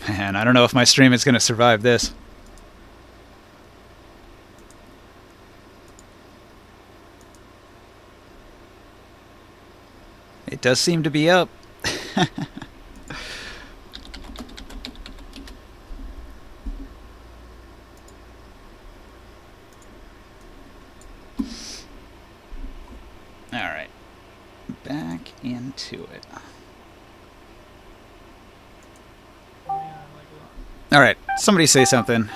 Man, I don't know if my stream is going to survive this. It does seem to be up. Alright. Back into it. Alright, somebody say something.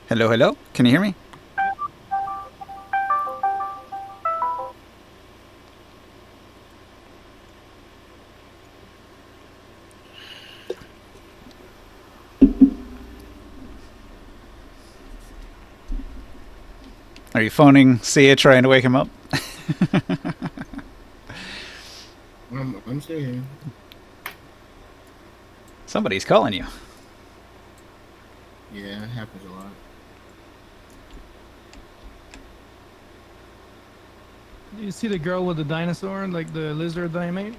Hello, hello? Can you hear me? Are you phoning Sia trying to wake him up? I'm still here. Somebody's calling you. Yeah, it happens a lot. Do you see the girl with the dinosaur, like the lizard that I made?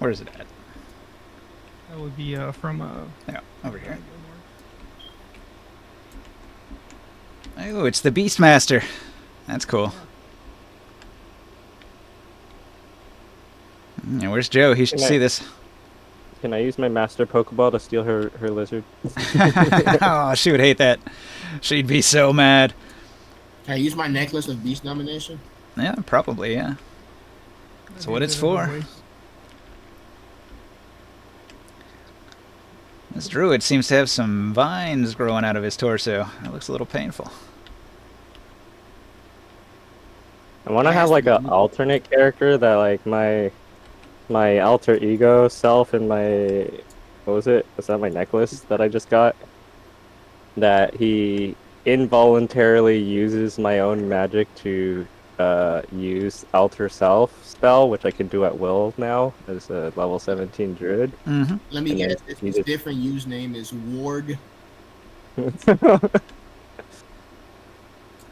Where is it at? That would be from Yeah, over here. Oh, it's the Beastmaster. That's cool. Yeah, where's Joe? He should see this. Can I use my master Pokeball to steal her lizard? Oh, she would hate that. She'd be so mad. Can I use my necklace of beast domination? Yeah, probably, yeah. That's what it's for. This druid seems to have some vines growing out of his torso. It looks a little painful. I want to have like an alternate character that like my alter ego self in my, what was it? Was that my necklace that I just got? That he involuntarily uses my own magic to use alter self spell, which I can do at will now as a level 17 druid. Mm-hmm. Let me guess. If his different username is Warg.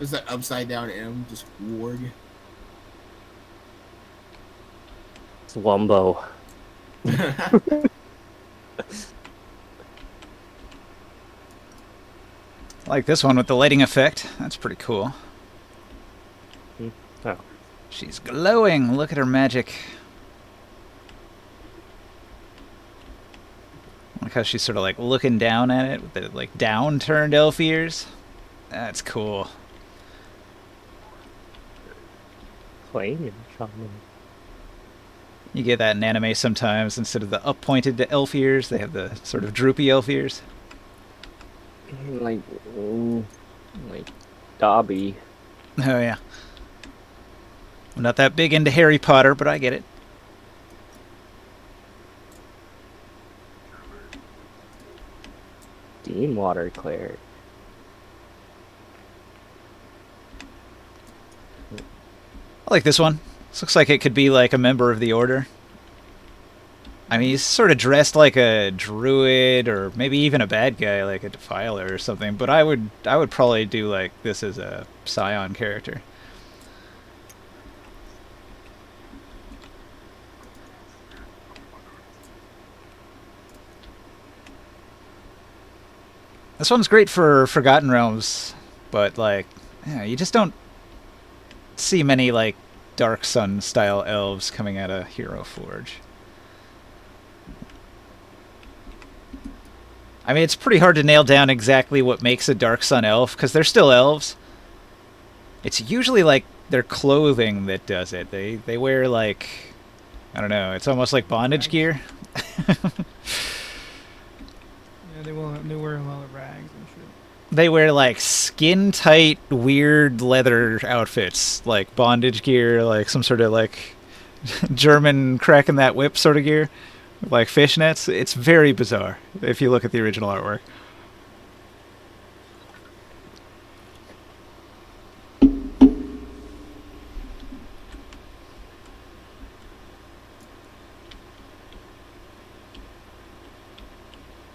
Is that upside down M? Just Warg. It's Wumbo. I like this one with the lighting effect. That's pretty cool. Oh. She's glowing. Look at her magic. Like how she's sort of like looking down at it with the like down-turned elf ears. That's cool. Playing shaman. You get that in anime sometimes. Instead of the up-pointed elf ears, they have the sort of droopy elf ears. Like Dobby. Oh yeah. I'm not that big into Harry Potter, but I get it. Dean Water Cleric. I like this one. This looks like it could be like a member of the Order. I mean, he's sort of dressed like a druid, or maybe even a bad guy, like a defiler or something. But I would probably do like this as a Scion character. This one's great for Forgotten Realms, but like, yeah, you just don't see many like Dark Sun style elves coming out of Hero Forge. I mean, it's pretty hard to nail down exactly what makes a Dark Sun elf, because they're still elves. It's usually like their clothing that does it. They wear like, I don't know, it's almost like bondage gear. Yeah, they wear a lot of rags and shit. They wear like skin tight, weird leather outfits, like bondage gear, like some sort of like German cracking that whip sort of gear, like fishnets. It's very bizarre if you look at the original artwork.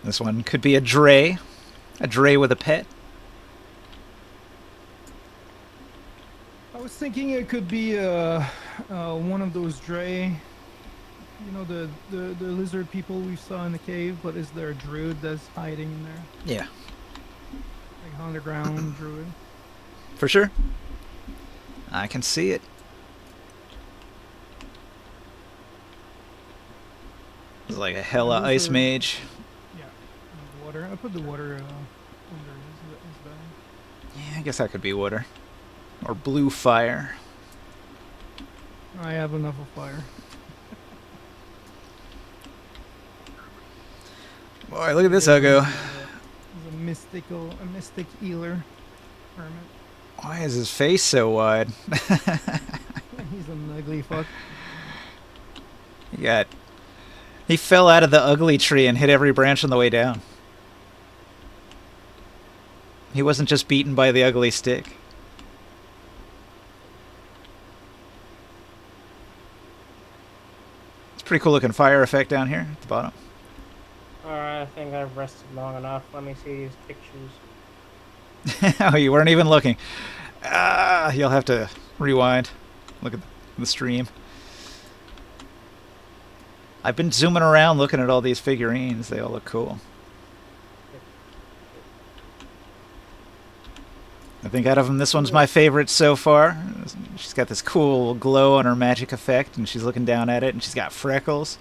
This one could be a Dre with a pet. I was thinking it could be one of those Dre. You know the lizard people we saw in the cave, but is there a druid that's hiding in there? Yeah, Like underground druid. for sure. I can see it. It's like a hella Those ice are- mage. Yeah. And water. I put the water under his bag. Yeah, I guess that could be water. Or blue fire. I have enough of fire. Boy, look at this Uggo. He's a mystic healer hermit. Why is his face so wide? He's an ugly fuck. He fell out of the ugly tree and hit every branch on the way down. He wasn't just beaten by the ugly stick. It's a pretty cool looking fire effect down here at the bottom. Alright, I think I've rested long enough. Let me see these pictures. Oh, you weren't even looking. Ah, you'll have to rewind. Look at the stream. I've been zooming around looking at all these figurines. They all look cool. I think out of them, this one's my favorite so far. She's got this cool glow on her magic effect, and she's looking down at it, and she's got freckles.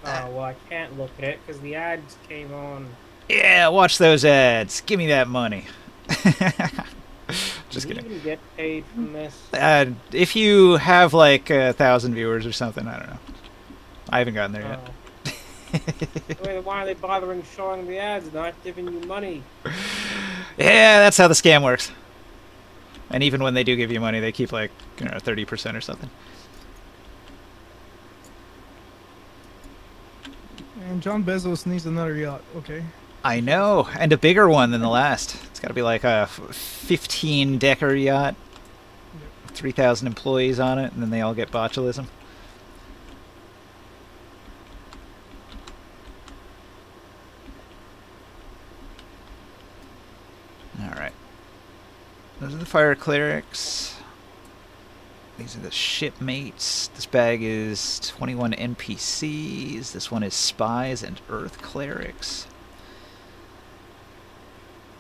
Oh, well, I can't look at it because the ads came on. Yeah, watch those ads. Give me that money. Just Do you kidding. even get paid from this? If you have like 1,000 viewers or something, I don't know. I haven't gotten there yet. Oh. Wait, why are they bothering showing the ads? Not giving you money. Yeah, that's how the scam works. And even when they do give you money, they keep like 30% or something. And John Bezos needs another yacht. Okay. I know, and a bigger one than the last. It's got to be like a 15-decker yacht, 3,000 employees on it, and then they all get botulism. Alright. Those are the fire clerics. These are the shipmates. This bag is 21 NPCs. This one is spies and earth clerics.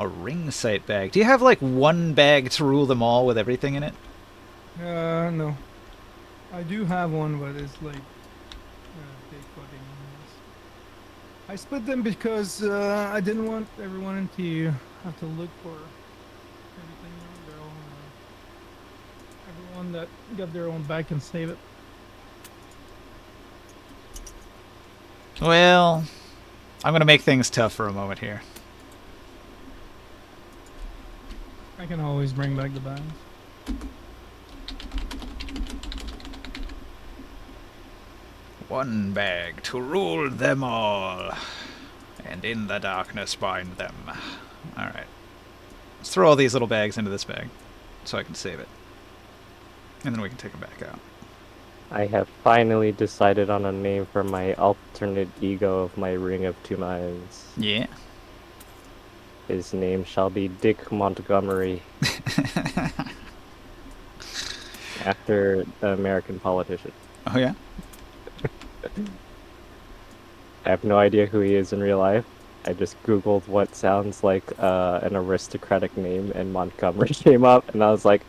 A ring sight bag. Do you have like one bag to rule them all with everything in it? No. I do have one, but it's like big fucking. I split them because I didn't want everyone to have to look for everything. Their own, everyone that got their own bag can save it. Well, I'm gonna make things tough for a moment here. I can always bring back the bags. One bag to rule them all, and in the darkness bind them. Alright. Let's throw all these little bags into this bag, so I can save it. And then we can take them back out. I have finally decided on a name for my alternate ego of my Ring of Two Minds. Yeah. His name shall be Dick Montgomery, after the American politician. Oh yeah? I have no idea who he is in real life. I just googled what sounds like an aristocratic name, and Montgomery came up, and I was like,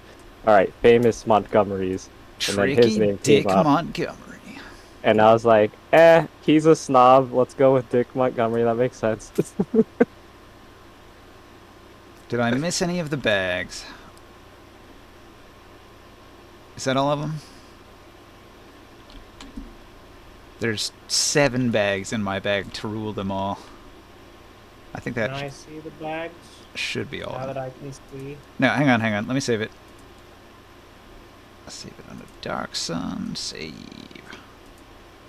alright, famous Montgomerys. And then his Tricky name Dick came up, Montgomery. and I was like, he's a snob, let's go with Dick Montgomery, that makes sense. Did I miss any of the bags? Is that all of them? There's 7 bags in my bag to rule them all. I think Can that I see the bags? should be all Now of that them. I can see. No, hang on. Let me save it. Save it under Dark Sun. Save.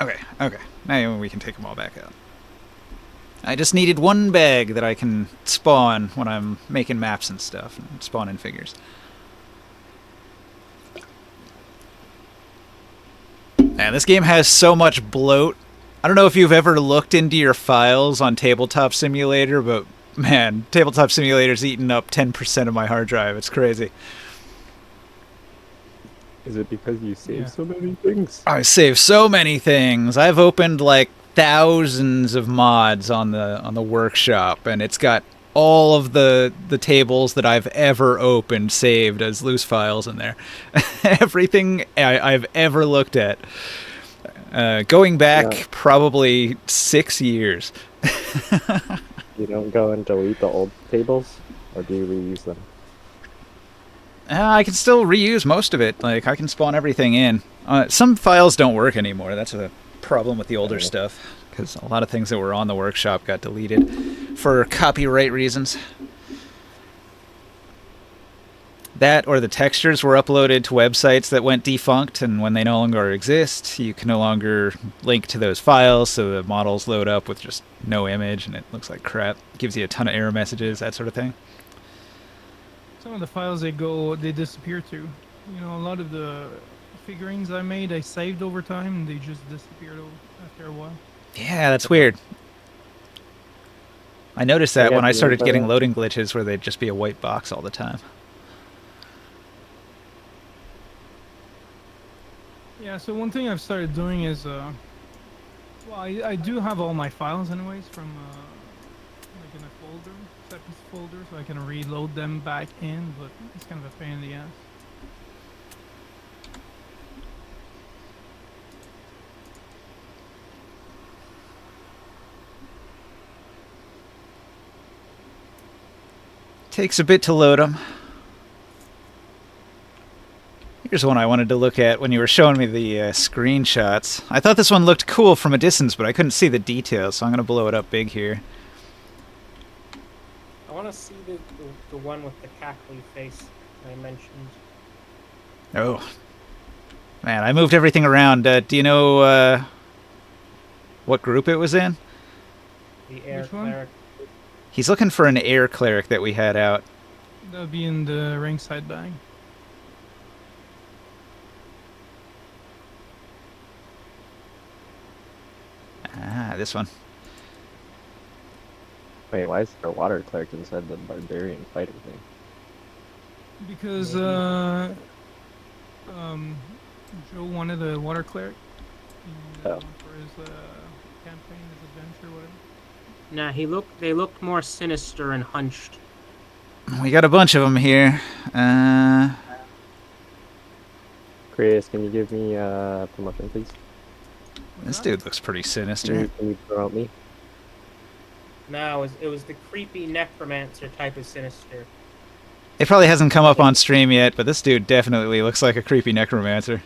Okay. Now we can take them all back out. I just needed one bag that I can spawn when I'm making maps and stuff, and spawning figures. Man, this game has so much bloat. I don't know if you've ever looked into your files on Tabletop Simulator, but man, Tabletop Simulator's eaten up 10% of my hard drive. It's crazy. Is it because you saved Yeah. so many things? I saved so many things. I've opened like thousands of mods on the workshop, and it's got all of the tables that I've ever opened saved as loose files in there. Everything I've ever looked at. Going back Yeah. probably 6 years. You don't go and delete the old tables, or do you reuse them? I can still reuse most of it. Like, I can spawn everything in. Some files don't work anymore. That's a problem with the older Okay. stuff, because a lot of things that were on the workshop got deleted for copyright reasons. That or the textures were uploaded to websites that went defunct, and when they no longer exist, you can no longer link to those files, so the models load up with just no image, and it looks like crap. Gives you a ton of error messages, that sort of thing. Some of the files they disappear too. You know, a lot of the figurines I made, I saved over time, and they just disappeared after a while. Yeah, that's weird. I noticed that Yeah, when I you started remember getting that? loading glitches where they'd just be a white box all the time. Yeah, so one thing I've started doing is, well, I do have all my files anyways from, like in a folder, separate folder, so I can reload them back in, but it's kind of a pain in the ass. Takes a bit to load them. Here's one I wanted to look at when you were showing me the screenshots. I thought this one looked cool from a distance, but I couldn't see the details, so I'm going to blow it up big here. I want to see the one with the cackly face I mentioned. Oh. Man, I moved everything around. Do you know what group it was in? The air Which one? cleric. He's looking for an air cleric that we had out. That'll be in the ringside bag. Ah, this one. Wait, why is there a water cleric inside the barbarian fighting thing? Because, Maybe. Joe wanted a water cleric. Oh. For his, campaign, his adventure, whatever. Nah, they looked more sinister and hunched. We got a bunch of them here. Chris, can you give me promotion, please? This dude looks pretty sinister. Can you promote me? No, it was the creepy necromancer type of sinister. It probably hasn't come up on stream yet, but this dude definitely looks like a creepy necromancer.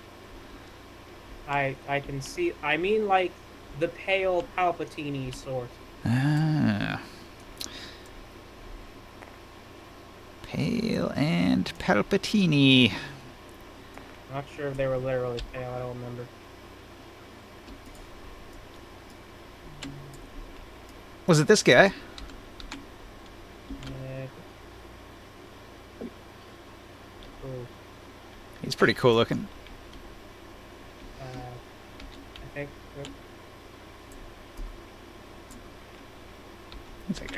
I can see. I mean, like the pale Palpatine sort. Ah. Pale and Palpatine. Not sure if they were literally pale. I don't remember. Was it this guy? Cool. He's pretty cool looking. I think. He's like,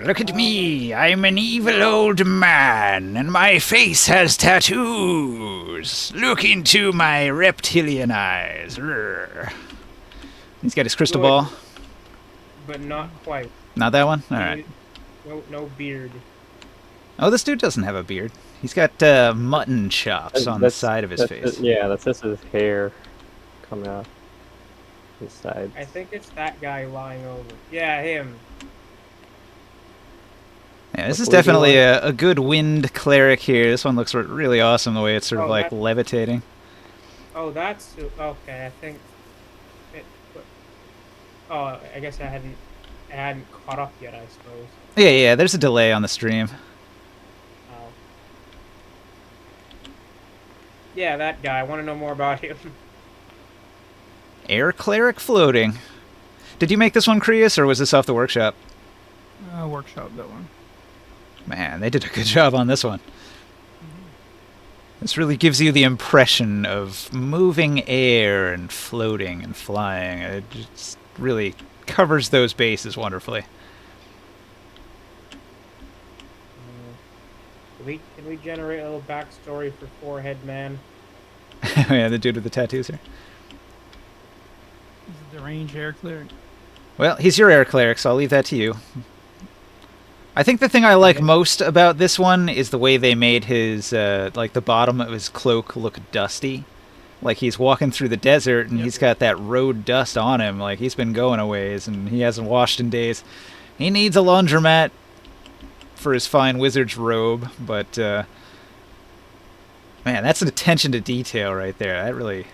look at me. I'm an evil old man, and my face has tattoos. Look into my reptilian eyes. Rrr. He's got his crystal Good. ball. But not quite. Not that one? Alright. No beard. Oh, this dude doesn't have a beard. He's got mutton chops on the side of his face. Yeah, that's just his hair coming out his sides. I think it's that guy lying over. Yeah, him. Yeah, this What is blue do you definitely want? a good wind cleric here. This one looks really awesome the way it's sort of Oh, like that- levitating. Oh, that's okay. I think. Oh, I guess I hadn't caught up yet. I suppose. Yeah, there's a delay on the stream. Oh. Yeah, that guy. I want to know more about him. Air cleric floating. Did you make this one, Creus, or was this off the workshop? Workshop, that one. Man, they did a good job on this one. This really gives you the impression of moving air and floating and flying. It just really covers those bases wonderfully. Can we generate a little backstory for Forehead Man? Yeah, the dude with the tattoos here. He's a deranged air cleric. Well, he's your air cleric, so I'll leave that to you. I think the thing I like most about this one is the way they made his, like the bottom of his cloak look dusty. Like he's walking through the desert and he's got that road dust on him. Like he's been going a ways and he hasn't washed in days. He needs a laundromat for his fine wizard's robe, but man, that's an attention to detail right there. That really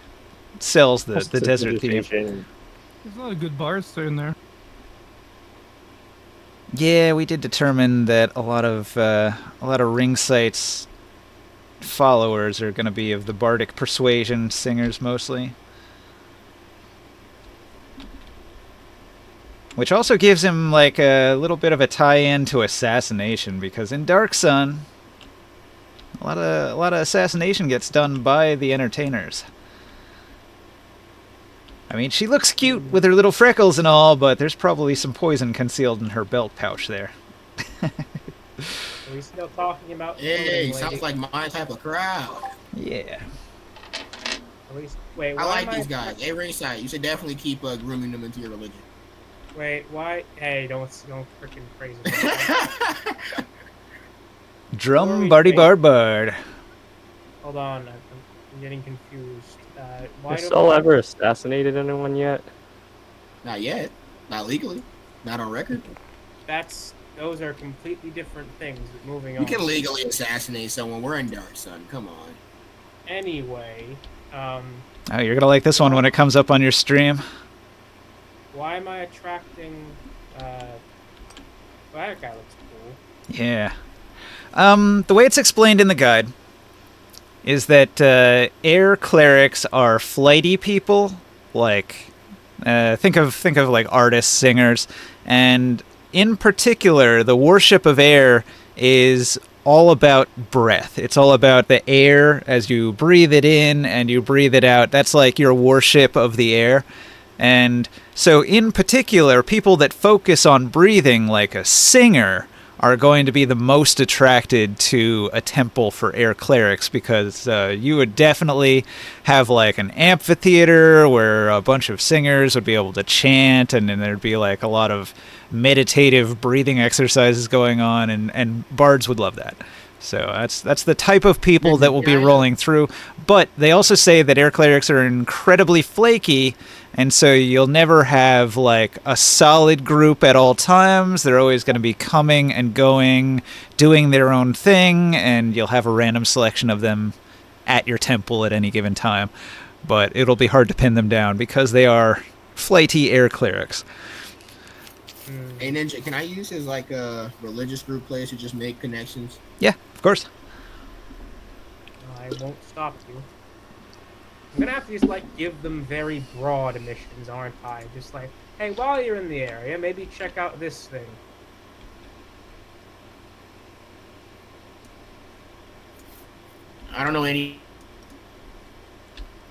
sells the desert theme. There's a lot of good bars in there. Yeah, we did determine that a lot of ring sites followers are going to be of the bardic persuasion singers mostly, which also gives him like a little bit of a tie-in to assassination, because in Dark Sun a lot of assassination gets done by the entertainers. I mean, she looks cute with her little freckles and all, but there's probably some poison concealed in her belt pouch there. Are we still talking about? Hey, sounds like my type of crowd. Yeah. At least, wait. I like these guys. Hey, Ringside, you should definitely keep grooming them into your religion. Wait, why? Hey, don't freaking praise it. Drum bardy bard. Hold on, I'm getting confused. Why Has Saul ever assassinated anyone yet? Not yet. Not legally. Not on record. Those are completely different things. Moving on. You can legally assassinate someone. We're in Dark Sun. Come on. Anyway, oh, you're gonna like this one when it comes up on your stream. Why am I attracting? That guy looks cool. Yeah. The way it's explained in the guide is that air clerics are flighty people, like think of like artists, singers, and in particular, the worship of air is all about breath. It's all about the air as you breathe it in and you breathe it out. That's like your worship of the air. And so in particular, people that focus on breathing like a singer are going to be the most attracted to a temple for air clerics, because you would definitely have like an amphitheater where a bunch of singers would be able to chant, and then there'd be like a lot of meditative breathing exercises going on, and bards would love that. So that's the type of people that will be rolling through. But they also say that air clerics are incredibly flaky, and so you'll never have like a solid group at all times. They're always going to be coming and going, doing their own thing, and you'll have a random selection of them at your temple at any given time. But it'll be hard to pin them down because they are flighty air clerics. Hey Ninja, can I use his like religious group place to just make connections? Yeah, of course. I won't stop you. I'm gonna have to just like give them very broad missions, aren't I? Just like, hey, while you're in the area, maybe check out this thing. I don't know any.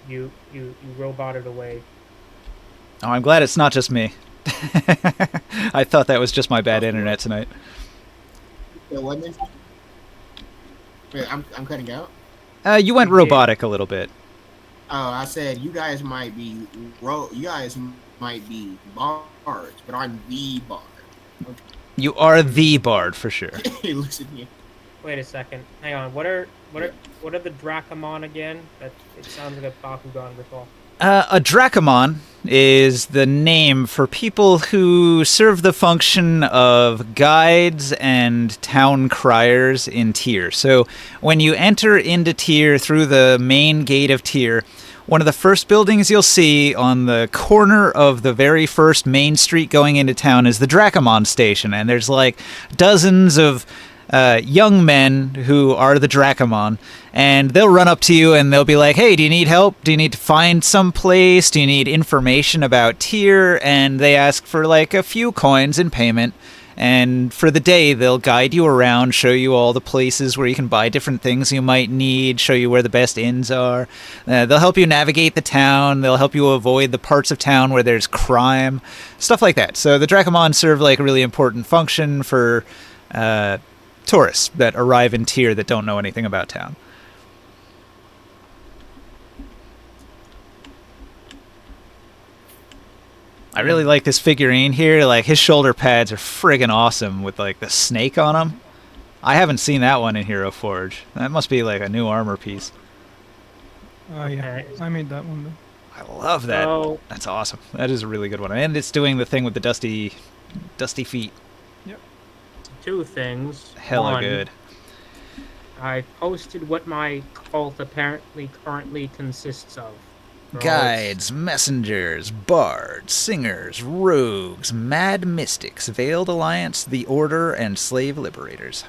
You roboted away. Oh, I'm glad it's not just me. I thought that was just my bad internet tonight. Yeah, what Ninja? Wait, I'm cutting out. You went robotic a little bit. Oh, I said you guys might be bards, but I'm the bard. Okay. You are the bard for sure. He looks at me. Wait a second. Hang on. What are the Dracomon again? It sounds like a Bakugan ritual. A Dracomon is the name for people who serve the function of guides and town criers in Tyr. So when you enter into Tyr through the main gate of Tyr, one of the first buildings you'll see on the corner of the very first main street going into town is the Dracomon station, and there's like dozens of young men who are the Dracomon, and they'll run up to you and they'll be like, hey, do you need help? Do you need to find some place? Do you need information about Tyr? And they ask for like a few coins in payment, and for the day they'll guide you around, show you all the places where you can buy different things you might need, show you where the best inns are. They'll help you navigate the town, they'll help you avoid the parts of town where there's crime, stuff like that. So the Dracomon serve like a really important function for tourists that arrive in Tyr that don't know anything about town. I really like this figurine here. Like, his shoulder pads are friggin' awesome with, like, the snake on them. I haven't seen that one in Hero Forge. That must be, like, a new armor piece. Oh yeah, Okay. I made that one though. I love that. So, That's awesome. That is a really good one. And it's doing the thing with the dusty feet. two things. Hella One, good. I posted what my cult apparently currently consists of. For all its- Guides, messengers, bards, singers, rogues, mad mystics, veiled alliance, the order, and slave liberators.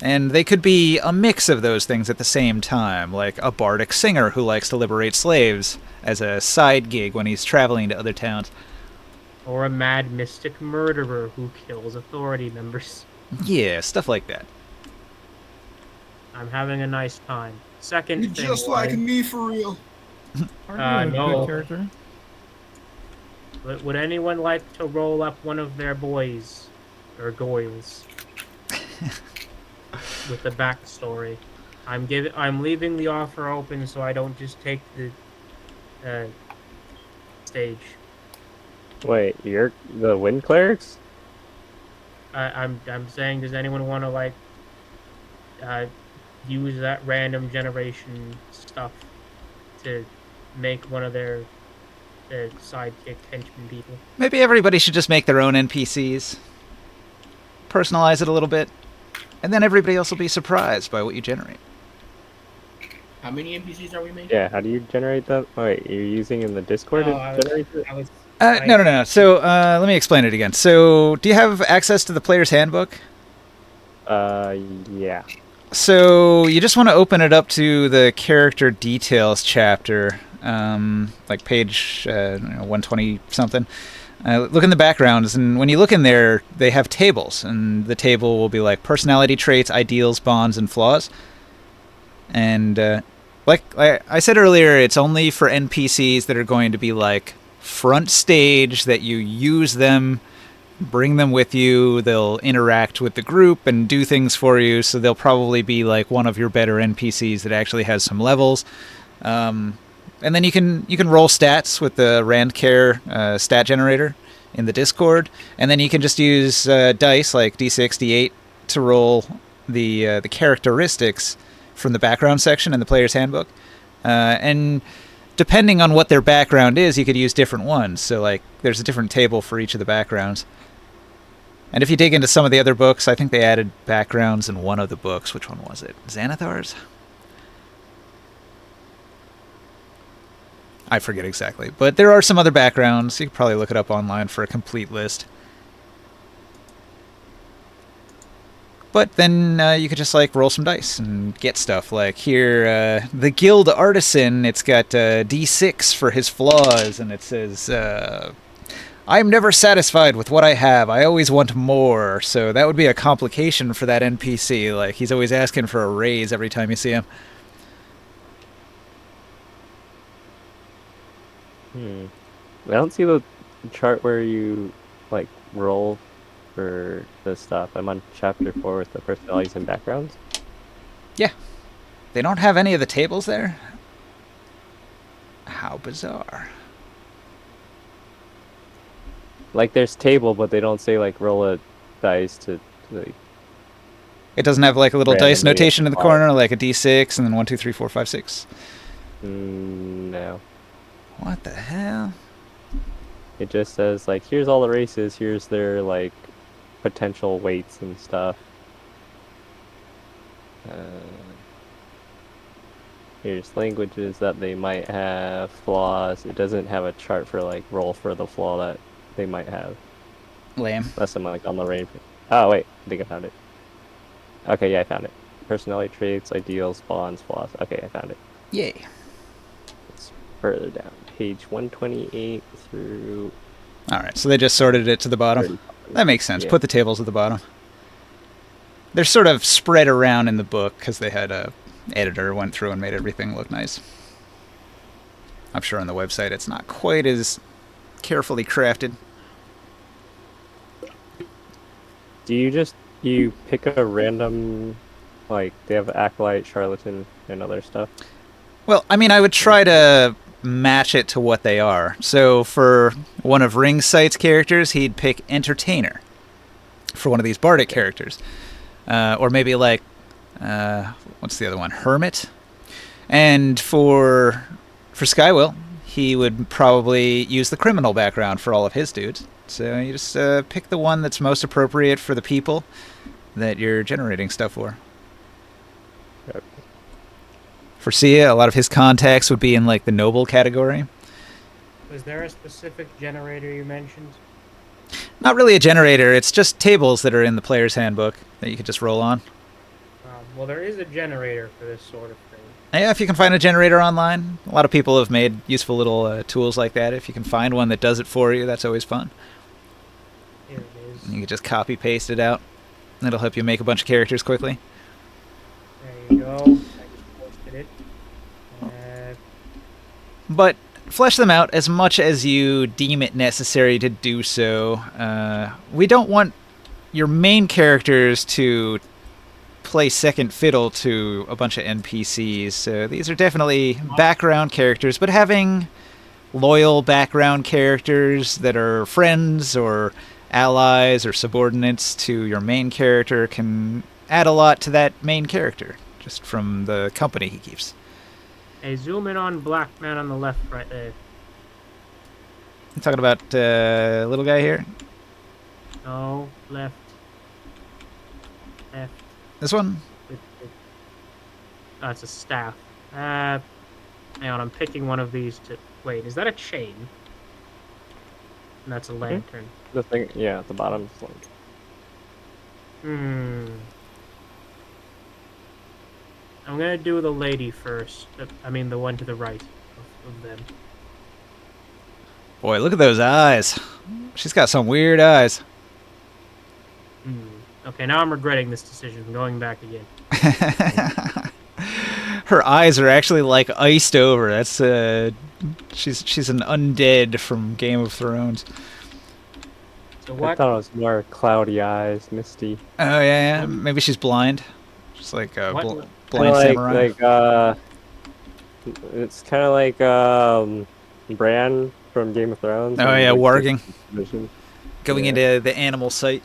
And they could be a mix of those things at the same time, like a bardic singer who likes to liberate slaves as a side gig when he's traveling to other towns. Or a mad mystic murderer who kills authority members. Yeah, stuff like that. I'm having a nice time. Second You're thing just was, like me for real. Aren't you a no. good character? would anyone like to roll up one of their boys or goyles with the backstory? I'm leaving the offer open so I don't just take the stage. Wait, you're the Wind Clerics? I'm saying, does anyone want to like use that random generation stuff to make one of their sidekick henchman people? Maybe everybody should just make their own NPCs. Personalize it a little bit. And then everybody else will be surprised by what you generate. How many NPCs are we making? Yeah, how do you generate that? Oh, wait, you're using in the Discord Oh, to generate it? I was No. So, let me explain it again. So, do you have access to the player's handbook? Yeah. So, you just want to open it up to the character details chapter, like page 120 something. Look in the backgrounds, and when you look in there, they have tables, and the table will be like personality traits, ideals, bonds, and flaws. And like I said earlier, it's only for NPCs that are going to be like front stage, that you use them, bring them with you, they'll interact with the group and do things for you, so they'll probably be like one of your better NPCs that actually has some levels. And then you can roll stats with the Randcare stat generator in the Discord, and then you can just use dice like D6, D8 to roll the characteristics from the background section in the player's handbook. And depending on what their background is, you could use different ones. So like there's a different table for each of the backgrounds. And if you dig into some of the other books, I think they added backgrounds in one of the books. Which one was it? Xanathar's? I forget exactly, but there are some other backgrounds. You could probably look it up online for a complete list. But then you could just like roll some dice and get stuff. Like here, the Guild Artisan, it's got D6 for his flaws, and it says, I'm never satisfied with what I have. I always want more. So that would be a complication for that NPC. Like he's always asking for a raise every time you see him. I don't see the chart where you like roll for the stuff. I'm on chapter 4 with the personalities and backgrounds. Yeah. They don't have any of the tables there? How bizarre. Like there's table, but they don't say like roll a dice to like. It doesn't have like a little dice Randomly notation in the apply. corner, like a D6 and then 1, 2, 3, 4, 5, 6. No. What the hell? It just says like here's all the races, here's their like potential weights and stuff. Here's languages that they might have, flaws. It doesn't have a chart for like roll for the flaw that they might have. Lame. Unless I'm like on the range. Oh wait, I think I found it. Okay, yeah, I found it. Personality traits, ideals, bonds, flaws. Okay, I found it. Yay. It's further down. Page 128 through Alright, so they just sorted it to the bottom. 30. That makes sense. Yeah. Put the tables at the bottom. They're sort of spread around in the book because they had a editor went through and made everything look nice. I'm sure on the website it's not quite as carefully crafted. Do you pick a random, like they have acolyte, charlatan, and other stuff? Well, I mean, I would try to match it to what they are. So for one of Ringsight's characters, he'd pick Entertainer for one of these bardic characters. Or maybe like, what's the other one? Hermit. And for Skywill, he would probably use the criminal background for all of his dudes. So you just pick the one that's most appropriate for the people that you're generating stuff for. Yep. For Sia, a lot of his contacts would be in like the noble category. Was there a specific generator you mentioned? Not really a generator, it's just tables that are in the player's handbook that you could just roll on. Well, there is a generator for this sort of thing. Yeah, if you can find a generator online. A lot of people have made useful little tools like that. If you can find one that does it for you, that's always fun. Here it is. You can just copy paste it out. That'll help you make a bunch of characters quickly. There you go. I just posted it. But flesh them out as much as you deem it necessary to do so. We don't want your main characters to play second fiddle to a bunch of NPCs. So these are definitely background characters, but having loyal background characters that are friends or allies or subordinates to your main character can add a lot to that main character, just from the company he keeps. Hey, zoom in on black man on the left right there. You talking about little guy here? No, left. Left. This one? Oh, it's a staff. Hang on, I'm picking one of these to... Wait, is that a chain? And that's a lantern. The thing, yeah, at the bottom. Is like... I'm gonna do the lady first. I mean, the one to the right of them. Boy, look at those eyes. She's got some weird eyes. Okay, now I'm regretting this decision. I'm going back again. Her eyes are actually like iced over. That's she's an undead from Game of Thrones. So I what? thought it was more cloudy eyes, misty. Oh yeah. Maybe she's blind. Just like a What? blind samurai. It's kind of like Bran from Game of Thrones. Oh yeah, warging. Vision. Going into the animal site.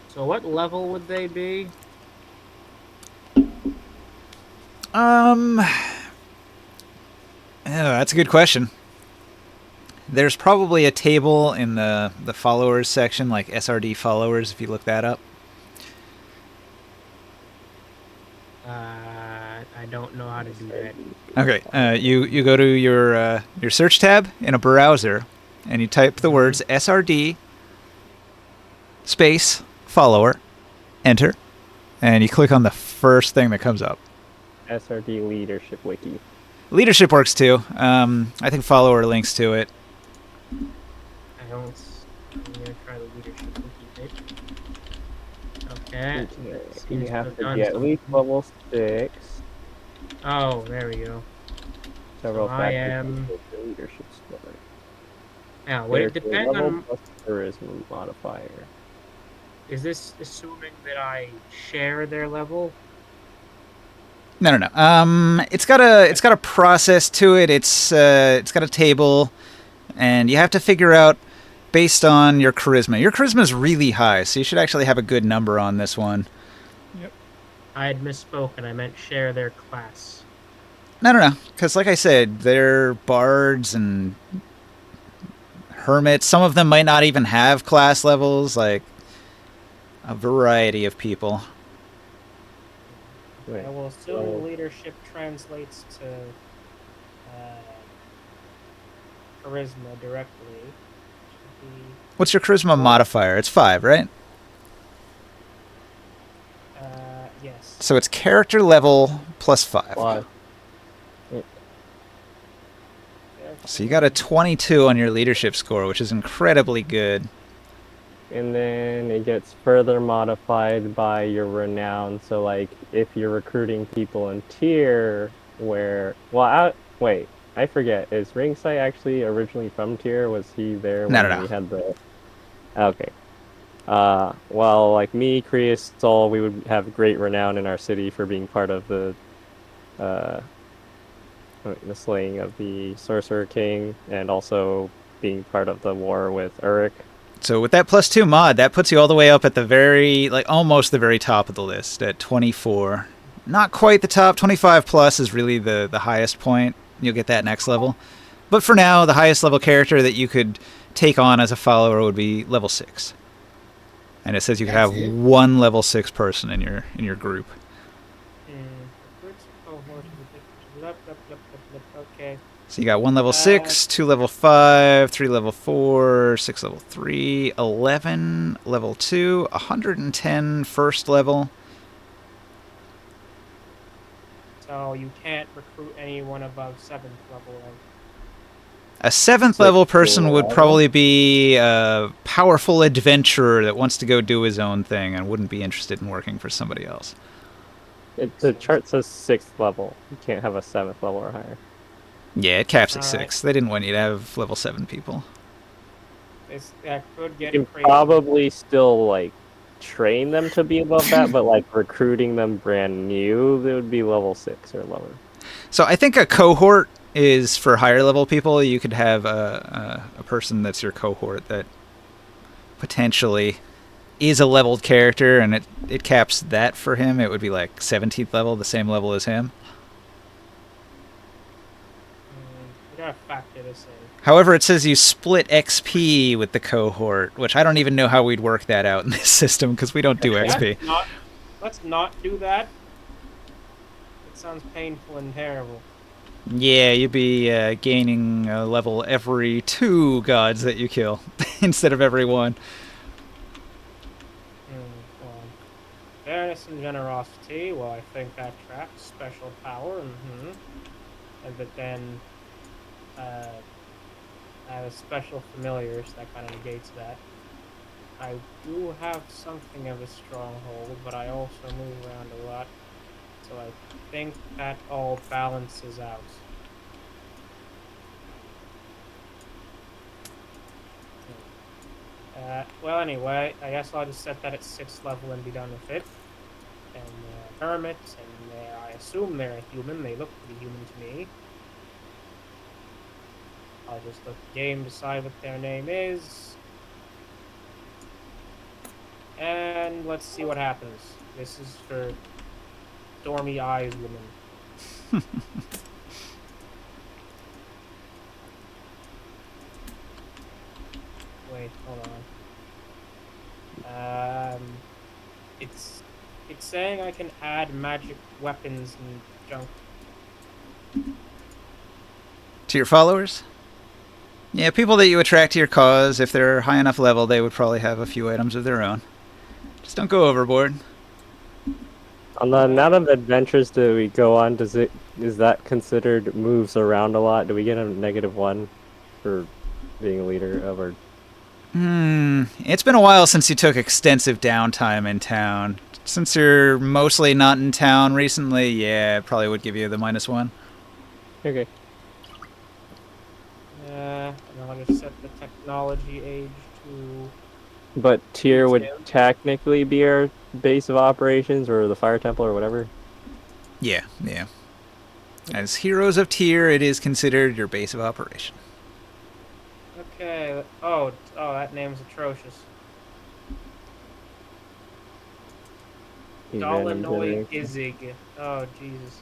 So what level would they be? That's a good question. There's probably a table in the followers section, like SRD followers, if you look that up. I don't know how to do that. Okay, you go to your search tab in a browser, and you type the words SRD space follower, enter, and you click on the first thing that comes up. SRD leadership wiki. Leadership works too. I think follower links to it. I'm gonna try the leadership wiki bit. Okay. You have to be at least level 6. Oh, there we go. Several So I factors am- with the leadership score. Now, would it Character depend level on... plus charisma modifier. Is this assuming that I share their level? No. It's got a process to it. It's got a table, and you have to figure out based on your charisma. Your charisma is really high, so you should actually have a good number on this one. Yep. I had misspoken. I meant share their class. No, because like I said, they're bards and hermits. Some of them might not even have class levels. Like a variety of people. Wait, I will assume leadership translates to charisma directly. Should be, What's your charisma modifier? It's 5, right? yes. So it's character level plus 5. Why? So you got a 22 on your leadership score, which is incredibly good. And then it gets further modified by your renown. So, like, if you're recruiting people in tier where... Well, wait, I forget. Is Ringside actually originally from tier? Was he there when No. we had the... Okay. Well, like me, Krius, Sol, we would have great renown in our city for being part of the the slaying of the Sorcerer King, and also being part of the war with Uruk. So with that +2 mod, that puts you all the way up at the very, like, almost the very top of the list at 24. Not quite the top. 25 plus is really the highest point. You'll get that next level. But for now, the highest level character that you could take on as a follower would be level 6. And it says you could That's have it? one level 6 person in your group. Okay. So you got one level 6, 2 level 5, 3 level 4, 6 level 3, 11 level 2, 110 first level. So you can't recruit anyone above 7th level. A 7th level person would probably be a powerful adventurer that wants to go do his own thing and wouldn't be interested in working for somebody else. The chart says 6th level. You can't have a 7th level or higher. Yeah, it caps at All right. 6. They didn't want you to have level 7 people. That could You get can crazy. probably still like train them to be above that, but like recruiting them brand new, they would be level 6 or lower. So I think a cohort is for higher level people. You could have a person that's your cohort that potentially is a leveled character, and it caps that for him. It would be like 17th level, the same level as him. We gotta factor this in. However, it says you split XP with the cohort, which I don't even know how we'd work that out in this system because we don't do XP. Let's not do that. It sounds painful and terrible. Yeah, you'd be gaining a level every 2 gods that you kill instead of every 1. Well, fairness and generosity. Well, I think that tracks. Special power. But then, special familiars, that kind of negates that. I do have something of a stronghold, but I also move around a lot. So I think that all balances out. Well, anyway, I guess I'll just set that at 6th level and be done with it. And hermits, and I assume they're human. They look pretty human to me. I'll just let the game decide what their name is. And let's see what happens. This is for Stormy Eyes Woman. Wait, hold on. It's saying I can add magic weapons and junk. To your followers? Yeah, people that you attract to your cause, if they're high enough level, they would probably have a few items of their own. Just don't go overboard. On the amount of adventures that we go on, is that considered moves around a lot? Do we get a -1 for being a leader of our? It's been a while since you took extensive downtime in town. Since you're mostly not in town recently, yeah, it probably would give you the -1. Okay. And I'll just set the technology age to... But tier would technically be our base of operations, or the fire temple, or whatever. Yeah. As heroes of tier, it is considered your base of operation. Okay. Oh, that name's atrocious. Dolinoid Izig. Oh, Jesus.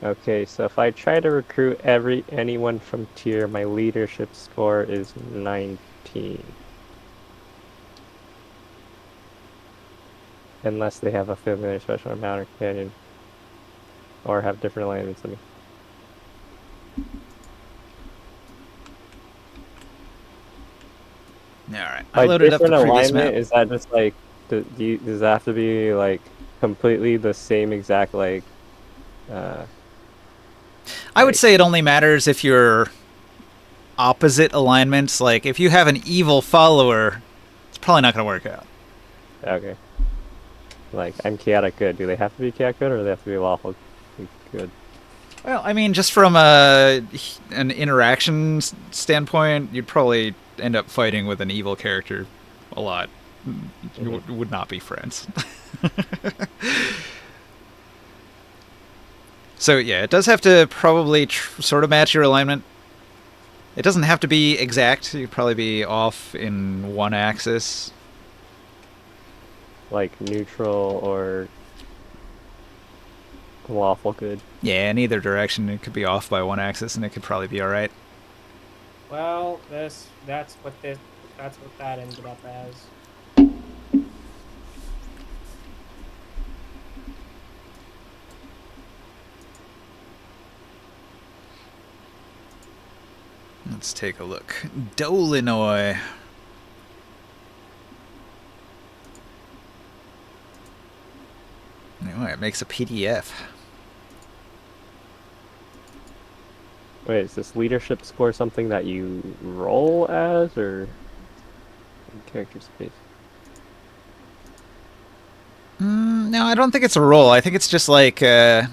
Okay, so if I try to recruit anyone from tier, my leadership score is 19. Unless they have a familiar, special, amount, or companion. Or have different alignments than me. Alright, By I loaded up the different previous alignment, map. is that just like, does that have to be like completely the same exact like, I would say it only matters if you're opposite alignments. Like, if you have an evil follower, it's probably not going to work out. okay. Like, I'm chaotic good. Do they have to be chaotic good, or do they have to be lawful good? Well, I mean, just from an interaction standpoint, you'd probably end up fighting with an evil character a lot. You would not be friends. So yeah, it does have to probably sort of match your alignment. It doesn't have to be exact. You'd probably be off in one axis. Like neutral or lawful good. Yeah, in either direction, it could be off by one axis, and it could probably be all right. Well, that's what that ended up as. Let's take a look. Dolinoy. Oh, it makes a PDF. Wait, is this leadership score something that you roll as, or in character space? No, I don't think it's a roll. I think it's just like a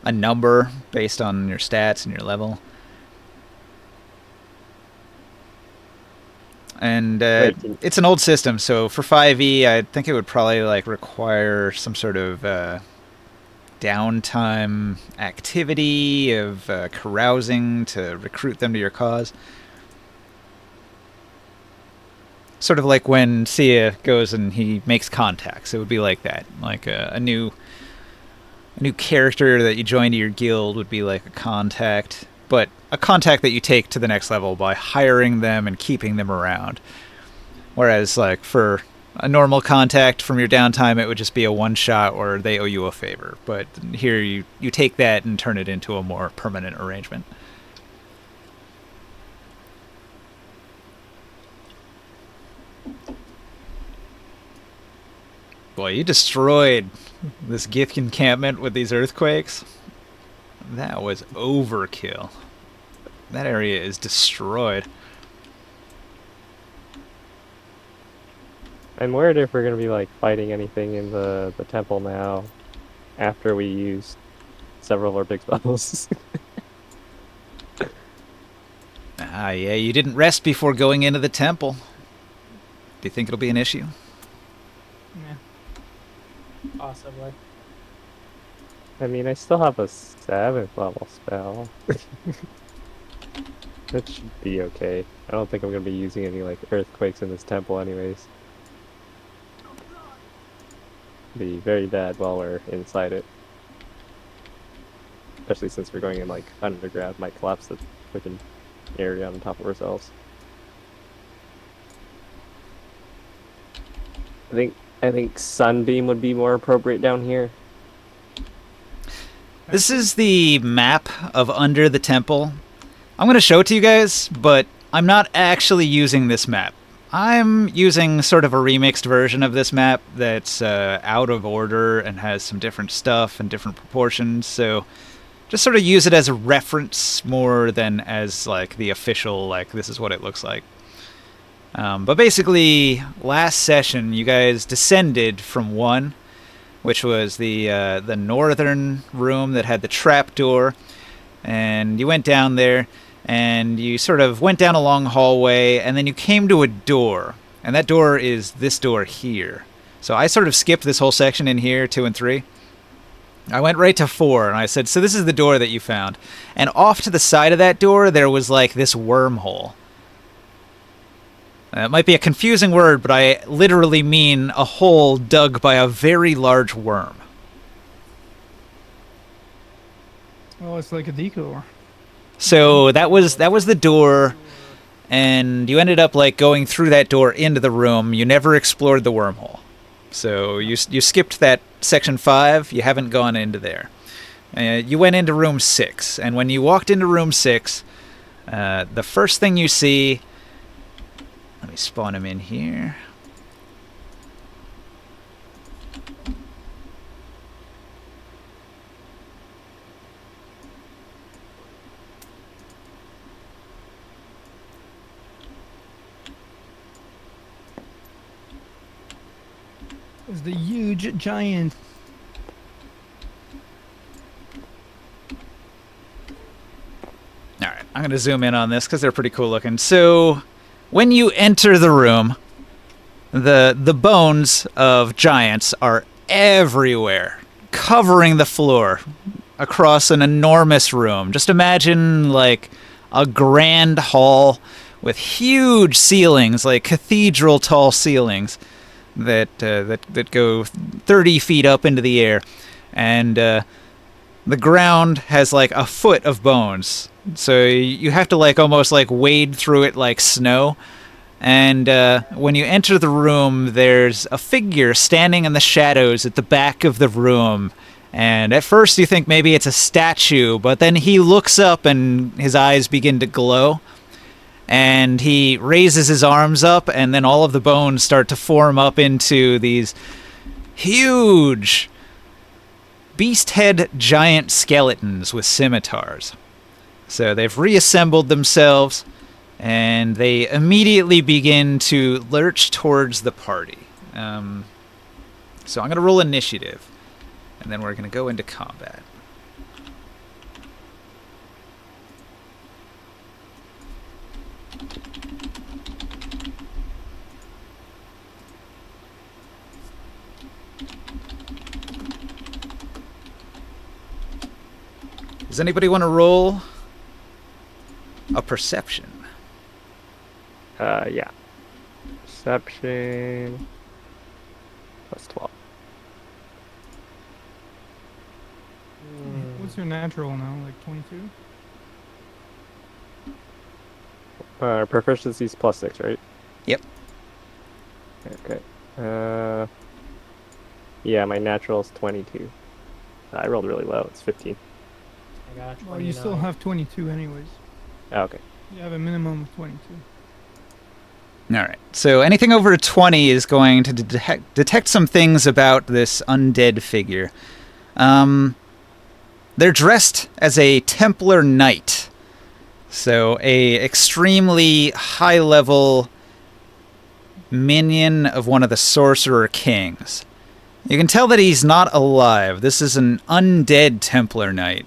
number based on your stats and your level. And it's an old system, so for 5e, I think it would probably like require some sort of downtime activity of carousing to recruit them to your cause. Sort of like when Sia goes and he makes contacts. It would be like that. Like a new character that you join to your guild would be like a contact, but a contact that you take to the next level by hiring them and keeping them around. Whereas like for a normal contact from your downtime, it would just be a one-shot or they owe you a favor. But here you take that and turn it into a more permanent arrangement. Boy, you destroyed this Gith encampment with these earthquakes. That was overkill. That area is destroyed. I'm worried if we're gonna be like fighting anything in the temple now, after we use several of our big spells. Ah, yeah, you didn't rest before going into the temple. Do you think it'll be an issue? Yeah. Possibly. I mean, I still have a 7th level spell. That should be okay. I don't think I'm gonna be using any like earthquakes in this temple anyways. Be very bad while we're inside it. Especially since we're going in like underground, might collapse the freaking area on top of ourselves. I think Sunbeam would be more appropriate down here. This is the map of under the temple. I'm going to show it to you guys, but I'm not actually using this map. I'm using sort of a remixed version of this map that's out of order and has some different stuff and different proportions, so just sort of use it as a reference more than as like the official, like this is what it looks like. But basically, last session you guys descended from 1, which was the northern room that had the trap door, and you went down there, and you sort of went down a long hallway, and then you came to a door, and that door is this door here. So I sort of skipped this whole section in here, 2 and 3. I went right to 4, and I said, so this is the door that you found. And off to the side of that door, there was like this wormhole. It might be a confusing word, but I literally mean a hole dug by a very large worm. Oh, it's like a detour. So that was the door, and you ended up like going through that door into the room. You never explored the wormhole. So you skipped that section 5. You haven't gone into there. You went into room 6, and when you walked into room 6, the first thing you see... Let me spawn him in here. It's the huge giant. I'm going to zoom in on this because they're pretty cool looking. So, when you enter the room, the bones of giants are everywhere, covering the floor across an enormous room. Just imagine like a grand hall with huge ceilings, like cathedral tall ceilings that go 30 feet up into the air, and the ground has like a foot of bones. So you have to like almost like wade through it like snow. And when you enter the room, there's a figure standing in the shadows at the back of the room. And at first you think maybe it's a statue, but then he looks up and his eyes begin to glow. And he raises his arms up, and then all of the bones start to form up into these huge beast head giant skeletons with scimitars. So they've reassembled themselves, and they immediately begin to lurch towards the party. So I'm going to roll initiative, and then we're going to go into combat. Does anybody want to roll a perception? Yeah. Perception plus 12. What's your natural now? Like 22? Proficiency's plus 6, right? Yep. Okay. Yeah, my natural's 22. I rolled really low. It's 15. I got a 29. Well, you still have 22 anyways. Oh, okay. You have a minimum of 22. All right. So anything over a 20 is going to detect some things about this undead figure. They're dressed as a Templar knight. So a extremely high-level minion of one of the Sorcerer Kings. You can tell that he's not alive. This is an undead Templar knight.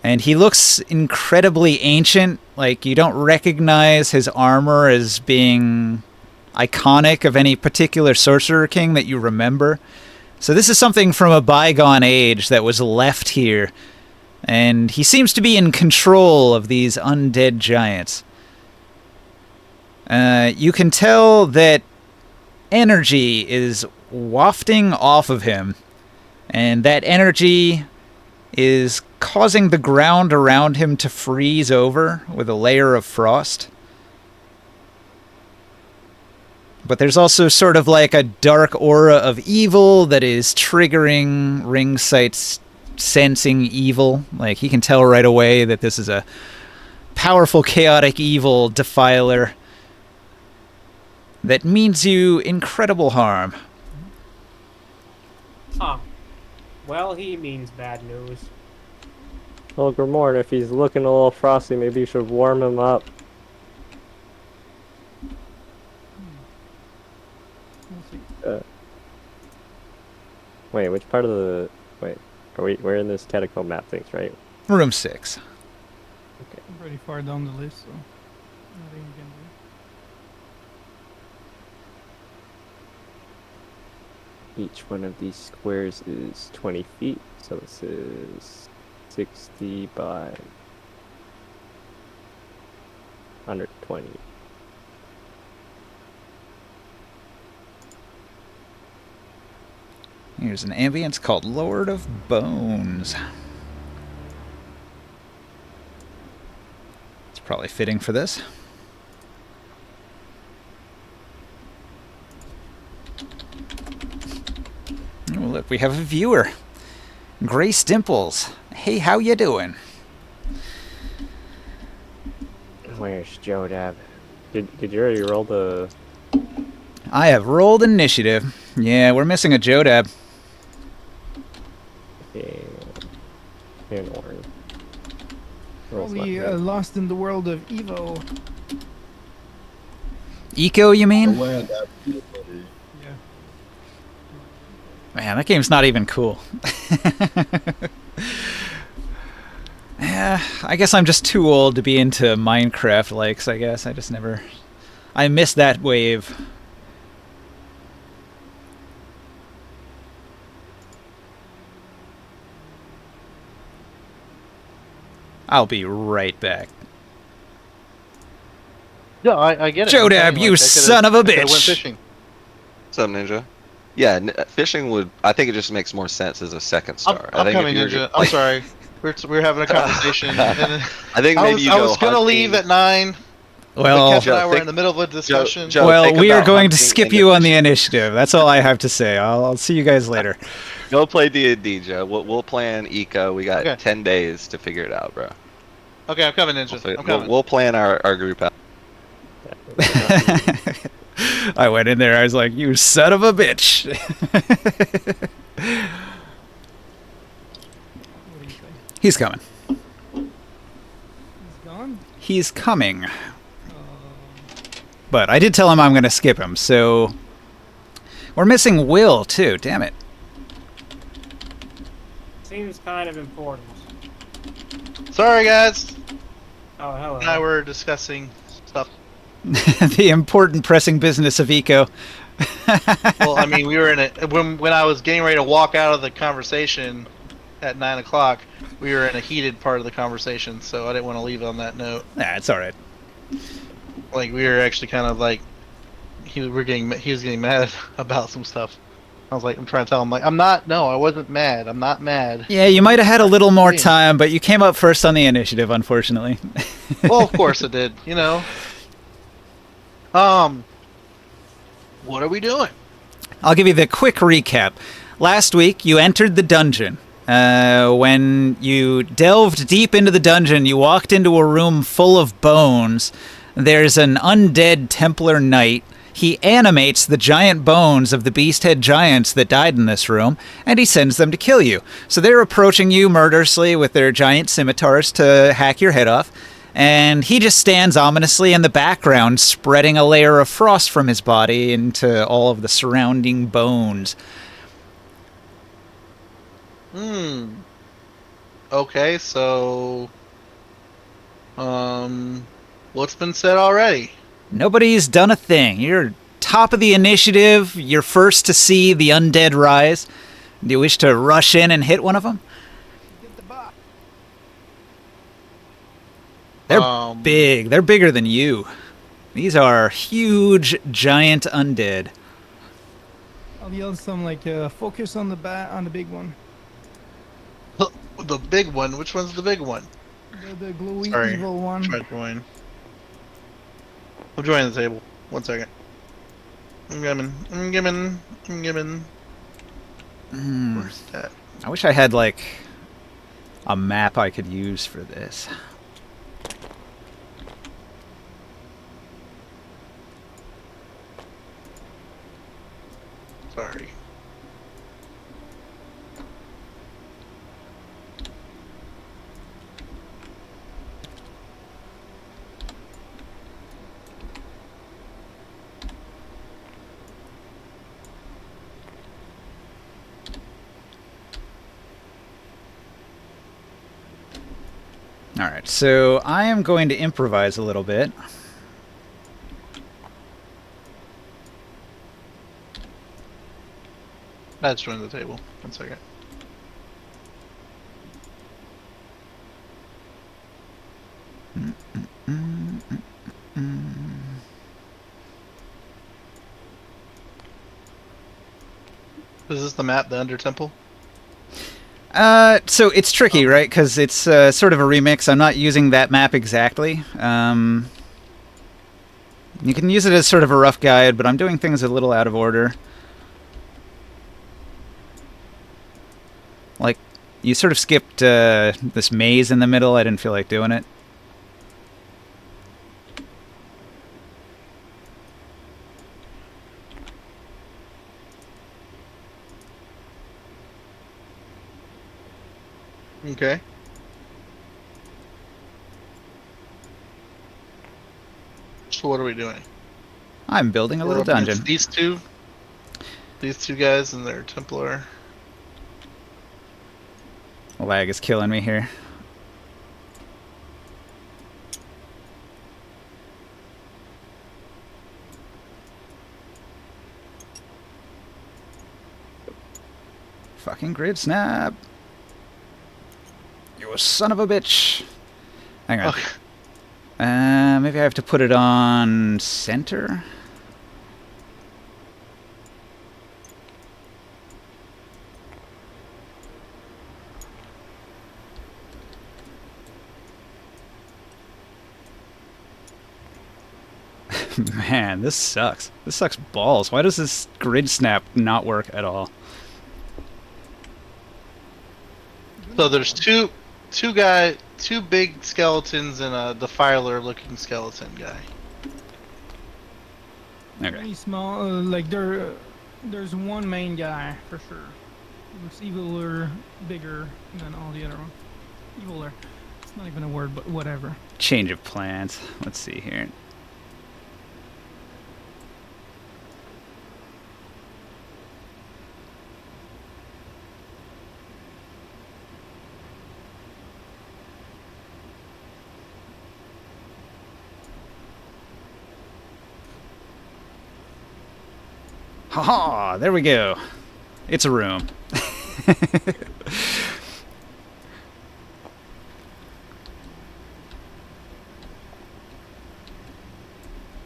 And he looks incredibly ancient. Like, you don't recognize his armor as being iconic of any particular Sorcerer King that you remember. So this is something from a bygone age that was left here. And he seems to be in control of these undead giants. You can tell that energy is wafting off of him. And that energy is causing the ground around him to freeze over with a layer of frost. But there's also sort of like a dark aura of evil that is triggering Ring Sight's sensing evil. Like, he can tell right away that this is a powerful, chaotic, evil defiler that means you incredible harm. Huh. Well, he means bad news. Well, Grimorn, if he's looking a little frosty, maybe you should warm him up. We'll see. Wait, which part of the... Wait, we're in this catacomb map things, right? Room 6. I'm pretty far down the list, so nothing you can do. Each one of these squares is 20 feet, so this is 60 by 120. Here's an ambience called Lord of Bones. It's probably fitting for this. Oh, look, we have a viewer. Grace Dimples. Hey, how you doing? Where's Jodab? Did you already roll the... I have rolled initiative. Yeah, we're missing a Jodab. And Orin. Probably lost in the world of Evo. Eco, you mean? Aware that people Yeah. Man, that game's not even cool. Yeah, I guess I'm just too old to be into Minecraft likes, I guess. I just never... I missed that wave. I'll be right back. Yeah, I get it. Joe I'm saying, Dab, you I son of a could've went bitch! fishing. What's up, Ninja? Yeah, fishing would. I think it just makes more sense as a second star. I I'm think coming, if you're Ninja. I'm like, sorry. We're having a conversation, and then I think maybe you I go was gonna leave hunting. at 9, but Well, Kev and I Joe, were think- in the middle of a discussion. Joe, well, think we are about going to hunting skip into you on the fishing. initiative. That's all I have to say. I'll see you guys later. Go play D&D, Joe. We'll plan eco. We got Okay. 10 days to figure it out, bro. Okay, I'm coming, Ninja. I'm coming. We'll plan our group out. I went in there. I was like, "You son of a bitch!" What do you say? He's coming. He's gone. He's coming. Um, But I did tell him I'm going to skip him. So we're missing Will too. Damn it. Seems kind of important. Sorry, guys. Oh, hello. And I were discussing stuff. The important pressing business of eco. Well, I mean, we were in a when I was getting ready to walk out of the conversation at 9 o'clock. We were in a heated part of the conversation, so I didn't want to leave on that note. Nah, it's all right. Like we were actually kind of like he was getting mad about some stuff. I was like, I'm trying to tell him like I wasn't mad. I'm not mad. Yeah, you might have had a little more Yeah. time, but you came up first on the initiative, unfortunately. Well, of course it did. You know. What are we doing? I'll give you the quick recap. Last week, you entered the dungeon. When you delved deep into the dungeon, you walked into a room full of bones. There's an undead Templar knight. He animates the giant bones of the beast-head giants that died in this room, and he sends them to kill you. So they're approaching you murderously with their giant scimitars to hack your head off. And he just stands ominously in the background, spreading a layer of frost from his body into all of the surrounding bones. Okay, so what's been said already? Nobody's done a thing. You're top of the initiative. You're first to see the undead rise. Do you wish to rush in and hit one of them? They're big. They're bigger than you. These are huge, giant undead. I'll yell some like focus on the big one. The big one. Which one's the big one? The glowy Sorry. evil one. Try to join. I'm joining the table. 1 second. I'm giving. Where's that? I wish I had, like, a map I could use for this. Sorry. Alright, so I am going to improvise a little bit. Let's join the table. 1 second. Is this the map, the Under Temple? So it's tricky, right? Because it's sort of a remix. I'm not using that map exactly. You can use it as sort of a rough guide, but I'm doing things a little out of order. Like, you sort of skipped this maze in the middle. I didn't feel like doing it. Okay. So what are we doing? I'm building a We're little up against dungeon. These two guys and their Templar. Lag is killing me here. Fucking grid snap. You son of a bitch. Hang on. Okay. Maybe I have to put it on center? Man, this sucks. This sucks balls. Why does this grid snap not work at all? So there's two big skeletons and a defiler looking skeleton guy. Okay. Very small, there's one main guy for sure. He looks eviler, bigger than all the other ones. Eviler. It's not even a word, but whatever. Change of plans. Let's see here. Haha, there we go. It's a room.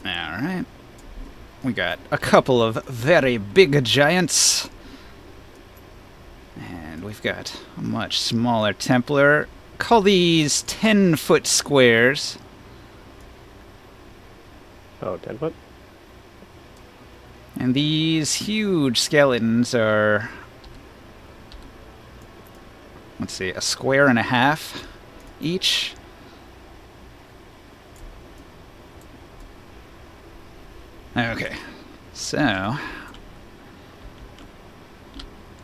Alright. We got a couple of very big giants. And we've got a much smaller Templar. Call these 10-foot squares. Oh, 10 foot? And these huge skeletons are, let's see, a square and a half each. Okay, so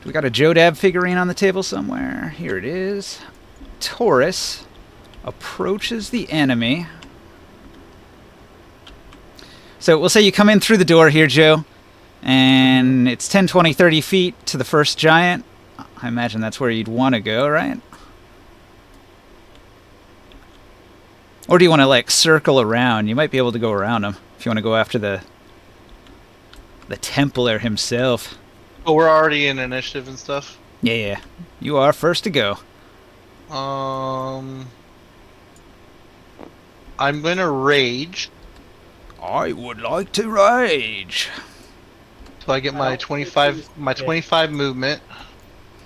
we got a Jodab figurine on the table somewhere. Here it is. Taurus approaches the enemy. So we'll say you come in through the door here, Joe, and it's 10, 20, 30 feet to the first giant. I imagine that's where you'd want to go, right? Or do you want to, like, circle around? You might be able to go around him if you want to go after the Templar himself. Oh, we're already in initiative and stuff. Yeah, yeah. You are first to go. I'm gonna rage. I would like to rage. So I get my 25 movement.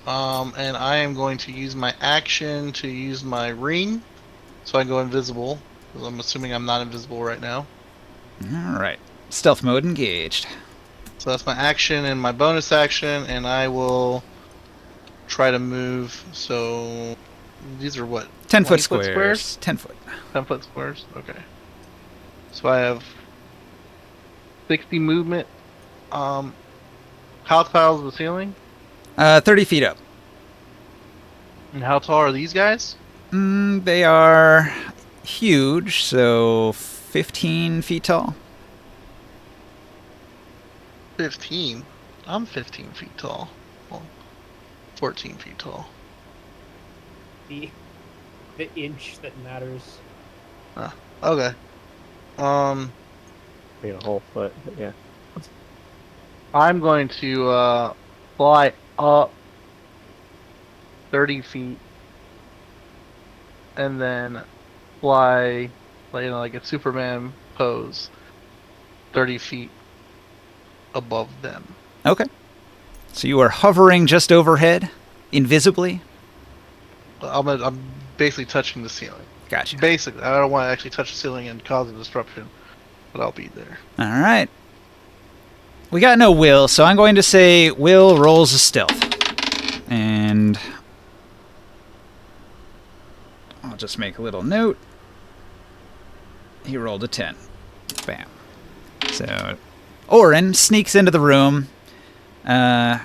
And I am going to use my action to use my ring, so I go invisible. Because I'm assuming I'm not invisible right now. All right. Stealth mode engaged. So that's my action and my bonus action, and I will try to move. So these are what? 10-foot 20-foot squares. 10 foot. 10-foot squares. Okay. So I have 60 movement. How tall is the ceiling? 30 feet up. And how tall are these guys? They are huge, so 15 feet tall. 15. I'm 15 feet tall. Well, 14 feet tall. The inch that matters. Okay. Maybe a whole foot, but yeah. I'm going to fly up 30 feet and then fly, like a Superman pose, 30 feet above them. Okay. So you are hovering just overhead, invisibly? I'm basically touching the ceiling. Gotcha. Basically, I don't want to actually touch the ceiling and cause a disruption, but I'll be there. All right. We got no Will, so I'm going to say Will rolls a stealth. And I'll just make a little note. He rolled a 10. Bam. So Orin sneaks into the room, and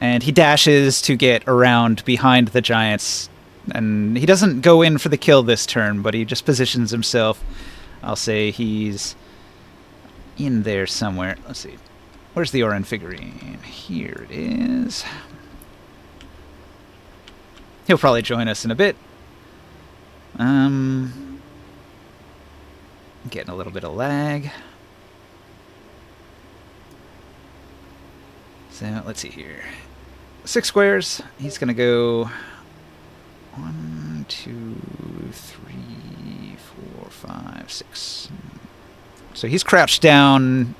he dashes to get around behind the giants. And he doesn't go in for the kill this turn, but he just positions himself. I'll say he's in there somewhere. Let's see. Where's the Orin figurine? Here it is. He'll probably join us in a bit. Getting a little bit of lag. So let's see here. 6 squares. He's gonna go 1, 2, 3, 4, 5, 6. So he's crouched down,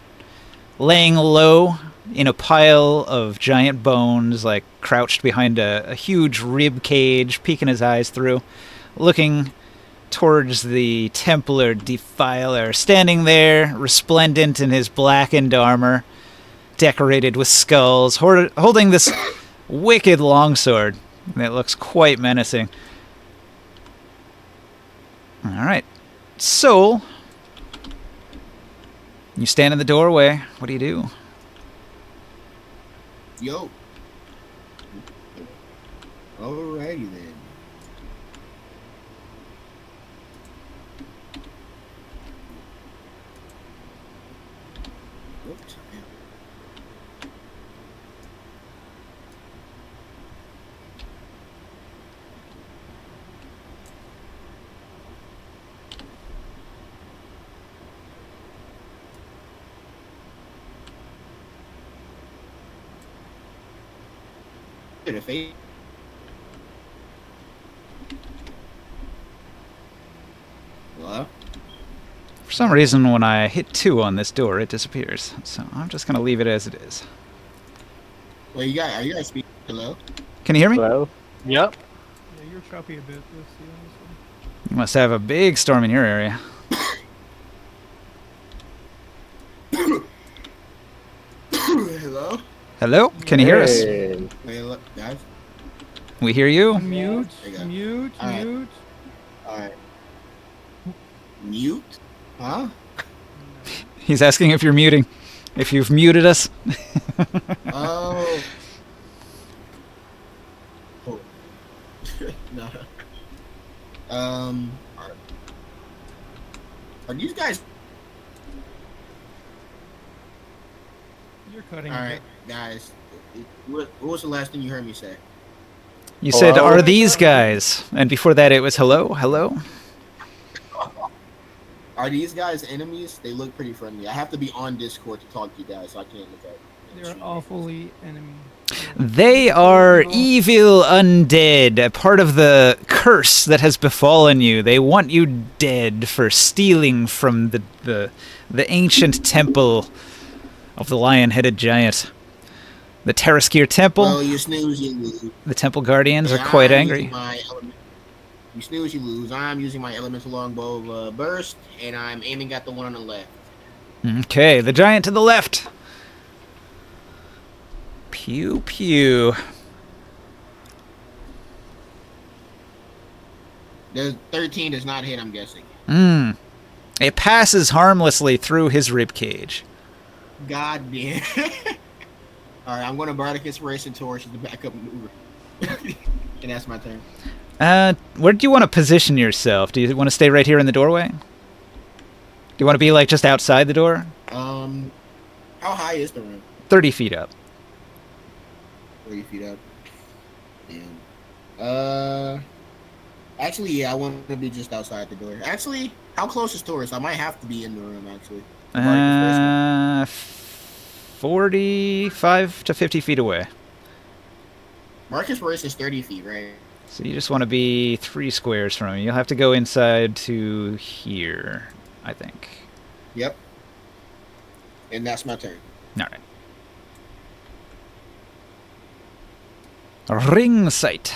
laying low in a pile of giant bones, like crouched behind a huge rib cage, peeking his eyes through, looking towards the Templar Defiler, standing there, resplendent in his blackened armor, decorated with skulls, holding this wicked longsword that looks quite menacing. Alright. Soul, you stand in the doorway. What do you do? Yo. Alrighty then. Oops. To the face. Hello? For some reason, when I hit 2 on this door, it disappears. So I'm just going to leave it as it is. Well, are you guys speaking? Hello? Can you hear me? Hello? Yep. Yeah, you're choppy a bit. Let's see on this one. You must have a big storm in your area. Hello? Hello? Can you hear us? Hey. Hey, look, guys. We hear you. Mute, There you go. mute, Alright. mute. Alright. Mute? Huh? He's asking if you're muting. If you've muted us. Oh. Oh. No. Are these guys? You're cutting. All a right, bit. guys. What was the last thing you heard me say? You said, Hello? are these guys? And before that, it was hello, hello. Are these guys enemies? They look pretty friendly. I have to be on Discord to talk to you guys, so I can't look at. They're awfully enemy. They are evil undead, a part of the curse that has befallen you. They want you dead for stealing from the ancient temple of the lion-headed giant. The Terraskir Temple. Well, you snooze, you lose. The Temple Guardians are And quite I'm angry. using my you snooze, you lose. I'm using my elemental longbow burst, and I'm aiming at the one on the left. Okay, the giant to the left. Pew pew. The 13 does not hit, I'm guessing. It passes harmlessly through his ribcage. God damn. Alright, I'm going to Bardic Inspiration Torch as the backup maneuver. And that's my turn. Where do you want to position yourself? Do you want to stay right here in the doorway? Do you want to be like just outside the door? How high is the room? 30 feet up. 30 feet up. Damn. Actually, yeah, I want to be just outside the door. Actually, how close is Taurus? I might have to be in the room, actually. 45 to 50 feet away. Marcus Race is 30 feet, right? So you just want to be 3 squares from him. You'll have to go inside to here, I think. Yep. And that's my turn. All right. Ring sight.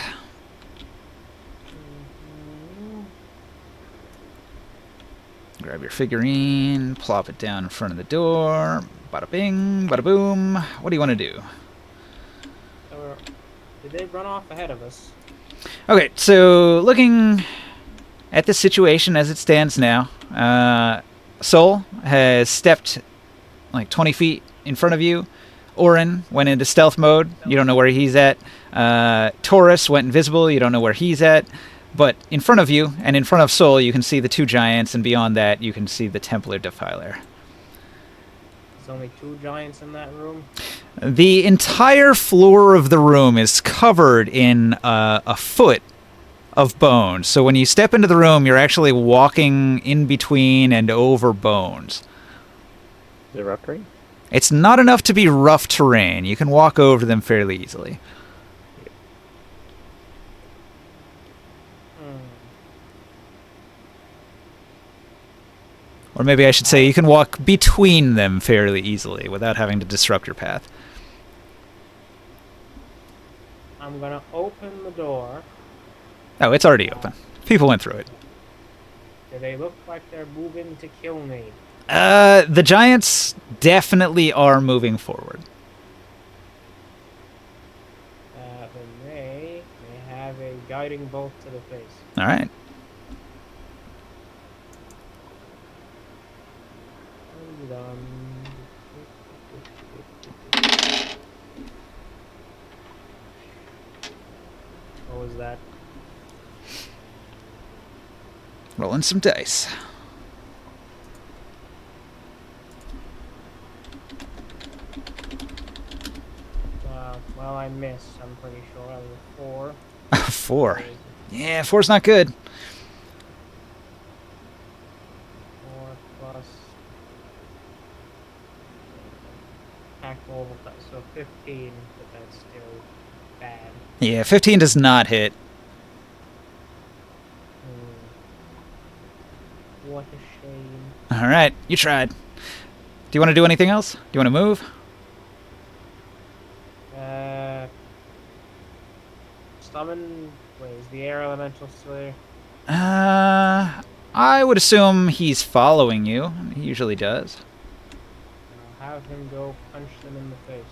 Grab your figurine, plop it down in front of the door. Bada bing, bada boom. What do you want to do? Did they run off ahead of us? Okay, so looking at the situation as it stands now, Sol has stepped like 20 feet in front of you. Orin went into stealth mode. You don't know where he's at. Taurus went invisible. You don't know where he's at. But in front of you and in front of Sol, you can see the 2 giants, and beyond that, you can see the Templar Defiler. There's only 2 giants in that room. The entire floor of the room is covered in a foot of bones. So when you step into the room, you're actually walking in between and over bones. Is it rough terrain? It's not enough to be rough terrain. You can walk over them fairly easily. Or maybe I should say you can walk between them fairly easily without having to disrupt your path. I'm gonna open the door. Oh, it's already open. People went through it. Do they look like they're moving to kill me? The giants definitely are moving forward. Then they may have a guiding bolt to the face. All right. What was that? Rolling some dice. Well, I missed. I'm pretty sure I was a 4. 4. Yeah, 4's not good. 4 plus attack roll, so 15, but that's still bad. Yeah, 15 does not hit. What a shame. All right, you tried. Do you want to do anything else? Do you want to move? Summon. Wait, is the air elemental still there? I would assume he's following you. He usually does. I'll have him go punch them in the face.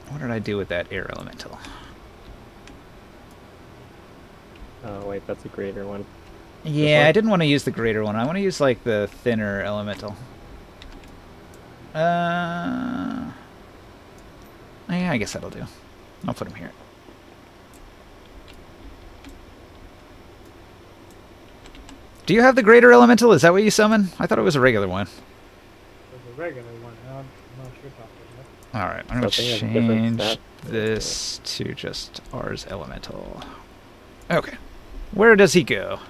What did I do with that air elemental? Oh wait, that's a greater one. Yeah, I didn't want to use the greater one. I want to use like the thinner elemental. Yeah, I guess that'll do. I'll put him here. Do you have the greater elemental? Is that what you summon? I thought it was a regular one. It was a regular one. I'm not sure about that. Alright, I'm going to change this to just R's elemental. Okay. Where does he go?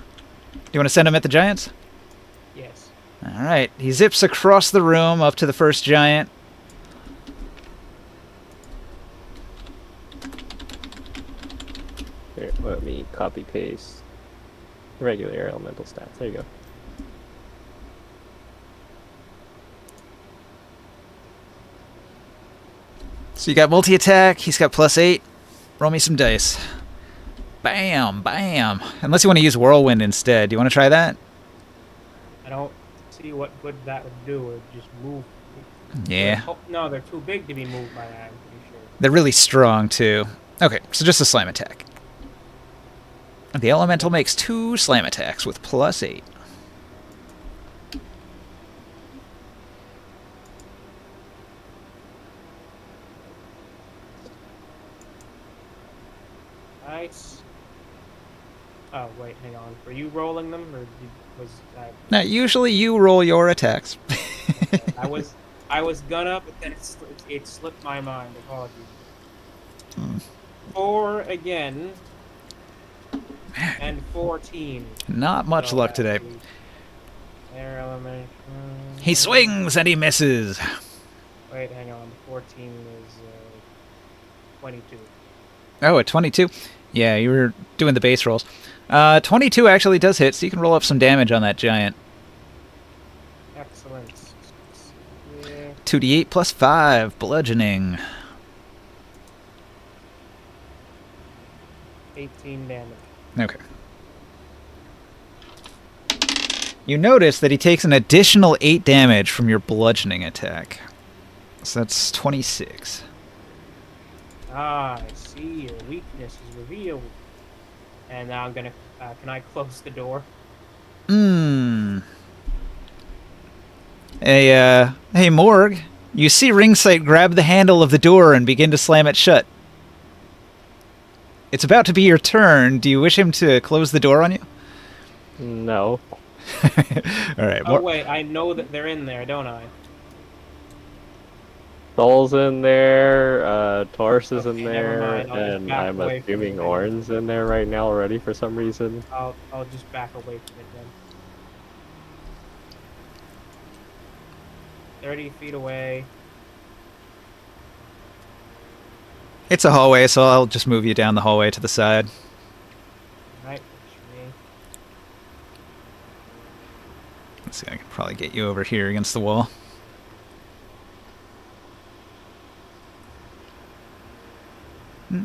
Do you want to send him at the giants? Yes. Alright, he zips across the room up to the first giant. Here, let me copy paste regular elemental stats. There you go. So you got multi-attack, he's got +8. Roll me some dice. Bam, bam. Unless you want to use Whirlwind instead. Do you want to try that? I don't see what good that would do. It would just move. Yeah. Oh, no, they're too big to be moved by that, I'm pretty sure. They're really strong, too. Okay, so just a slam attack. The elemental makes 2 slam attacks with +8. Nice. Oh, wait, hang on. Were you rolling them, or was I... Now, usually you roll your attacks. I was gonna, but then it slipped my mind. Apologies. 4 again. And 14. Not much luck today. Air element. He swings and he misses. Wait, hang on. 14 is 22. Oh, a 22? Yeah, you were doing the base rolls. 22 actually does hit, so you can roll up some damage on that giant. Excellent. Yeah. 2d8 plus 5, bludgeoning. 18 damage. Okay. You notice that he takes an additional 8 damage from your bludgeoning attack. So that's 26. Ah, I see. Your weakness is revealed. And now I'm gonna... can I close the door? Hey, Morg. You see Ringsight grab the handle of the door and begin to slam it shut. It's about to be your turn. Do you wish him to close the door on you? No. All right. Oh, wait. I know that they're in there, don't I? Soul's in there, Taurus is in Okay, never there, mind. I'll just and back I'm away from assuming it. Orin's in there right now already for some reason. I'll just back away from it then. 30 feet away. It's a hallway, so I'll just move you down the hallway to the side. Right, works for me. Let's see, I can probably get you over here against the wall.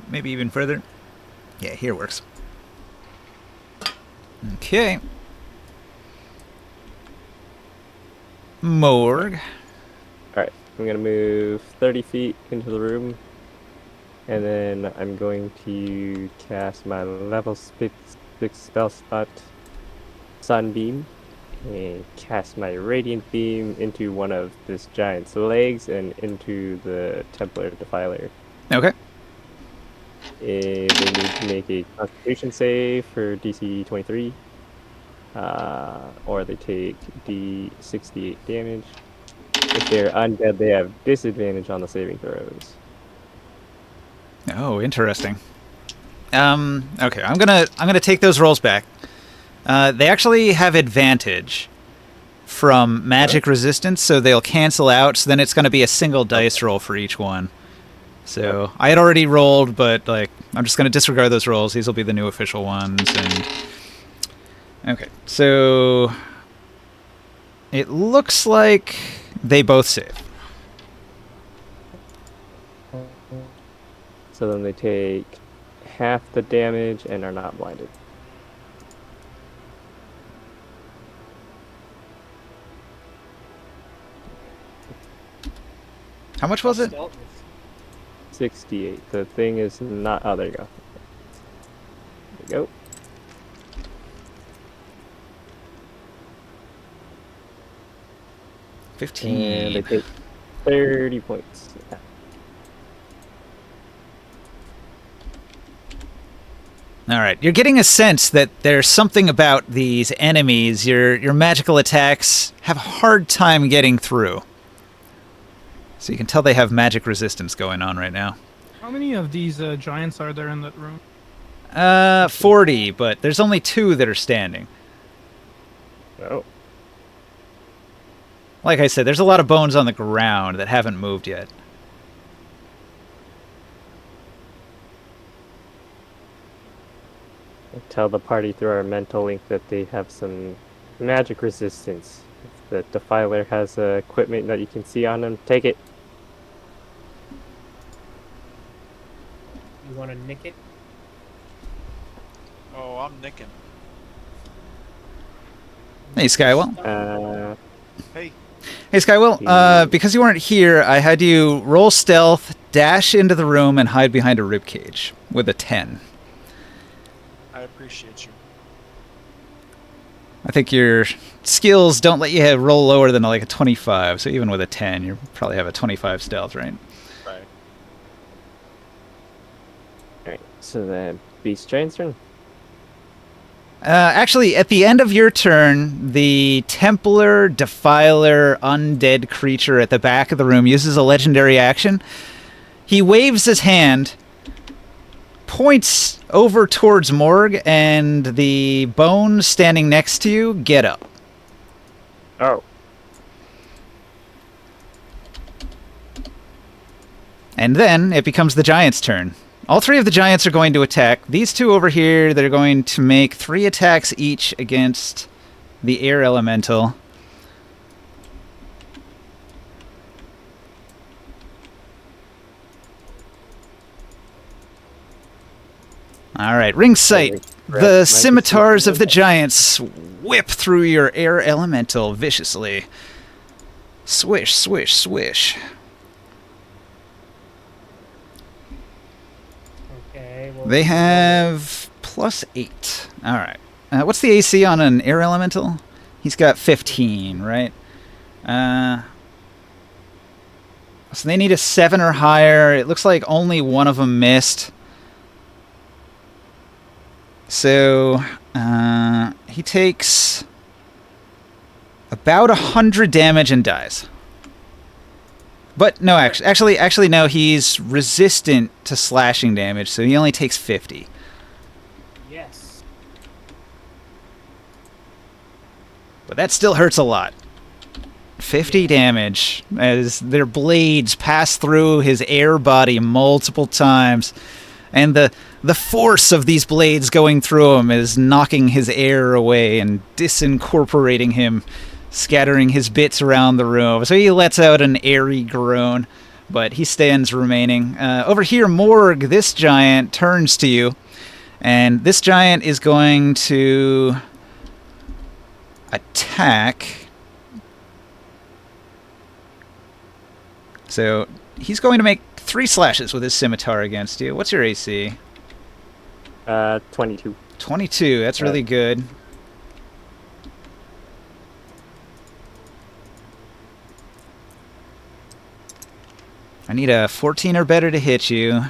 Maybe even further. Yeah, here works. Okay. Morgue. Alright, I'm gonna move 30 feet into the room. And then I'm going to cast my level 6 spell slot, Sunbeam, and cast my Radiant Beam into one of this giant's legs and into the Templar Defiler. Okay. They need to make a Constitution save for DC 23, or they take D68 damage. If they're undead, they have disadvantage on the saving throws. Oh, interesting. Okay, I'm gonna take those rolls back. They actually have advantage from magic resistance, so they'll cancel out. So then it's gonna be a single dice roll for each one. So I had already rolled, but like I'm just gonna disregard those rolls. These will be the new official ones. And okay, so it looks like they both save. So then they take half the damage and are not blinded. How much was it? 68. The thing is not. Oh, there you go. There you go. And 15. they take 30 points. Yeah. All right, you're getting a sense that there's something about these enemies. Your magical attacks have a hard time getting through. So you can tell they have magic resistance going on right now. How many of these giants are there in that room? 40, but there's only 2 that are standing. Oh. Like I said, there's a lot of bones on the ground that haven't moved yet. Tell the party through our mental link that they have some magic resistance. If the Defiler has equipment that you can see on them, take it. You want to nick it? Oh, I'm nicking. Hey, Skywell. Hey. Hey, Skywell. Because you weren't here, I had you roll stealth, dash into the room, and hide behind a ribcage with a 10. I appreciate you. I think your skills don't let you roll lower than like a 25, so even with a 10, you probably have a 25 stealth, right? Right. Alright, so then Beast Giant's turn. Actually, at the end of your turn, the Templar Defiler undead creature at the back of the room uses a legendary action. He waves his hand, points over towards Morgue, and the bones standing next to you get up. Oh. And then it becomes the giant's turn. All 3 of the giants are going to attack. These 2 over here, they're going to make 3 attacks each against the air elemental. All right, ring sight. The scimitars of the giants whip through your air elemental viciously. Swish, swish, swish. Okay. Well, They have +8. All right. What's the AC on an air elemental? He's got 15, right? So they need a 7 or higher. It looks like only one of them missed. So he takes about 100 damage and dies. But no, actually, no. He's resistant to slashing damage, so he only takes 50. Yes. But that still hurts a lot. 50 Yeah. damage as their blades pass through his air body multiple times. And the force of these blades going through him is knocking his air away and disincorporating him, scattering his bits around the room. So he lets out an airy groan, but he stands remaining. Over here, Morg, this giant, turns to you. And this giant is going to attack. So he's going to make 3 slashes with his scimitar against you. What's your AC? 22. 22. That's really good. I need a 14 or better to hit you.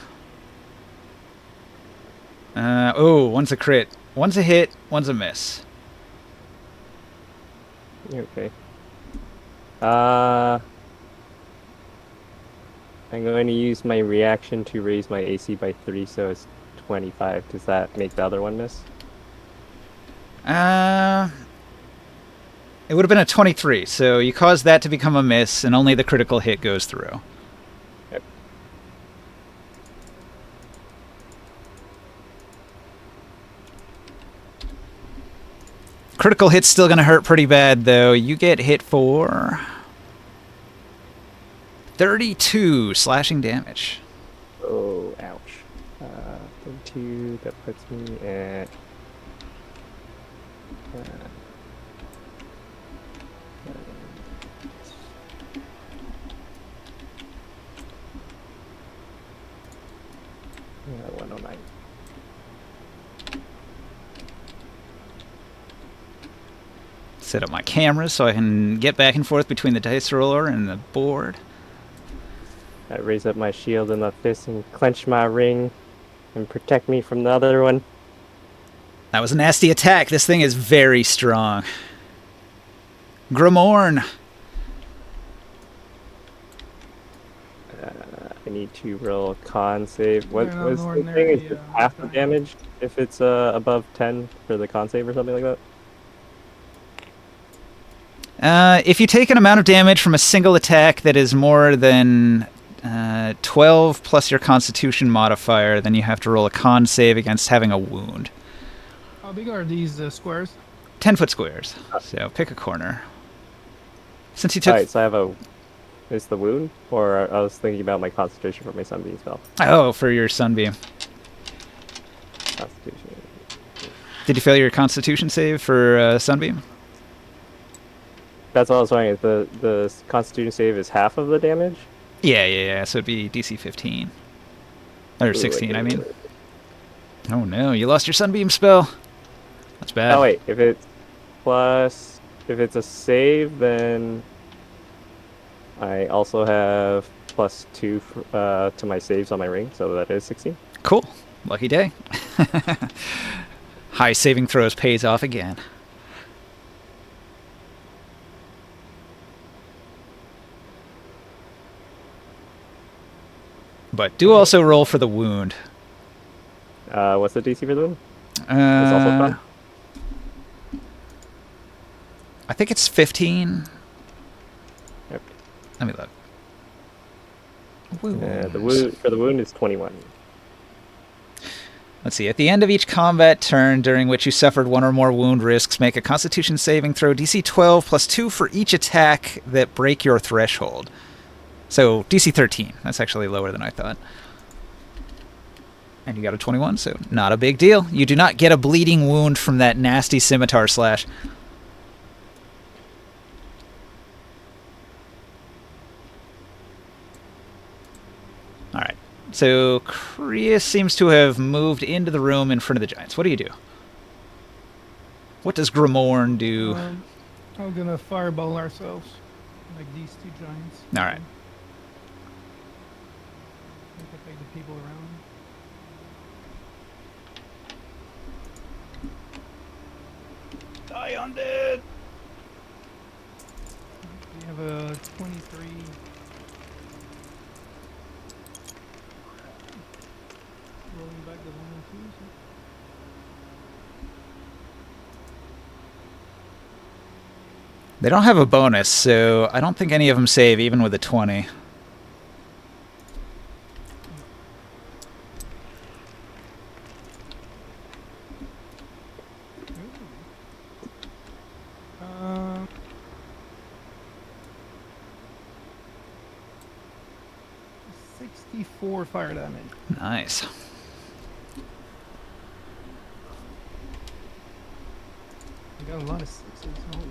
Oh, one's a crit. One's a hit, one's a miss. Okay. I'm going to use my reaction to raise my AC by 3, so it's 25. Does that make the other one miss? It would have been a 23, so you caused that to become a miss, and only the critical hit goes through. Yep. Critical hit's still going to hurt pretty bad, though. You get hit for 32 slashing damage. Oh, ouch. 32, that puts me at... Yeah, 109. Set up my cameras so I can get back and forth between the dice roller and the board. I raise up my shield and the fist and clench my ring and protect me from the other one. That was a nasty attack. This thing is very strong. Grimorn. I need to roll a con save. What Yeah, was the ordinary, thing? Is it half the giant. damage if it's above 10 for the con save or something like that? If you take an amount of damage from a single attack that is more than 12 plus your constitution modifier, then you have to roll a con save against having a wound. How big are these squares? 10-foot squares. So pick a corner. Since you took... Alright, so I have a... Is the wound? Or I was thinking about my concentration for my sunbeam spell. Oh, for your sunbeam. Constitution. Did you fail your constitution save for sunbeam? That's all I was wondering. The constitution save is half of the damage? Yeah. So it'd be DC 15. Or 16, I mean. Oh no, you lost your sunbeam spell. That's bad. Oh wait, if it's plus... If it's a save, then... I also have +2 to my saves on my ring, so that is 16. Cool. Lucky day. High saving throws pays off again. But do also roll for the wound. What's the DC for the wound? It's also fun. I think it's 15. Yep. Let me look. The wound for the wound is 21. Let's see. At the end of each combat turn during which you suffered one or more wound risks, make a Constitution saving throw DC 12 +2 for each attack that break your threshold. So DC 13. That's actually lower than I thought. And you got a 21, so not a big deal. You do not get a bleeding wound from that nasty scimitar slash. Alright. So Krius seems to have moved into the room in front of the giants. What do you do? What does Grimorn do? I'm gonna fireball ourselves, like these two giants. Alright. Like the people around. Die undead! We have a 23. Rolling back the 1 and 2. They don't have a bonus, so I don't think any of them save, even with a 20. Uh, 64 fire damage. Nice. I got a lot of sixes. Holy shit.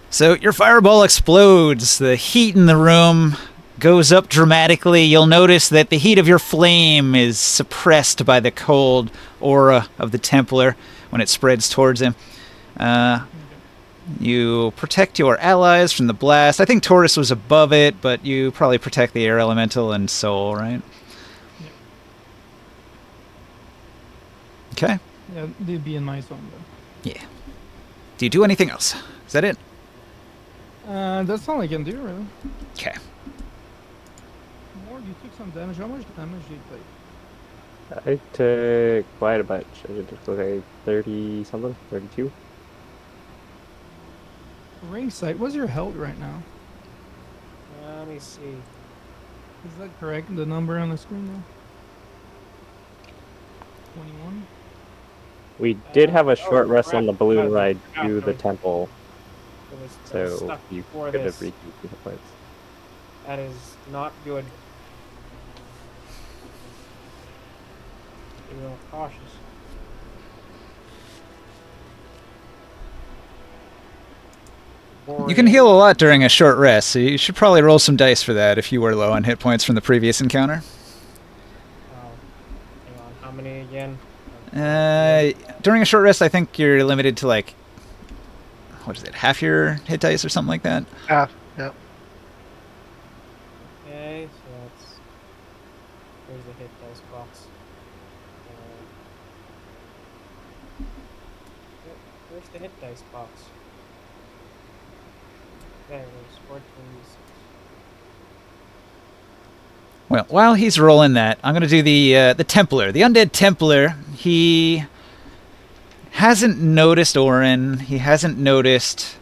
So your fireball explodes. The heat in the room goes up dramatically. You'll notice that the heat of your flame is suppressed by the cold aura of the Templar when it spreads towards him. You protect your allies from the blast. I think Taurus was above it, but you probably protect the air elemental and soul, right? Okay. Yeah, they'd be in my zone though. Yeah. Do you do anything else? Is that it? That's all I can do, really. Okay. More, you took some damage. How much damage did you take? I took quite a bunch. I did like 30 something, 32. Ring sight. What's your health right now? Let me see. Is that correct? The number on the screen now? 21? We did have a short rest crap, on the balloon crap, ride crap, to the really. temple, It was so stuck you before could this. have recouped the hit points. That is not good. Be real cautious. You can heal a lot during a short rest, so you should probably roll some dice for that if you were low on hit points from the previous encounter. Hang on, how many again? During a short rest, I think you're limited to like, what is it, half your hit dice or something like that? Half. Yep. Okay, so that's... Where's the hit dice box? Where's the hit dice box? There it is, 14d6. Well, while he's rolling that, I'm going to do the Templar. The Undead Templar, he hasn't noticed Orin, he hasn't noticed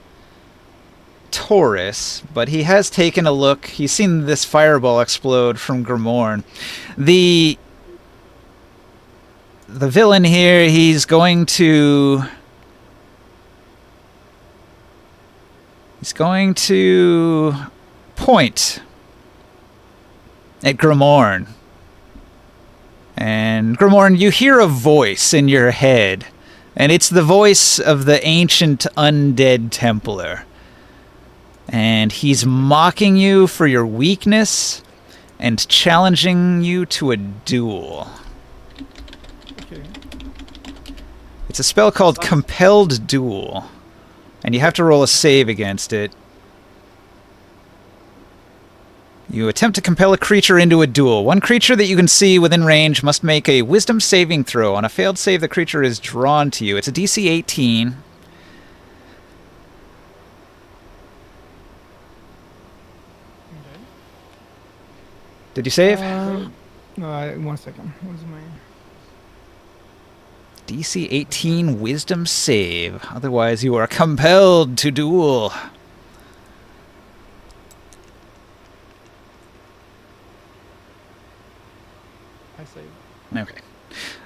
Taurus, but he has taken a look. He's seen this fireball explode from Grimoire. The villain here, he's going to point at Grimoire. And Grimoire, you hear a voice in your head, and it's the voice of the ancient undead Templar. And he's mocking you for your weakness and challenging you to a duel. Okay. It's a spell called Compelled Duel, and you have to roll a save against it. You attempt to compel a creature into a duel. One creature that you can see within range must make a wisdom saving throw. On a failed save, the creature is drawn to you. It's a DC 18. Okay. Did you save? No, 1 second. What's my... DC 18 wisdom save. Otherwise, you are compelled to duel. I saved. Okay.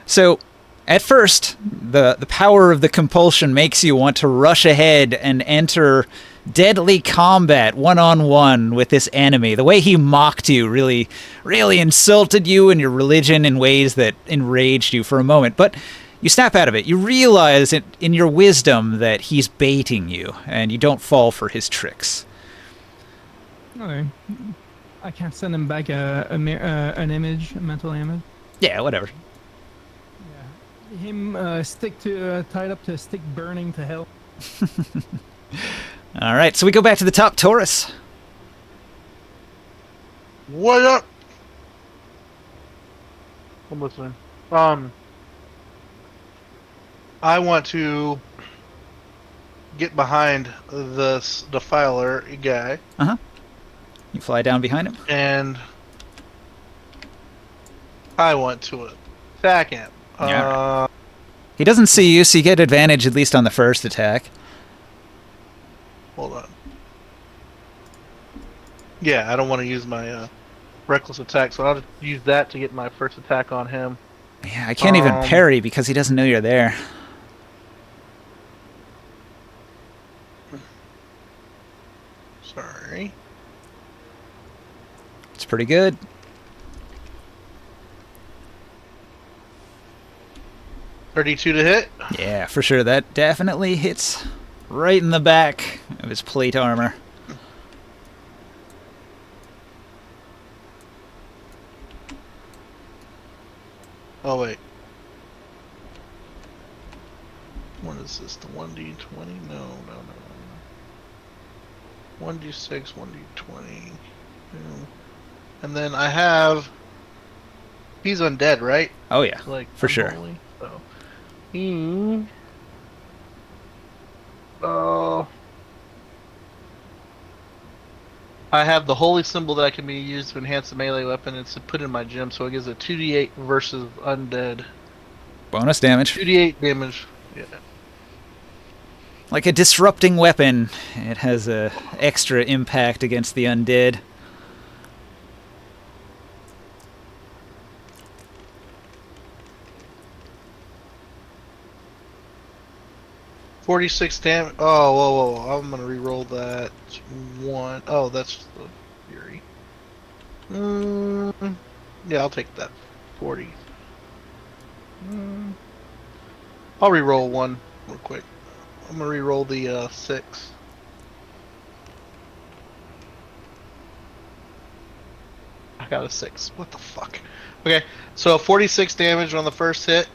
So, at first, the power of the compulsion makes you want to rush ahead and enter deadly combat one-on-one with this enemy. The way he mocked you really, really insulted you and your religion in ways that enraged you for a moment. But you snap out of it. You realize in your wisdom that he's baiting you, and you don't fall for his tricks. Okay. I can't send him back an image, a mental image. Yeah, whatever. Yeah. Him tied up to a stick burning to hell. All right, so we go back to the top, Taurus. What up? I'm listening. I want to get behind this defiler guy. You fly down behind him. And I want to attack him. Yeah. He doesn't see you, so you get advantage at least on the first attack. Hold on. Yeah, I don't want to use my reckless attack, so I'll just use that to get my first attack on him. Yeah, I can't even Um, parry because he doesn't know you're there. Sorry. It's pretty good. $32 to hit. Yeah, for sure. That definitely hits right in the back of his plate armor. Oh wait. What is this? The 1d20? No. 1d6, 1d20. And then I have. He's undead, right? Oh yeah, Like for sure. unholy, so he. Oh. I have the holy symbol that can be used to enhance the melee weapon. It's put in my gem, so it gives a 2d8 versus undead. Bonus damage. 2d8 damage. Yeah. Like a disrupting weapon, it has a extra impact against the undead. $46 damage. Oh, whoa. I'm gonna re-roll that one. Oh, that's the fury. Yeah, I'll take that. 40. I'll re-roll one real quick. I'm gonna re-roll the 6. I got a 6. What the fuck? Okay, so 46 damage on the first hit.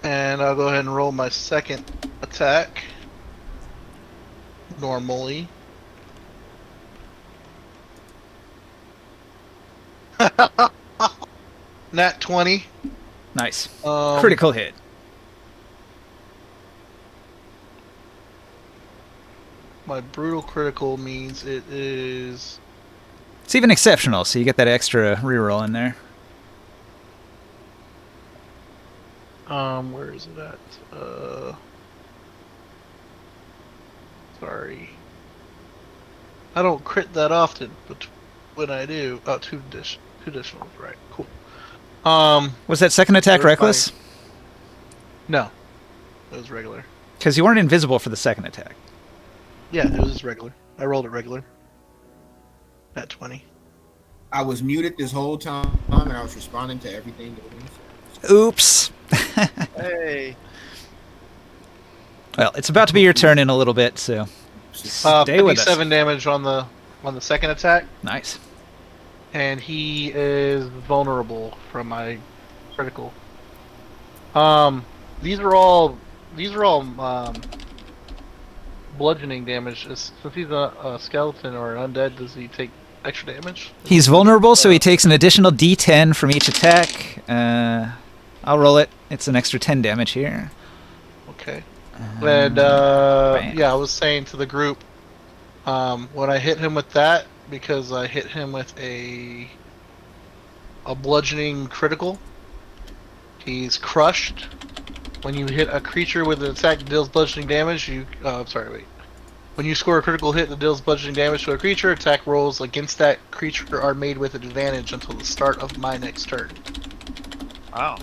And I'll go ahead and roll my second attack. Normally. Nat 20. Nice. Critical hit. My brutal critical means it is... It's even exceptional, so you get that extra reroll in there. Where is it at? Sorry. I don't crit that often, but when I do... Oh, two additional, right, cool. Was that second attack where's reckless? No. It was regular. Because you weren't invisible for the second attack. Yeah, it was regular. I rolled it regular. At 20. I was muted this whole time, and I was responding to everything that was being said. Oops. Hey. Well, it's about to be your turn in a little bit, so stay with us. 57 damage on the second attack, Nice. and he is vulnerable from my critical. These are all bludgeoning damage. Since he's a skeleton or an undead, does he take extra damage? He's vulnerable, so he takes an additional d10 from each attack. I'll roll it. It's an extra 10 damage here. Okay. Bam. Yeah, I was saying to the group, when I hit him with that, because I hit him with a bludgeoning critical, he's crushed. When you hit a creature with an attack that deals bludgeoning damage, when you score a critical hit that deals bludgeoning damage to a creature, attack rolls against that creature are made with advantage until the start of my next turn. Wow.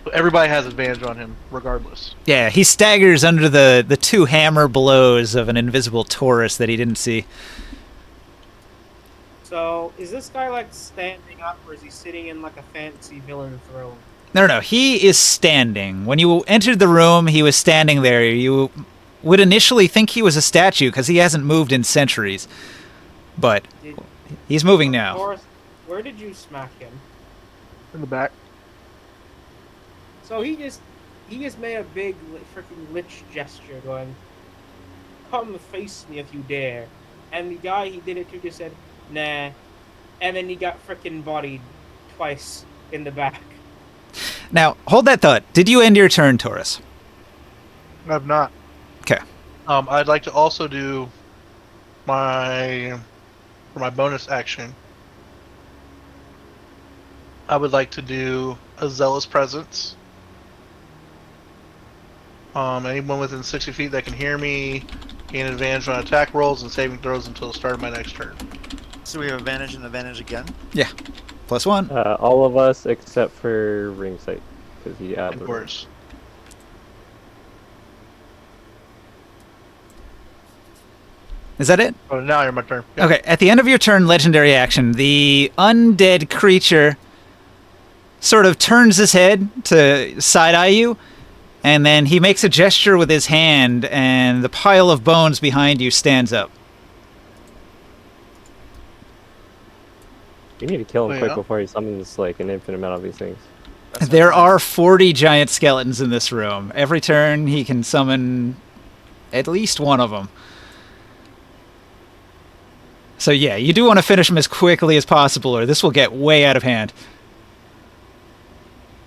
So everybody has advantage on him, regardless. Yeah, he staggers under the two hammer blows of an invisible Taurus that he didn't see. So, is this guy like standing up, or is he sitting in like a fancy villain throne? No. He is standing. When you entered the room, he was standing there. You would initially think he was a statue because he hasn't moved in centuries. But he's moving now. Doris, where did you smack him? In the back. So he just made a big freaking lich gesture, going, "Come face me if you dare." And the guy he did it to just said, "Nah," and then he got freaking bodied twice in the back. Now, hold that thought. Did you end your turn, Taurus? I've not. Okay. I'd like to also do for my bonus action. I would like to do a Zealous Presence. Anyone within 60 feet that can hear me gain advantage on attack rolls and saving throws until the start of my next turn. So we have advantage and advantage again. +1. All of us except for ring sight, because he out Of the course. Is that it? Oh, now you're my turn. Yep. Okay, at the end of your turn, legendary action, the undead creature sort of turns his head to side-eye you, and then he makes a gesture with his hand, and the pile of bones behind you stands up. You need to kill him Oh, quick yeah? before he summons like an infinite amount of these things. That's There my plan. are 40 giant skeletons in this room. Every turn, he can summon at least one of them. So yeah, you do want to finish him as quickly as possible, or this will get way out of hand.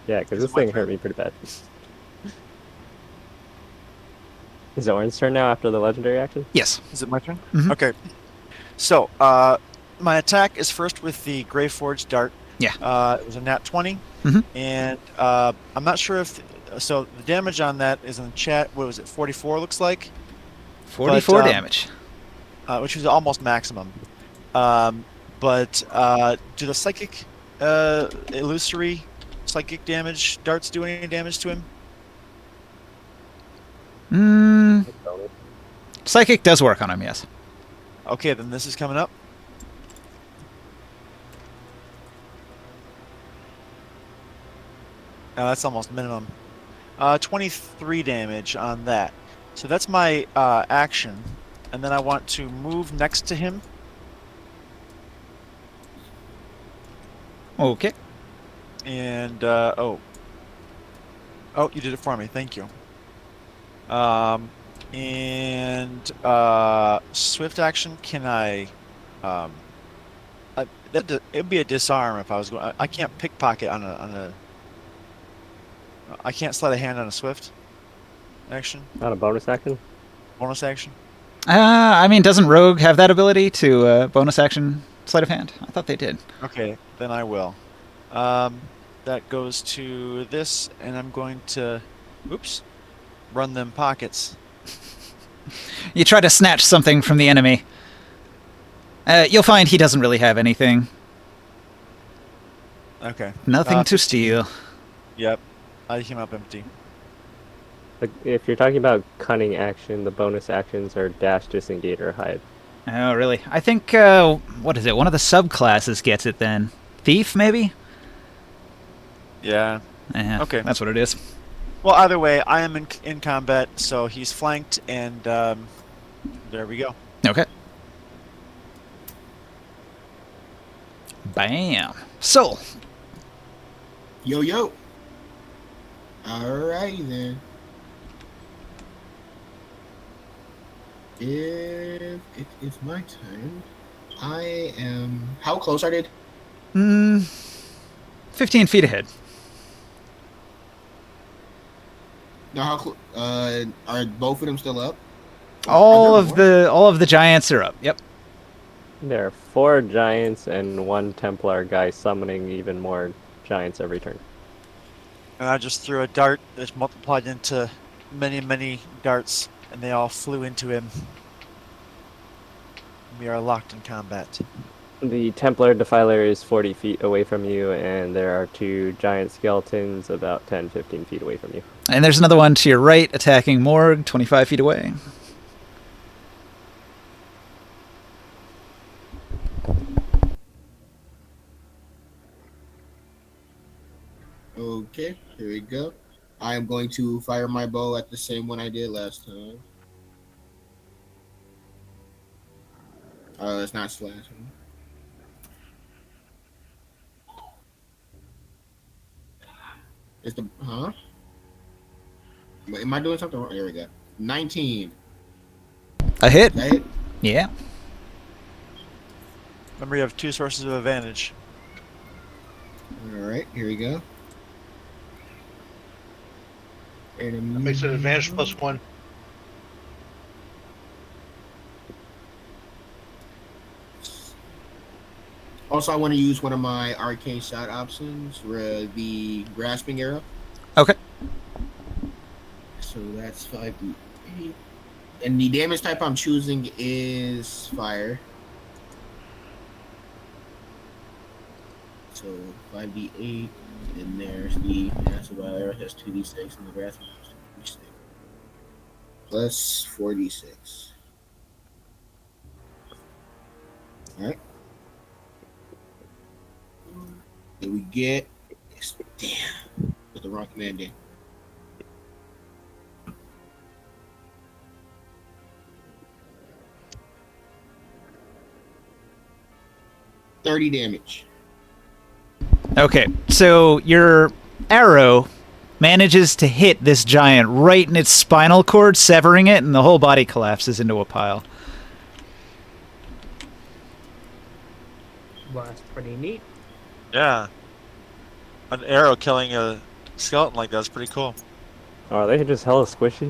Yeah, because Is this it my thing hurt turn? me pretty bad. Is it Orin's turn now after the legendary action? Yes. Is it my turn? Mhm. Okay. So, my attack is first with the Grey Forge Dart. Yeah. It was a nat 20. Mhm. And I'm not sure if... So, the damage on that is in the chat. What was it? 44 looks like? 44 But, damage. Which was almost maximum. But do the psychic... illusory psychic damage darts do any damage to him? Psychic does work on him, yes. Okay, then this is coming up. That's almost minimum. 23 damage on that. So that's my action. And then I want to move next to him. Okay. And, oh, you did it for me. Thank you. And swift action, can I... it'd be a disarm if I was going... I can't pickpocket on a... I can't sleight of hand on a swift action, Not a bonus action? bonus action. I mean, doesn't Rogue have that ability to bonus action sleight of hand? I thought they did. Okay, then I will. That goes to this, and I'm going to... Oops. Run them pockets. You try to snatch something from the enemy. You'll find he doesn't really have anything. Okay. Nothing to steal. Yep. I came up empty. Like, if you're talking about cunning action, the bonus actions are dash, disengage, or hide. Oh, really? I think, what is it? One of the subclasses gets it then. Thief, maybe? Yeah. Yeah, Okay. that's what it is. Well, either way, I am in combat, so he's flanked, and there we go. Okay. Bam. So, Yo, yo. Alrighty then. If it is my turn, I am... How close are they? 15 feet ahead. No, are both of them still up? All Are of there the giants are up. Yep. There are 4 giants and 1 Templar guy summoning even more giants every turn. And I just threw a dart that's multiplied into many, many darts, and they all flew into him. We are locked in combat. The Templar Defiler is 40 feet away from you, and there are 2 giant skeletons about 10-15 feet away from you. And there's another one to your right attacking Morg, 25 feet away. Okay, here we go. I am going to fire my bow at the same one I did last time. It's not slashing. It's the... Huh? Am I doing something wrong? Here we go. 19. A hit. That hit? Yeah. Remember, you have 2 sources of advantage. Alright, here we go. That makes it advantage +1. Also, I want to use one of my arcane shot options, the grasping arrow. Okay. So that's 5d8. And the damage type I'm choosing is fire. So 5d8, and there's the massive arrow has 2d6, and the grasping has 2d6. Plus 4d6. Alright. Then we get this. Damn. Put the wrong command in. $30 damage. Okay, so your arrow manages to hit this giant right in its spinal cord, severing it, and the whole body collapses into a pile. Well, that's pretty neat. Yeah. An arrow killing a skeleton like that's pretty cool. Oh, are they just hella squishy?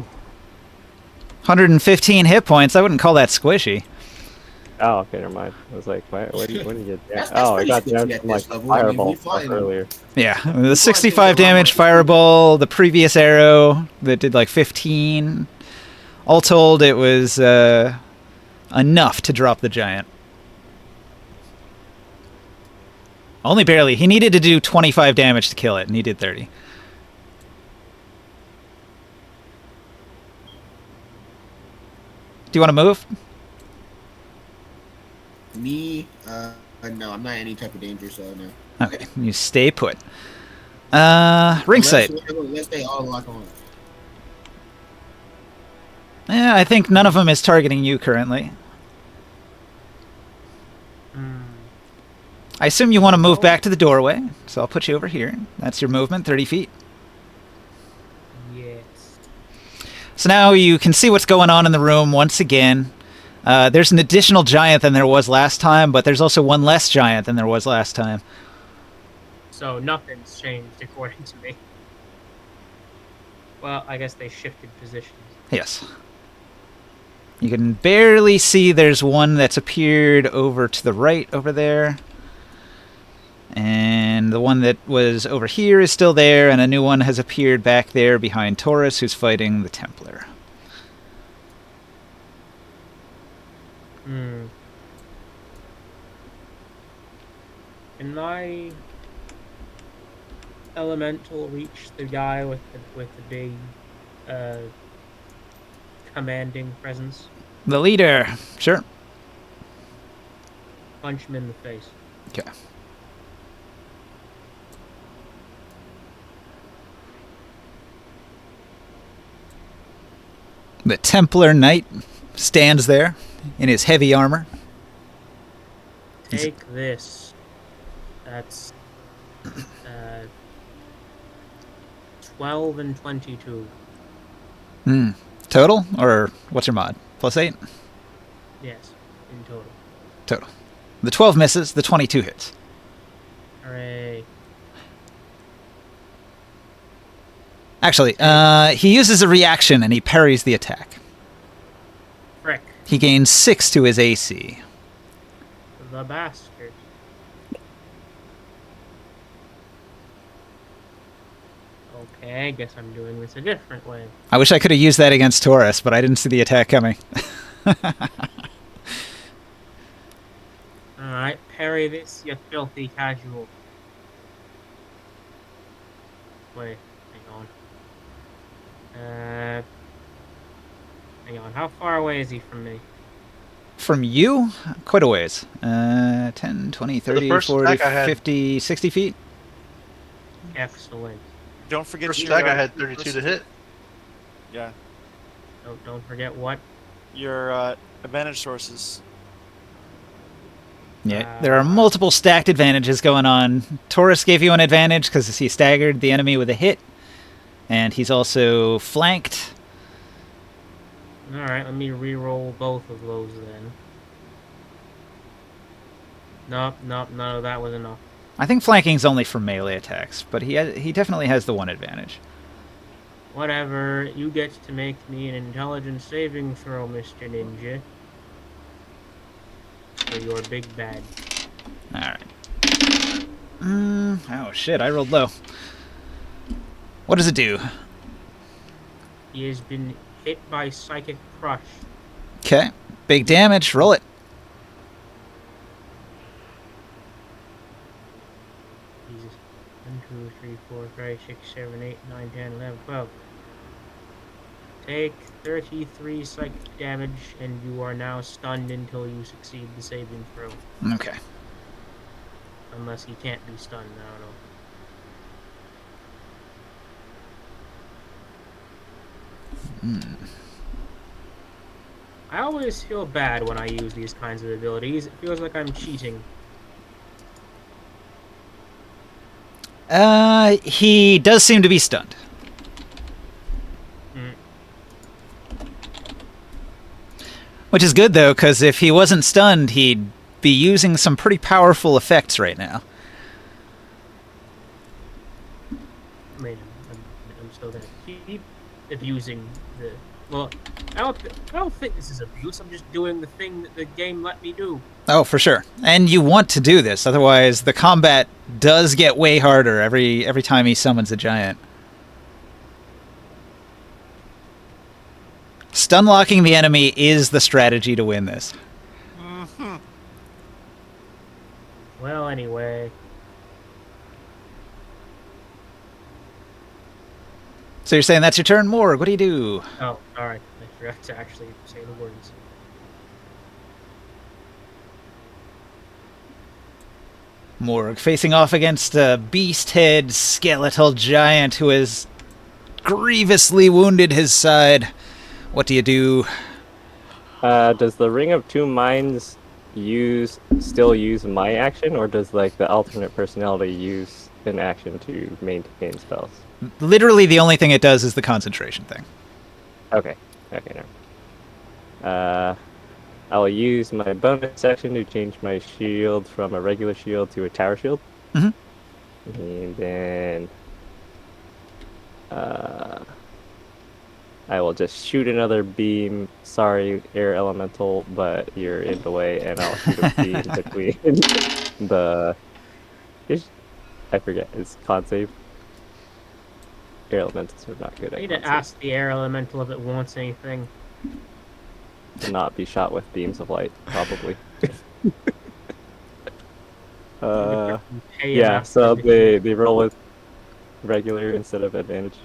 115 hit points. I wouldn't call that squishy. Oh, okay, never mind. I was like, what do you get? That's Oh, I pretty got squishy damage at from like this level. I mean, fireball we fought stuff in- earlier. Yeah, the 65 damage fireball, the previous arrow that did like 15. All told, it was enough to drop the giant. Only barely. He needed to do 25 damage to kill it, and he did 30. Do you want to move? Me, no, I'm not in any type of danger, so no. Okay, you stay put. Ringside. Unless they all lock on. Yeah, I think none of them is targeting you currently. I assume you want to move back to the doorway, so I'll put you over here. That's your movement, 30 feet. Yes. So now you can see what's going on in the room once again. There's an additional giant than there was last time, but there's also one less giant than there was last time. So nothing's changed according to me. Well, I guess they shifted positions. Yes. You can barely see there's one that's appeared over to the right over there. And the one that was over here is still there, and a new one has appeared back there behind Taurus, who's fighting the Templar. Can my elemental reach the guy with the big commanding presence? The leader, sure. Punch him in the face. Okay. The Templar Knight stands there in his heavy armor. Take this. That's 12 and 22. Total? Or what's your mod? +8? Yes, in total. Total. The 12 misses, the 22 hits. Hooray. Actually, he uses a reaction and he parries the attack. Frick. He gains 6 to his AC. The bastard. Okay, I guess I'm doing this a different way. I wish I could have used that against Taurus, but I didn't see the attack coming. Alright, parry this, you filthy casual. Wait, hang on. Hang on, how far away is he from me? From you? Quite a ways. 10, 20, 30, first 40, attack I had- 50, 60 feet? Excellent. Don't forget First your, attack I had 32 to hit. Yeah, Don't forget what? your advantage sources. Yeah, there are multiple stacked advantages going on. Taurus gave you an advantage because he staggered the enemy with a hit. And he's also flanked. Alright, let me re-roll both of those then. Nope, none of that was enough. I think flanking's only for melee attacks, but he definitely has the one advantage. Whatever, you get to make me an intelligence saving throw, Mr. Ninja. For your big bad. Alright. shit, I rolled low. What does it do? He has been hit by Psychic Crush. Okay. Big damage. Roll it. Jesus. 1, 2, 3, 4, 5, 6, 7, 8, 9, 10, 11, 12. Take 33 psychic damage, and you are now stunned until you succeed the saving throw. Okay. Unless he can't be stunned, I don't know. I always feel bad when I use these kinds of abilities. It feels like I'm cheating. He does seem to be stunned. Which is good, though, because if he wasn't stunned, he'd be using some pretty powerful effects right now. I mean, I'm still gonna keep abusing the... Well, I don't think this is abuse. I'm just doing the thing that the game let me do. Oh, for sure. And you want to do this, otherwise the combat does get way harder every time he summons a giant. Stun locking the enemy is the strategy to win this. Mm-hmm. Well, anyway. So you're saying that's your turn, Morg? What do you do? Oh, alright. I forgot to actually say the words. Morg facing off against a beast head skeletal giant who has grievously wounded his side. What do you do? Does the Ring of Two Minds still use my action, or does like the alternate personality use an action to maintain spells? Literally the only thing it does is the concentration thing. Okay. Okay, no. I'll use my bonus action to change my shield from a regular shield to a tower shield. Mm-hmm. And then I will just shoot another beam. Sorry, air elemental, but you're in the way, and I'll shoot a beam between the... I forget, it's con save. Air elementals are not good I at need con to ask the air elemental if it wants anything. to not be shot with beams of light, probably. Yeah, so they roll with regular instead of advantage.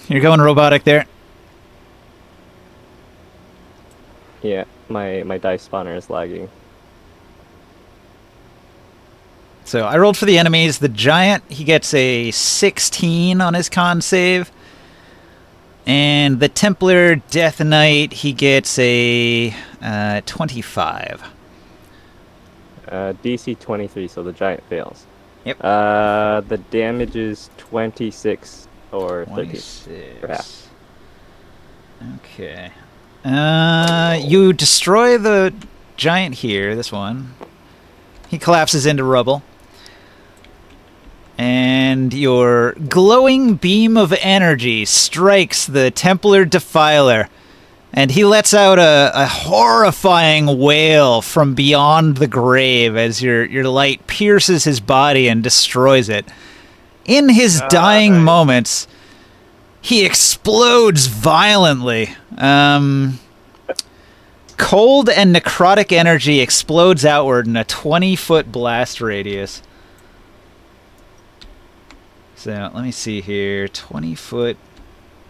You're going robotic there. Yeah, my dice spawner is lagging. So I rolled for the enemies. The giant, he gets a 16 on his con save. And the Templar Death Knight, he gets a 25. DC 23, so the giant fails. Yep. The damage is 26 or 13. 26. Okay. You destroy the giant here, this one. He collapses into rubble. And your glowing beam of energy strikes the Templar Defiler. And he lets out a horrifying wail from beyond the grave as your light pierces his body and destroys it. In his dying moments, he explodes violently. Cold and necrotic energy explodes outward in a 20-foot blast radius. So, let me see here. 20 foot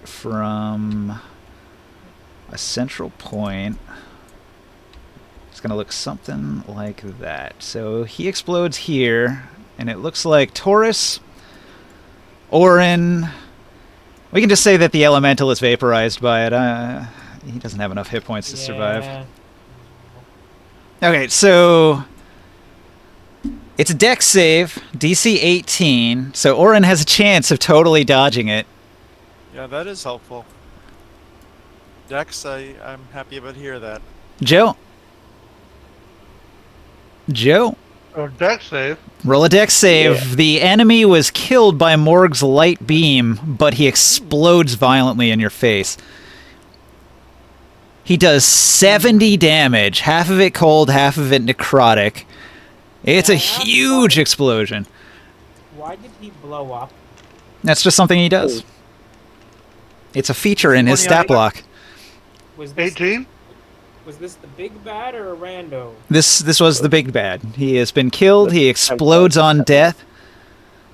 from a central point. It's going to look something like that. So, he explodes here, and it looks like Taurus, Orin... We can just say that the elemental is vaporized by it. He doesn't have enough hit points to survive. Okay, so... It's a dex save, DC 18, so Orin has a chance of totally dodging it. Yeah, that is helpful. Dex, I'm happy about hear that. Joe? Joe? Oh, deck save. Roll a dex save. Yeah. The enemy was killed by Morg's light beam, but he explodes violently in your face. He does 70 damage, half of it cold, half of it necrotic. It's a huge explosion. Why did he blow up? That's just something he does. It's a feature in his stat block. Was this 18. Was this the big bad or a rando? This was the big bad. He has been killed. He explodes on death.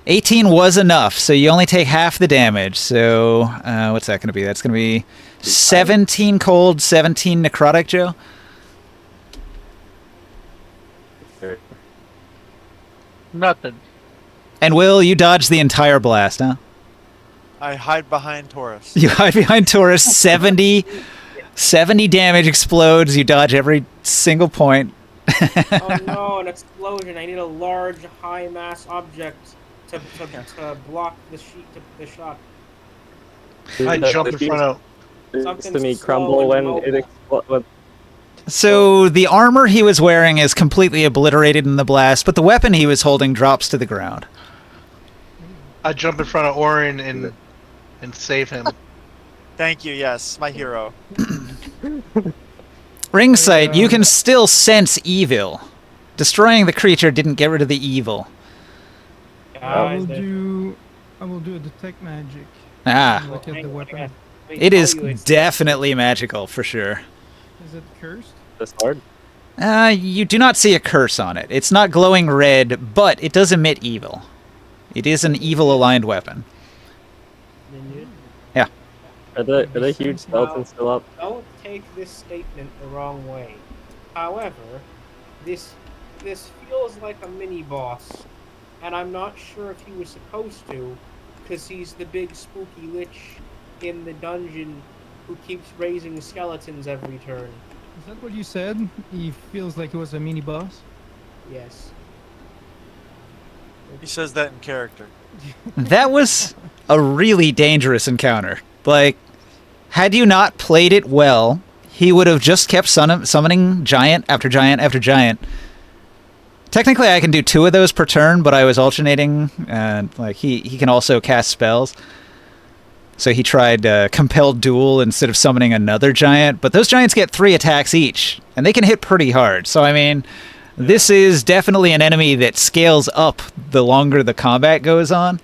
18 was enough, so you only take half the damage. So what's that going to be? That's going to be 17 cold, 17 necrotic, Joe. Nothing. And Will, you dodged the entire blast, huh? I hide behind Taurus. You hide behind Taurus. 70 damage explodes. You dodge every single point. Oh no, an explosion! I need a large, high mass object to block the shot. I jump in front of. Something To me, slow crumble and when mobile. it explodes. So the armor he was wearing is completely obliterated in the blast, but the weapon he was holding drops to the ground. I jump in front of Orin and save him. Thank you. Yes, my hero. Ring sight, you can still sense evil. Destroying the creature didn't get rid of the evil. I will Guys, do a detect magic. Ah, Look at the weapon. it is definitely magical for sure. Is it cursed? The sword? You do not see a curse on it. It's not glowing red, but it does emit evil. It is an evil-aligned weapon. Yeah. Are the huge skeletons still up? Don't take this statement the wrong way. However, this feels like a mini boss, and I'm not sure if he was supposed to, because he's the big spooky lich in the dungeon who keeps raising skeletons every turn. Is that what you said? He feels like he was a mini boss. Yes. He says that in character. That was a really dangerous encounter. Like, had you not played it well, he would have just kept summoning giant after giant after giant. Technically, I can do 2 of those per turn, but I was alternating, and like he can also cast spells. So he tried Compelled Duel instead of summoning another giant, but those giants get 3 attacks each, and they can hit pretty hard. So I mean, this is definitely an enemy that scales up the longer the combat goes on.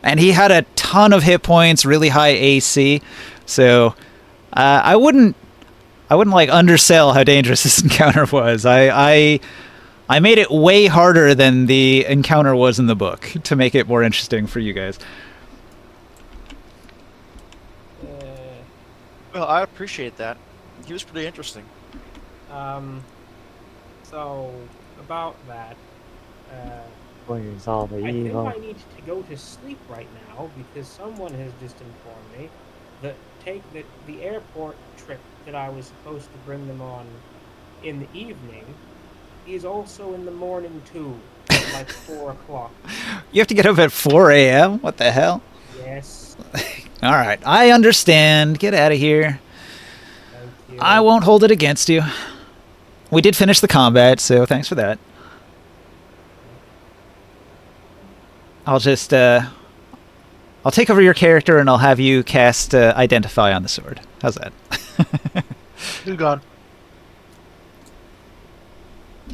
And he had a ton of hit points, really high AC. So I wouldn't like undersell how dangerous this encounter was. I made it way harder than the encounter was in the book to make it more interesting for you guys. Well, I appreciate that. He was pretty interesting. So about that, Where's all the I think evil? I need to go to sleep right now because someone has just informed me that the airport trip that I was supposed to bring them on in the evening is also in the morning too, at like 4 o'clock. You have to get up at 4 a.m.? What the hell? Yes, All right, I understand. Get out of here. thank you. I won't hold it against you. We did finish the combat, so thanks for that. I'll just, I'll take over your character and I'll have you cast Identify on the sword. How's that? Who's gone?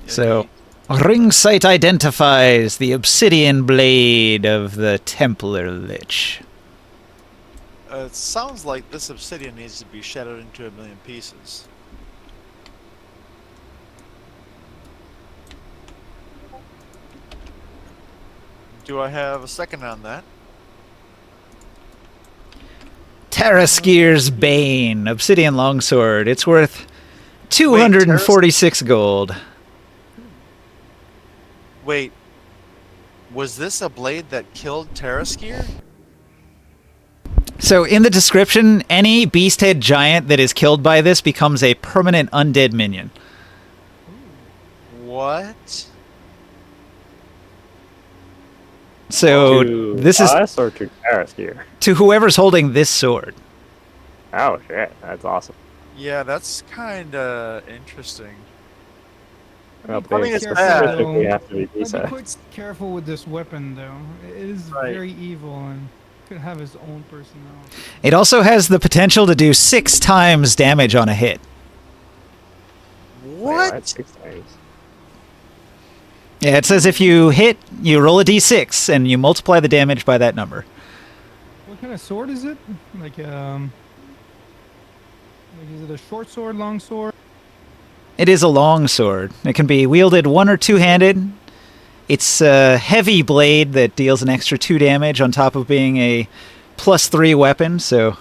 So, Ring Sight identifies the obsidian blade of the Templar Lich. It sounds like this obsidian needs to be shattered into 1,000,000 pieces. Do I have a second on that? Taraskir's Bane, obsidian longsword. It's worth 246 gold. Wait, was this a blade that killed Taraskir? So in the description, any beast-head giant that is killed by this becomes a permanent undead minion. What? So To this is us or to Taraskir? to whoever's holding this sword. Oh shit, that's awesome. Yeah, that's kind of interesting. Well, quite I mean, it's careful, bad. specifically though. have to be I'd be B-sides. quite careful with this weapon, though. It is Right. very evil and could have his own personality. It also has the potential to do 6 times damage on a hit. Wait, What? 6 times. Yeah, it says if you hit, you roll a d6 and you multiply the damage by that number. What kind of sword is it? Like is it a short sword, long sword? It is a long sword. It can be wielded one or two-handed. It's a heavy blade that deals an extra 2 damage on top of being a +3 weapon, so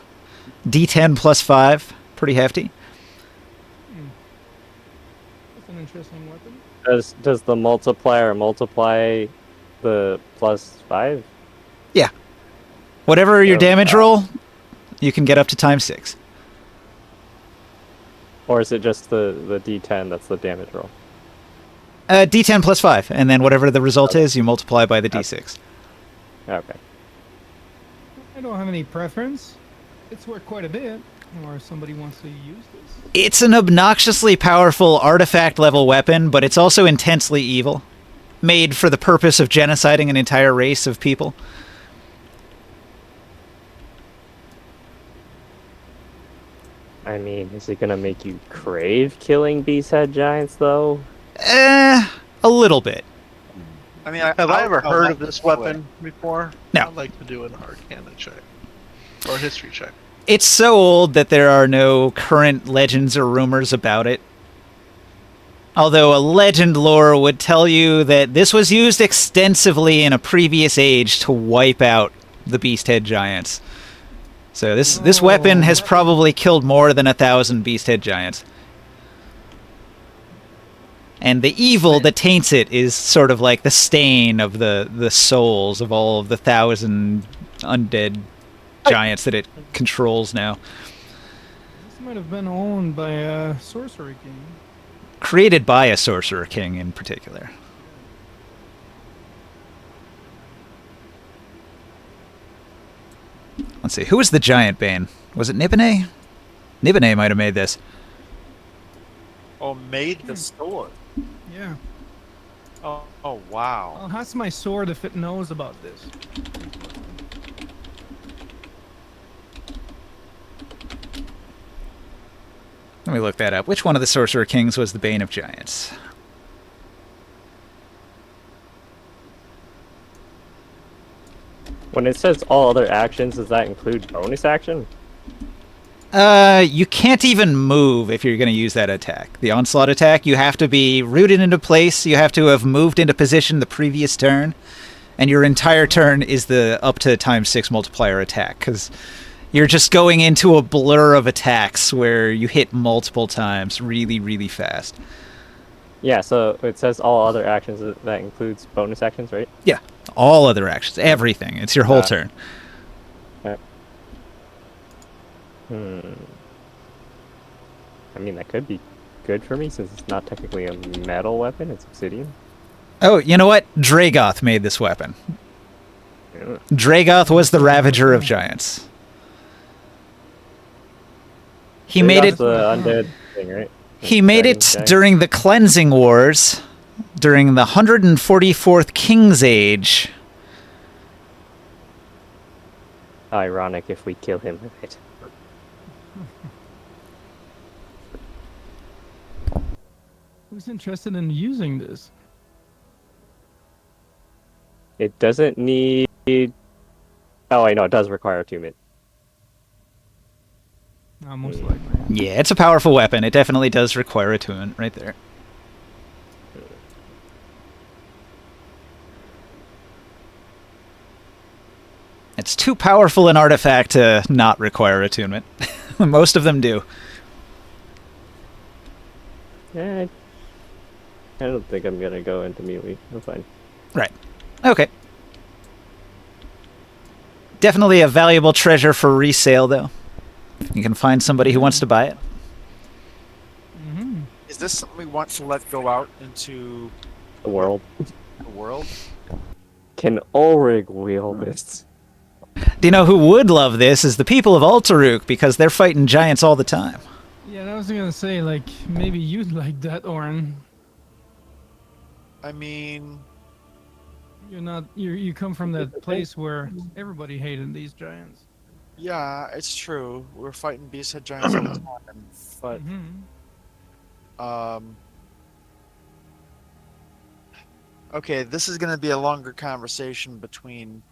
d10 plus 5. Pretty hefty. That's an interesting weapon. Does the multiplier multiply the +5? Whatever your Oh, damage wow. roll, you can get up to times 6. Or is it just the D10 that's the damage roll? D10 plus 5, and then whatever the result is, you multiply by the d6. Okay. I don't have any preference. It's worth quite a bit. Or if somebody wants to use this. It's an obnoxiously powerful artifact-level weapon, but it's also intensely evil. Made for the purpose of genociding an entire race of people. I mean, is it gonna make you crave killing beast-head giants, though? A little bit. I mean, Have I ever heard like of this weapon before? No. I'd like to do an Arcana check. Or a history check. It's so old that there are no current legends or rumors about it. Although a legend lore would tell you that this was used extensively in a previous age to wipe out the beast-head giants. So this weapon has probably killed more than 1,000 beast-head giants. And the evil that taints it is sort of like the stain of the souls of all of the 1,000 undead giants that it controls now. This might have been owned by a sorcery king. Created by a sorcerer king in particular. Let's see, who was the giant bane? Was it Nibene? Nibene might have made this. Oh, made the sword. Yeah. Oh, Well, wow. how's my sword if it knows about this? Let me look that up. Which one of the sorcerer kings was the bane of giants? When it says all other actions, does that include bonus action? You can't even move if you're going to use that attack. The onslaught attack, you have to be rooted into place, you have to have moved into position the previous turn, and your entire turn is the up to ×6 multiplier attack, because you're just going into a blur of attacks where you hit multiple times really, really fast. Yeah, so it says all other actions, that includes bonus actions, right? Yeah, all other actions, everything. It's your whole turn. I mean, that could be good for me since it's not technically a metal weapon, it's obsidian. Oh, you know what? Dragoth made this weapon. Yeah. Dragoth was the Ravager of Giants. He made That's it. the undead thing, right? He made it Dragon's Giant. during the Cleansing Wars, during the 144th King's Age. Ironic if we kill him with it. Who's interested in using this? It doesn't need... Oh, I know, it does require attunement. Most likely. Yeah, it's a powerful weapon. It definitely does require attunement right there. It's too powerful an artifact to not require attunement. Most of them do. Yeah, I don't think I'm gonna go into melee. I'm fine. Right. Okay. Definitely a valuable treasure for resale, though. You can find somebody who wants to buy it. Mm-hmm. Is this something we want to let go out into The world. the world? Can Ulrich wield this? Do you know who would love this is the people of Alteruk, because they're fighting giants all the time. Yeah, I was gonna say, like, maybe you'd like that, Oren. I mean, You're not. You come from that place where everybody hated these giants. yeah, it's true. We're fighting beast-head giants all the time, but Hmm. um, okay, this is going to be a longer conversation between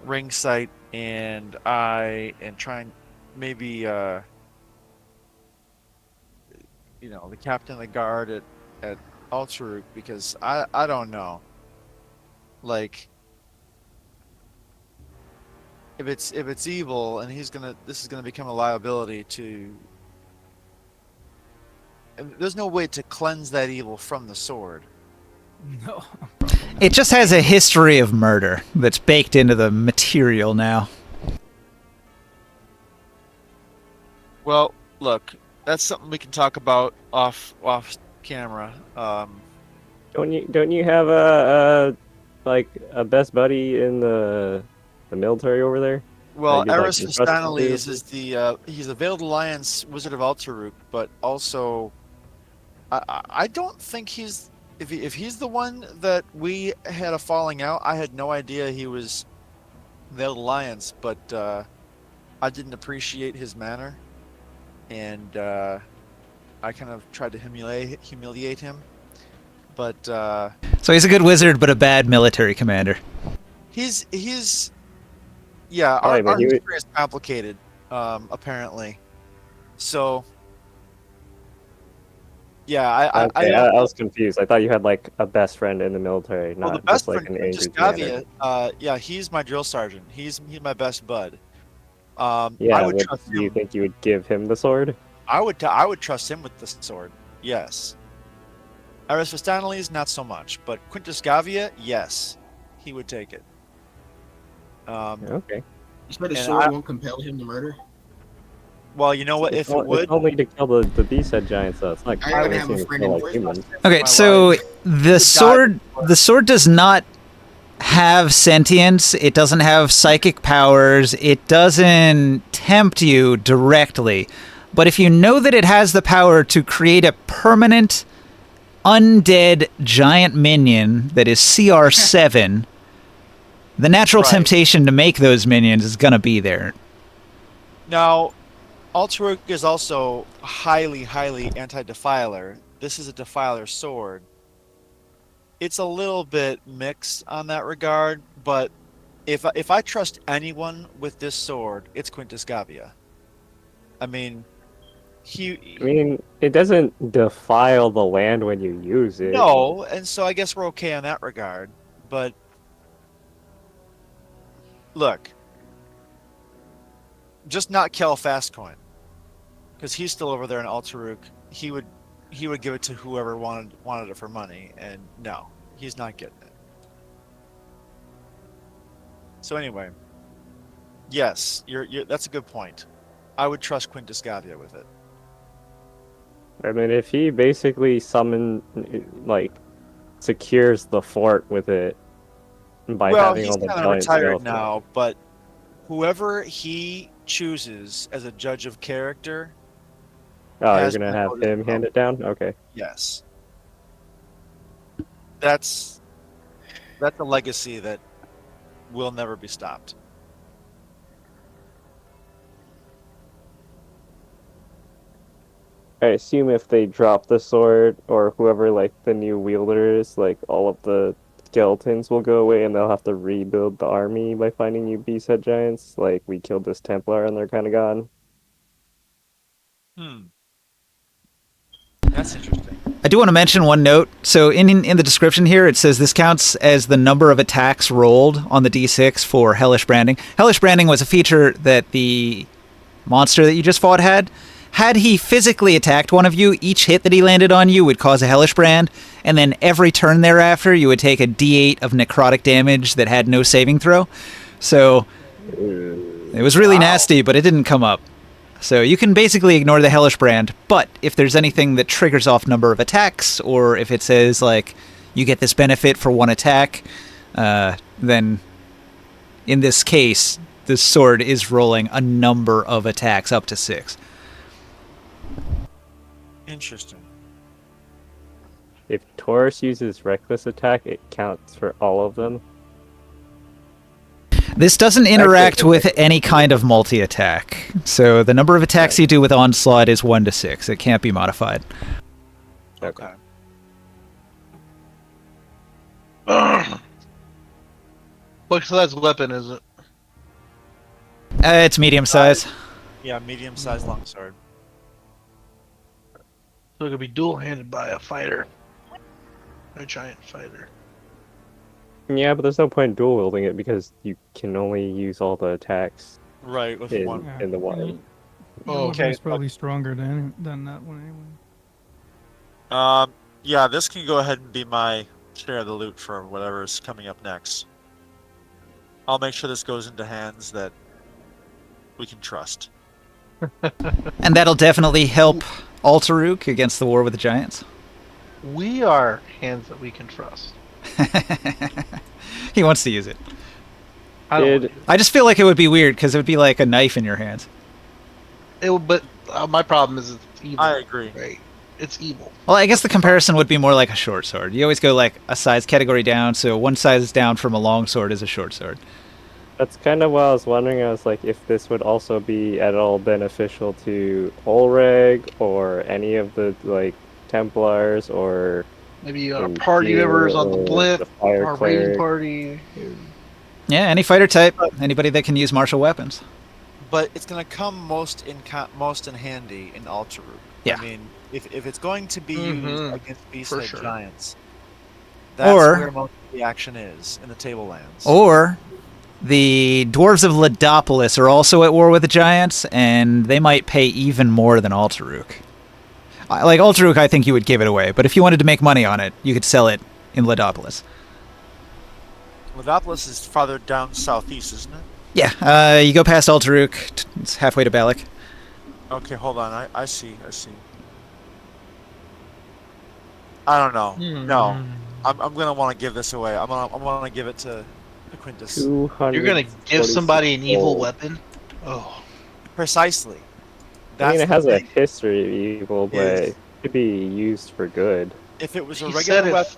Ringsight and I, and trying maybe the captain of the guard at Alteruk, because I don't know, like, if it's evil and this is gonna become a liability to. And there's no way to cleanse that evil from the sword. No. It just has a history of murder that's baked into the material now. Well, look, that's something we can talk about off camera. Don't you have a like a best buddy in the military over there? Well, You'd like Eris to trust him to? Vistanales is he's a Veiled Alliance Wizard of Alteruk, but also I don't think he's if he's the one that we had a falling out. I had no idea he was Veiled Alliance, but I didn't appreciate his manner, and I kind of tried to humiliate him. But So he's a good wizard, but a bad military commander. he's yeah, Oh, our but he history is complicated, apparently. So yeah, I Okay, don't. I was confused. I thought you had like a best friend in the military, Well, the not best just like friend, an just angry commander. yeah, he's my drill sergeant. He's my best bud. Yeah, I would trust do you him. think you would give him the sword? I would trust him with the sword. Yes. Eris Vistanales, not so much, but Quintus Gavia, yes, he would take it. Okay. You said the And sword won't compel him to murder? Well, you know what? If it would, It's only to kill the beast-head giants, though. It's not I already have a compelling to friend kill in like prison. humans. Okay, my so life. the sword does not have sentience. It doesn't have psychic powers. It doesn't tempt you directly. But if you know that it has the power to create a permanent undead giant minion that is CR7, the natural Right. temptation to make those minions is gonna be there. Now, Alteruk is also highly anti-defiler. This is a defiler sword. It's a little bit mixed on that regard, but if I trust anyone with this sword, it's Quintus Gavia. I mean, I mean, it doesn't defile the land when you use it. no, and so I guess we're okay on that regard. But look, just not Kel Fastcoin, because he's still over there in Alteruk. He would give it to whoever wanted it for money, and no, he's not getting it. So anyway, yes, you're that's a good point. I would trust Quintus Gavia with it. I mean, if he basically secures the fort with it by Well, having he's all the kind of giants retired go now, but whoever he chooses as a judge of character, Oh, you're has gonna my have vote as him well. hand it down? Okay. yes, that's a legacy that will never be stopped. I assume if they drop the sword, or whoever like the new wielder is, like all of the skeletons will go away and they'll have to rebuild the army by finding new beast-head giants. Like, we killed this Templar and they're kind of gone. That's interesting. I do want to mention one note. So in the description here, it says this counts as the number of attacks rolled on the D6 for Hellish Branding. Hellish Branding was a feature that the monster that you just fought had. Had he physically attacked one of you, each hit that he landed on you would cause a Hellish Brand, and then every turn thereafter, you would take a D8 of necrotic damage that had no saving throw. So it was really nasty, but it didn't come up. So you can basically ignore the Hellish Brand, but if there's anything that triggers off number of attacks, or if it says, like, you get this benefit for one attack, then in this case, the sword is rolling a number of attacks up to 6. Interesting. if Taurus uses reckless attack, it counts for all of them. This doesn't interact with any kind of multi-attack. So the number of attacks you do with Onslaught is 1 to 6. It can't be modified. Okay. What size weapon is it? It's medium size. Yeah, medium-sized longsword. So it could be dual-handed by a fighter. A giant fighter. Yeah, but there's no point in dual wielding it because you can only use all the attacks Right, with in, one. in the one. Your Oh, weapon is probably stronger than that one anyway. Yeah, this can go ahead and be my share of the loot for whatever's coming up next. I'll make sure this goes into hands that we can trust. And that'll definitely help Altaruk against the war with the giants. We are hands that we can trust. He wants to use it. I don't. Did- I just feel like it would be weird because it would be like a knife in your hands. But my problem is it's evil. I agree. Right? It's evil. Well, I guess the comparison would be more like a short sword. You always go like a size category down, so one size down from a long sword is a short sword. That's kind of what I was wondering. I was like, if this would also be at all beneficial to Ulreg or any of the like Templars or Maybe you got a And party you, members on the blimp, the fire our raiding cleric. party. Yeah, any fighter type, anybody that can use martial weapons. But it's going to come most in handy in Altaruk. Yeah. I mean, if it's going to be used Mhm, against beast for head sure. giants, that's Or- where most of the action is in the Tablelands. Or the dwarves of Ledopolis are also at war with the giants, and they might pay even more than Altaruk. Like Altaruk, I think you would give it away, but if you wanted to make money on it, you could sell it in Ledopolis. Ledopolis is farther down southeast, isn't it? Yeah, you go past Altaruk, it's halfway to Balak. Okay, hold on. I see. I don't know. No, I'm gonna want to give this away. I'm gonna give it to Quintus. 200. You're gonna give somebody an evil weapon? Oh, Precisely. I mean, it the has a thing. history of evil, but Yes. it could be used for good. If it was a he regular said weapon,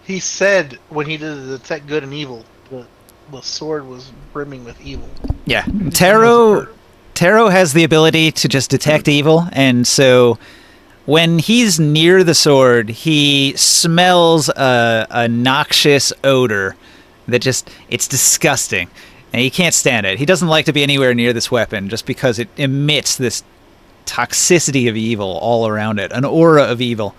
he said when he did the detect good and evil, the sword was brimming with evil. Yeah, Tarot has the ability to just detect evil, and so when he's near the sword, he smells a noxious odor that it's disgusting, and he can't stand it. He doesn't like to be anywhere near this weapon just because it emits this toxicity of evil all around it, an aura of evil.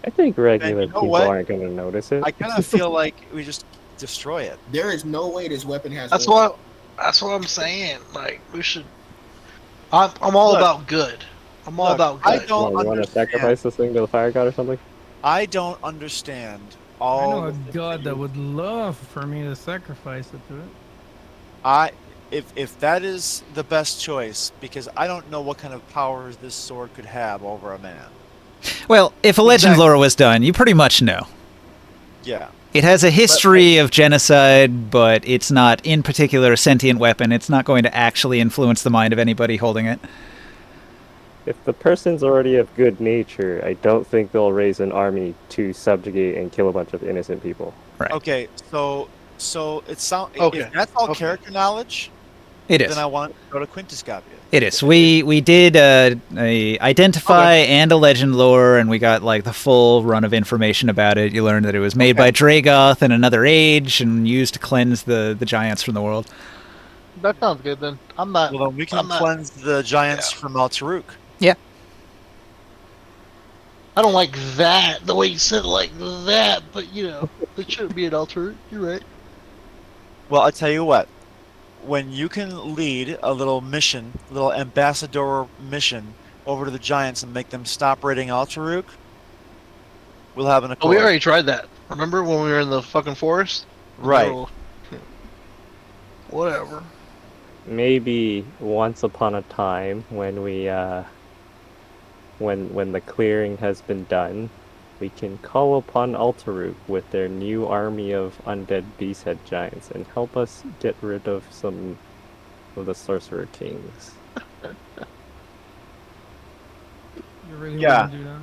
I think regular you know people what? aren't going to notice it. I kind of feel like we just destroy it. There is no way this weapon has. That's aura. what I'm saying. Like we should. I'm all Look. about good. I'm all Look, about I good. don't you want to understand. sacrifice this thing to the fire god or something? I don't understand I all. know a the god that things- would love for me to sacrifice it to it. If that is the best choice, because I don't know what kind of powers this sword could have over a man. Well, if a legend Exactly. lore was done, you pretty much know. Yeah. It has a history of genocide, but it's not in particular a sentient weapon. It's not going to actually influence the mind of anybody holding it. If the person's already of good nature, I don't think they'll raise an army to subjugate and kill a bunch of innocent people. Right. Okay. So it sounds. Okay, If that's all okay. character knowledge, It is. then I want to go to Quintus Scapia. It is. We did a identify and a legend lore, and we got like the full run of information about it. You learned that it was made by Dragoth in another age and used to cleanse the giants from the world. That sounds good then. I'm not. Well, then we can I'm not- cleanse the giants from Altaruk. I don't like that the way you said it like that, but you know, it shouldn't be an altar. You're right. Well, I tell you what. When you can lead a little mission, little ambassador mission over to the giants and make them stop raiding Altaruk, we'll have an Oh, accord. we already tried that. Remember when we were in the fucking forest? Right. No. Whatever. Maybe once upon a time when we when the clearing has been done, we can call upon Altaruk with their new army of undead beasthead giants and help us get rid of some of the sorcerer kings. You really Yeah. want to do that?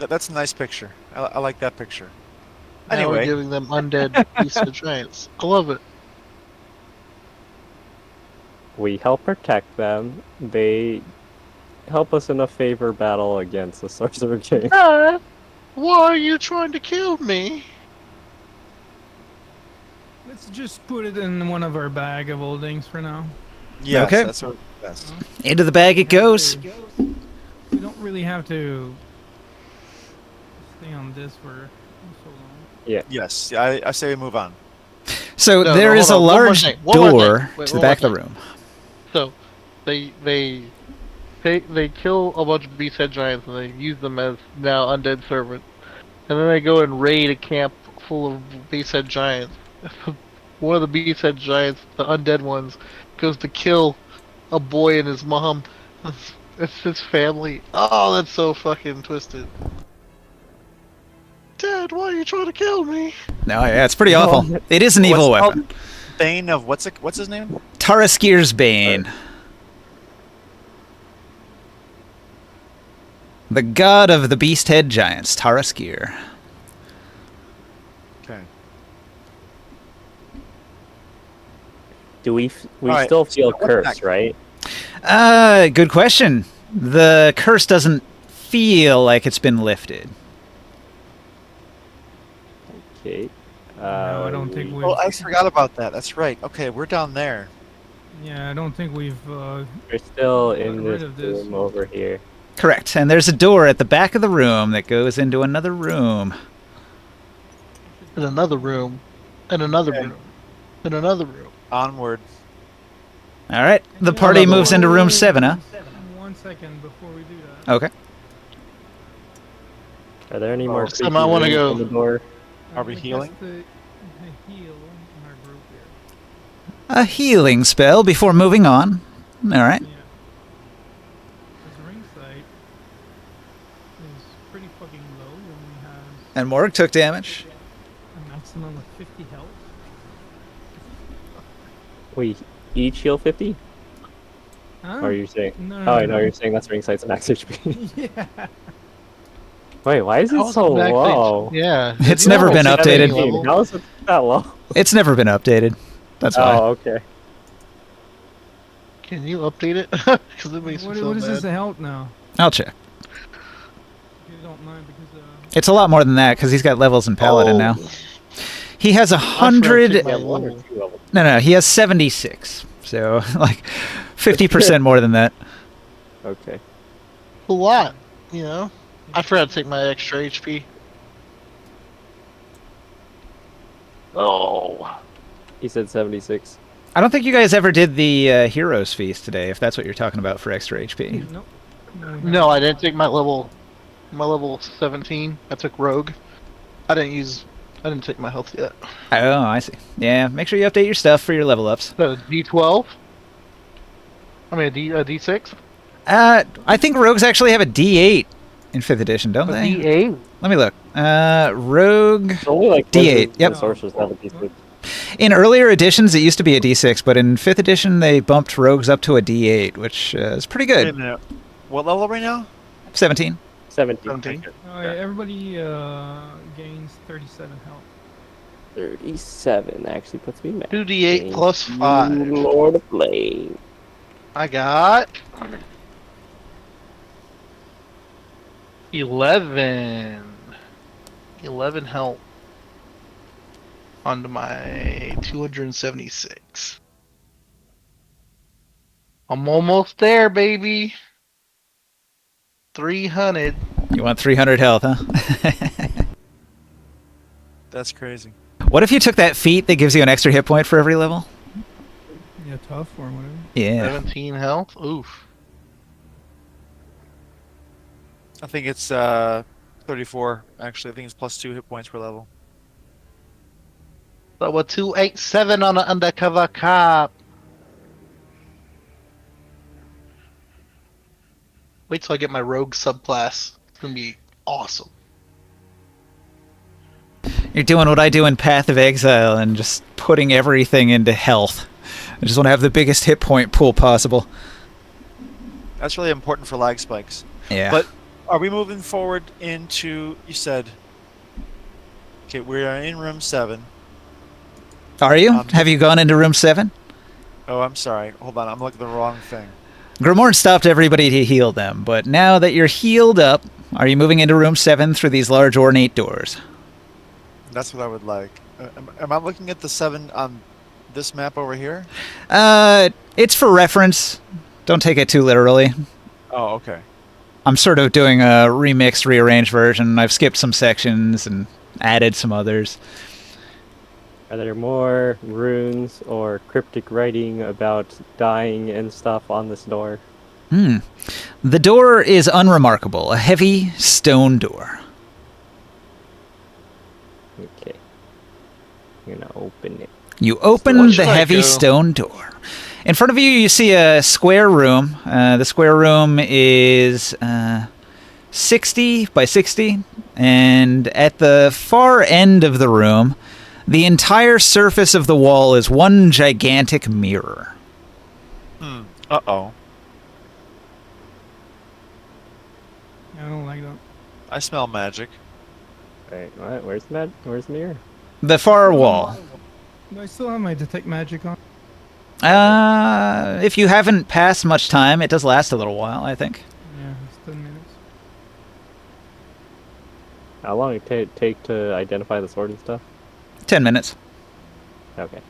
That's a nice picture. I like that picture. Now we're Anyway, giving them undead beasts of giants. I love it. We help protect them. They help us in a favor battle against the Sorcerer King. Dad, why are you trying to kill me? Let's just put it in one of our bag of holdings for now. yes, Okay. that's what best. Into the bag it goes. We don't really have to stay on this for so long. Yes, I say we move on. So No, there no, is a hold on. One more large thing. One more door thing. Wait, to the one back more of the thing. room. So, they kill a bunch of beast head giants and they use them as now undead servants, and then they go and raid a camp full of beast head giants. One of the beast head giants, the undead ones, goes to kill a boy and his mom. It's his family. Oh, that's so fucking twisted. Dad, why are you trying to kill me? No, yeah, it's pretty awful. It is an evil What's weapon. called Bane of what's his name? Taraskir's Bane. The god of the beast head giants, Taraskir. Okay. Do we Alright, still feel what's cursed, next? right? Good question. The curse doesn't feel like it's been lifted. Okay. No, I don't think we've. Oh, I forgot about that. That's right. Okay, we're down there. Yeah, I don't think we've. We're still Got in rid this of this. room over here. Correct. And there's a door at the back of the room that goes into another room. In another room. In another Okay. room. In another room. Onward. All right. The party Another moves one. into room 7, huh? 1 second before we do that. Okay. Are there any more Sam, creepy I wanna rooms go. on the door? Are we Everybody healing? has to heal in our group here. A healing spell before moving on. All right. Yeah. This ring sight is pretty fucking low and we have And Morg took damage. a maximum of 50 health. We each heal 50? Huh? Or are you saying? No, Oh, no, I know no. you're saying that's ring sight's max HP. Yeah. Wait, why is it How's so the backstage- low? Yeah. It's you never know been it's updated. 17 level. How is it that low? It's never been updated. That's why. Oh, okay. Can you update it? Because it makes me What feel is this bad. health now? I'll check. If you don't mind, because It's a lot more than that because he's got levels in Paladin now. He has I forgot to 100. take my Yeah, 1 or level. 2 levels. No, he has 76. So, like, 50% more than that. Okay. A lot, you know? I forgot to take my extra HP. Oh. He said 76. I don't think you guys ever did the Heroes Feast today, if that's what you're talking about for extra HP. nope. No, I didn't take my level 17. I took Rogue. I didn't take my health yet. Oh, I see. Yeah, make sure you update your stuff for your level ups. So D12? I mean a D6? I think Rogues actually have a D8 in 5th edition, don't A they? D8? Let me look. Rogue. It's only like D8, wizards yep. and sorcerers have a D6. In earlier editions, it used to be a D6, but in 5th edition, they bumped Rogues up to a D8, which is pretty Wait a good. minute. What level are we now? 17. 17. 17. Oh, yeah, everybody gains 37 health. 37 actually puts me max. 2D8 plus 5. Lord of Flame. I got 11 health onto my 276. I'm almost there, baby. 300. You want 300 health, huh? That's crazy. What if you took that feat that gives you an extra hit point for every level? Yeah, tough or whatever. Yeah. 17 health. Oof. I think it's 34. Actually, I think it's plus 2 hit points per level. That was 287 on an undercover cop. Wait till I get my rogue subclass. It's gonna be awesome. You're doing what I do in Path of Exile and just putting everything into health. I just want to have the biggest hit point pool possible. That's really important for lag spikes. Yeah. But Are we moving forward into? You said. Okay, we are in room 7. Are you? Have you gone into room 7? Oh, I'm sorry. Hold on, I'm looking at the wrong thing. Grimorn stopped everybody to heal them, but now that you're healed up, are you moving into room 7 through these large ornate doors? That's what I would like. Am I looking at the 7 on this map over here? It's for reference. Don't take it too literally. Oh, okay. I'm sort of doing a remixed, rearranged version. I've skipped some sections and added some others. Are there more runes or cryptic writing about dying and stuff on this door? The door is unremarkable. A heavy stone door. Okay. I'm gonna open it. You open the heavy stone door. In front of you, you see a square room. The square room is 60 by 60. And at the far end of the room, the entire surface of the wall is one gigantic mirror. Uh-oh. I don't like that. I smell magic. Wait, what? Where's the mirror? The far wall. Do I still have my detect magic on? If you haven't passed much time, it does last a little while, I think. Yeah, it's 10 minutes. How long it take to identify the sword and stuff? 10 minutes. Okay.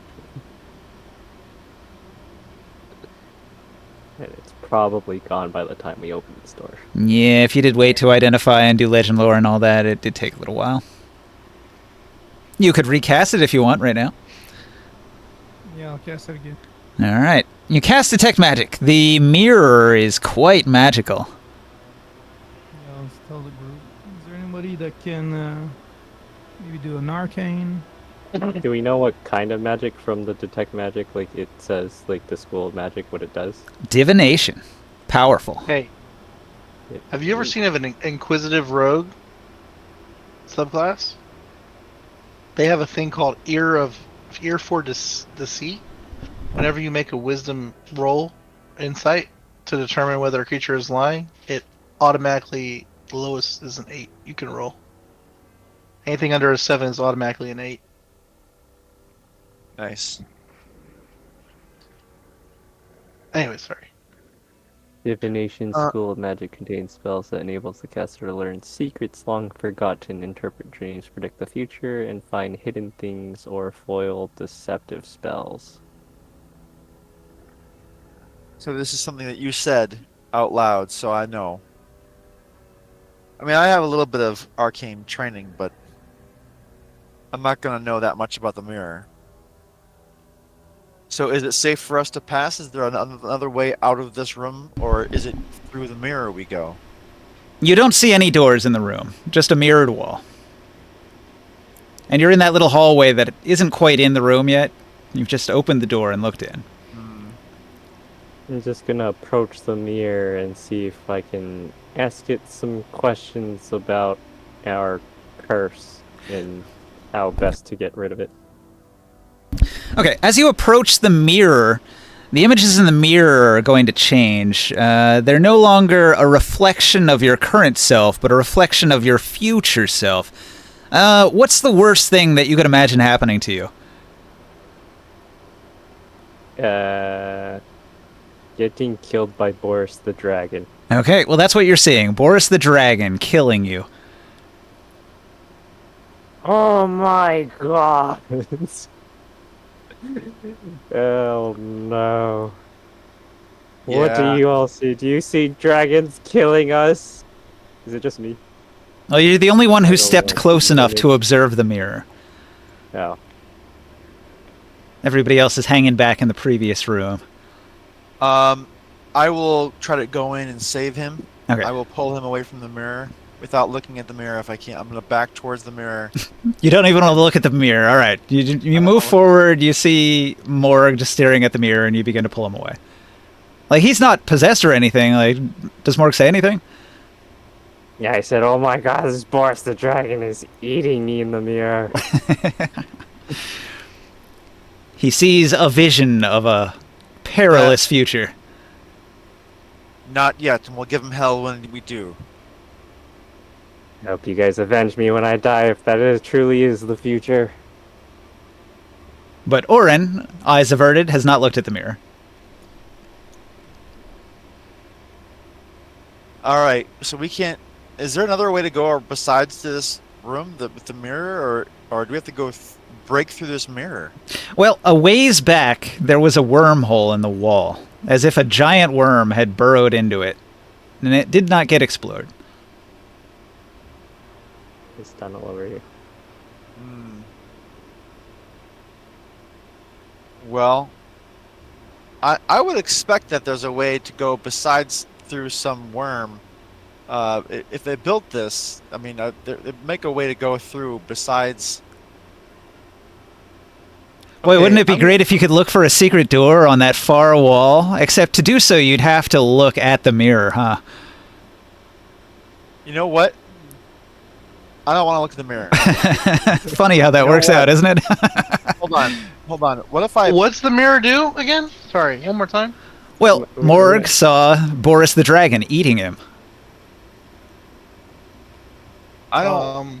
And it's probably gone by the time we open this door. Yeah, if you did wait to identify and do legend lore and all that, it did take a little while. You could recast it if you want right now. Yeah, I'll cast it again. Alright. You cast Detect Magic. The mirror is quite magical. Yeah, I'll tell the group. Is there anybody that can maybe do an arcane? Do we know what kind of magic from the detect magic? Like it says, like the school of magic, what it does? Divination. Powerful. Hey, have you ever seen of an inquisitive rogue subclass? They have a thing called ear for deceit. Whenever you make a wisdom roll, insight, to determine whether a creature is lying, it automatically, the lowest is an 8 you can roll. Anything under a 7 is automatically an 8. Nice. Anyway, sorry. Divination School of Magic contains spells that enables the caster to learn secrets long forgotten, interpret dreams, predict the future, and find hidden things or foil deceptive spells. So this is something that you said out loud, so I know. I mean, I have a little bit of arcane training, but I'm not going to know that much about the mirror. So is it safe for us to pass? Is there another way out of this room, or is it through the mirror we go? You don't see any doors in the room, just a mirrored wall. And you're in that little hallway that isn't quite in the room yet. You've just opened the door and looked in. I'm just gonna approach the mirror and see if I can ask it some questions about our curse and how best to get rid of it. Okay, as you approach the mirror, the images in the mirror are going to change. They're no longer a reflection of your current self, but a reflection of your future self. What's the worst thing that you could imagine happening to you? Getting killed by Boris the Dragon. Okay, well that's what you're seeing. Boris the Dragon killing you. Oh my god! Oh no. What do Yeah. you all see? Do you see dragons killing us? Is it just me? Well, you're the only one who I don't stepped know. close enough to observe the mirror. No. Everybody else is hanging back in the previous room. I will try to go in and save him. Okay. I will pull him away from the mirror without looking at the mirror if I can. I'm going to back towards the mirror. You don't even want to look at the mirror. All right. You move forward, you see Morg just staring at the mirror, and you begin to pull him away. Like, he's not possessed or anything. Like, does Morg say anything? Yeah, I said, oh my god, this Boris the Dragon is eating me in the mirror. He sees a vision of a perilous future. Not yet, and we'll give him hell when we do. I hope you guys avenge me when I die, if that truly is the future. But Oren, eyes averted, has not looked at the mirror. All right, so we can't. Is there another way to go besides this room with the mirror, or do we have to go break through this mirror? Well, a ways back, there was a wormhole in the wall, as if a giant worm had burrowed into it, and it did not get explored. This tunnel over here. Well, I would expect that there's a way to go besides through some worm. If they built this, I mean, they make a way to go through besides. Boy, Okay, wouldn't it be great if you could look for a secret door on that far wall? Except to do so, you'd have to look at the mirror, huh? You know what? I don't want to look at the mirror. Funny how that works out, isn't it? Hold on. What if I? What's the mirror do again? Sorry, one more time. Well, Morg saw Boris the Dragon eating him. I don't.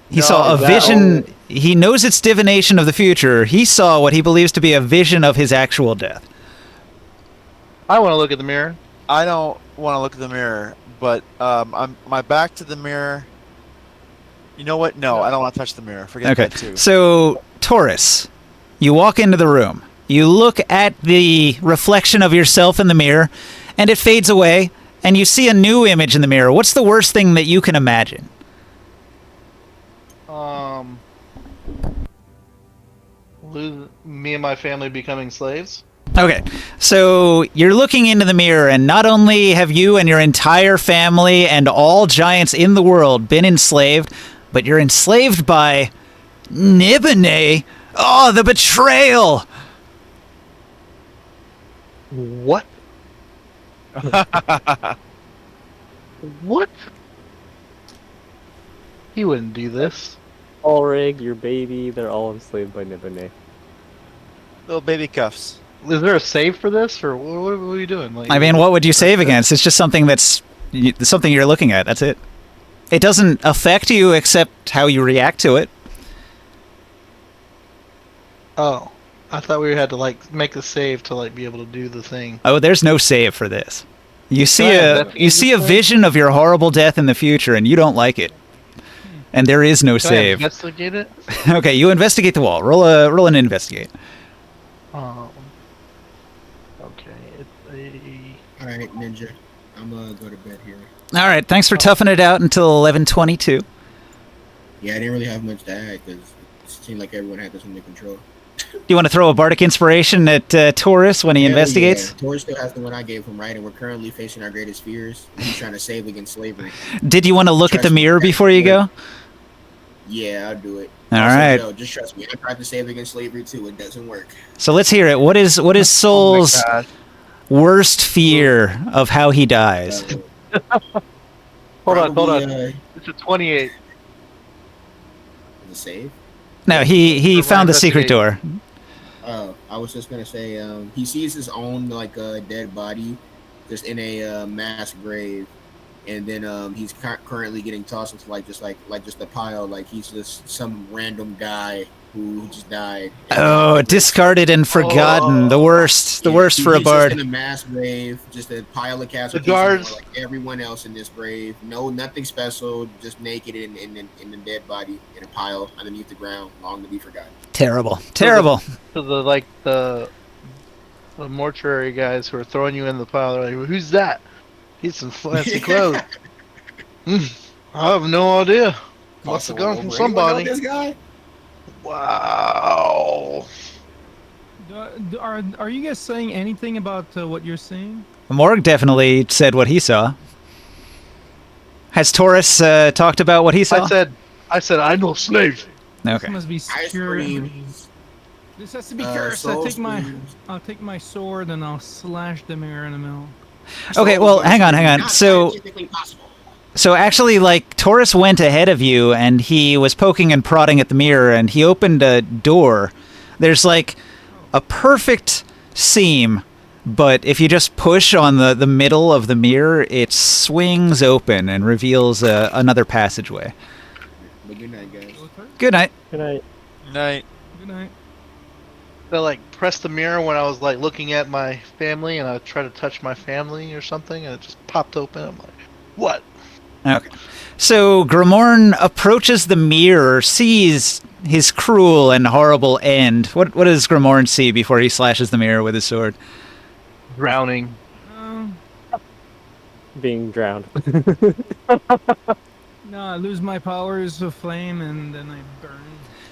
He No, saw a that- vision. He knows it's divination of the future. He saw what he believes to be a vision of his actual death. I want to look at the mirror. I don't want to look at the mirror, but I'm my back to the mirror. You know what? No, I don't want to touch the mirror. Forget Okay, that too. so Taurus, you walk into the room. You look at the reflection of yourself in the mirror, and it fades away, and you see a new image in the mirror. What's the worst thing that you can imagine? Me and my family becoming slaves. Okay, so you're looking into the mirror, and not only have you and your entire family and all giants in the world been enslaved, but you're enslaved by Nibene. Oh, the betrayal! What? What? He wouldn't do this. Ulrig, your baby, they're all enslaved by Nibene. Little baby cuffs. Is there a save for this, or what are you doing? Like, I mean, what would you save against? It's just something something you're looking at. That's it. It doesn't affect you except how you react to it. Oh, I thought we had to like make the save to like be able to do the thing. Oh, there's no save for this. You see Can I a investigate this? vision of your horrible death in the future, and you don't like it. And there is no Can I save. investigate it? Okay, you investigate the wall. Roll an investigate. Okay, it's a. All right, Ninja. I'm gonna go to bed here. All right, thanks for toughing it out until 11:22. Yeah, I didn't really have much to add because it seemed like everyone had this under control. Do you want to throw a bardic inspiration at Taurus when he Hell investigates? Yeah. Taurus still has the one I gave him, right? And we're currently facing our greatest fears. He's trying to save against slavery. Did you want to look at the Trust me, mirror that's before you go? Yeah, I'll do it. All Also, right. no, just trust me. I tried to save against slavery too. It doesn't work. So let's hear it. What is Soul's Oh my God. worst fear of how he dies? Hold on. Probably, It's a 28. The save. No, he Or found the secret investigate. door. I was just gonna say, he sees his own dead body, just in a mass grave, and then he's currently getting tossed into just a pile, like he's just some random guy who just died. Oh, discarded and forgotten. The worst for a He's just bard. in a mass grave, just a pile of casualties. guards- Like everyone else in this grave, nothing special, just naked in the dead body in a pile underneath the ground, long to be forgotten. Terrible. Terrible. So the mortuary guys who are throwing you in the pile, they're like, well, "Who's that? He's some fancy clothes." I have no idea. Must have gone from Anyone somebody. know this guy? Wow. Are you guys saying anything about what you're seeing? Morg definitely said what he saw. Has Taurus talked about what he saw? I said I know slave. This Okay. must be Ice secure. creams. This has to be Uh, cursed. soul screams. I'll take my sword and I'll slash the mirror in the middle. Okay, Soul well, screams. hang on. Not So scientifically possible. So actually, Taurus went ahead of you, and he was poking and prodding at the mirror, and he opened a door. There's a perfect seam but if you just push on the middle of the mirror, it swings open and reveals another passageway. But good night, guys. Good night. Good night. Night. Good night. I like pressed the mirror when I was like looking at my family, and I tried to touch my family or something, and it just popped open. I'm like, what? Okay. So Grimorn approaches the mirror, sees his cruel and horrible end. What does Grimorn see before he slashes the mirror with his sword? Drowning. Um, Being drowned. no, I lose my powers of flame and then I burn.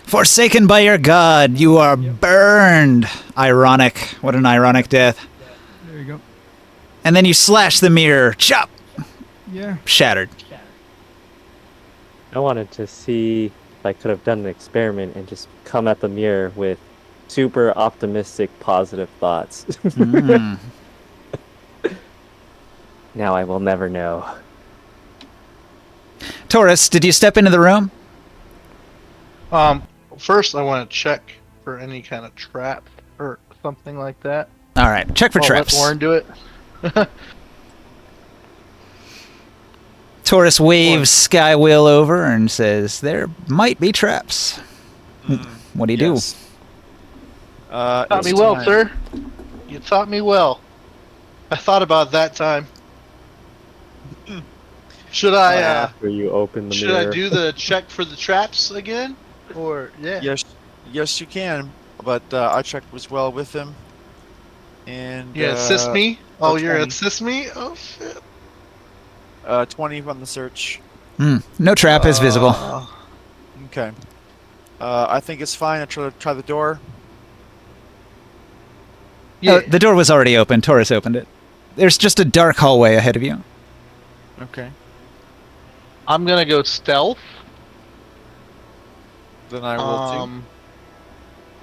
Forsaken by your god, you are burned. Ironic. What an ironic death. There you go. And then you slash the mirror. Chop! Yeah. Shattered. I wanted to see if I could have done an experiment and just come at the mirror with super optimistic, positive thoughts. Mm. Now I will never know. Taurus, did you step into the room? First I want to check for any kind of trap or something like that. All right, check for I'll traps. let Warren do it. Taurus waves Skywheel over and says, there might be traps. What do you do? Taught me well, sir. You taught me well. I thought about that time. Should I After you open the should mirror. I do the check for the traps again? Or yeah. Yes, you can. But I checked as well with him. And You assist me? Oh, or you're 20. assist me? Oh shit. 20 on the search. No trap is visible. Okay. I think it's fine. I try the door. Yeah. The door was already open. Taurus opened it. There's just a dark hallway ahead of you. Okay. I'm gonna go stealth. Then I will too.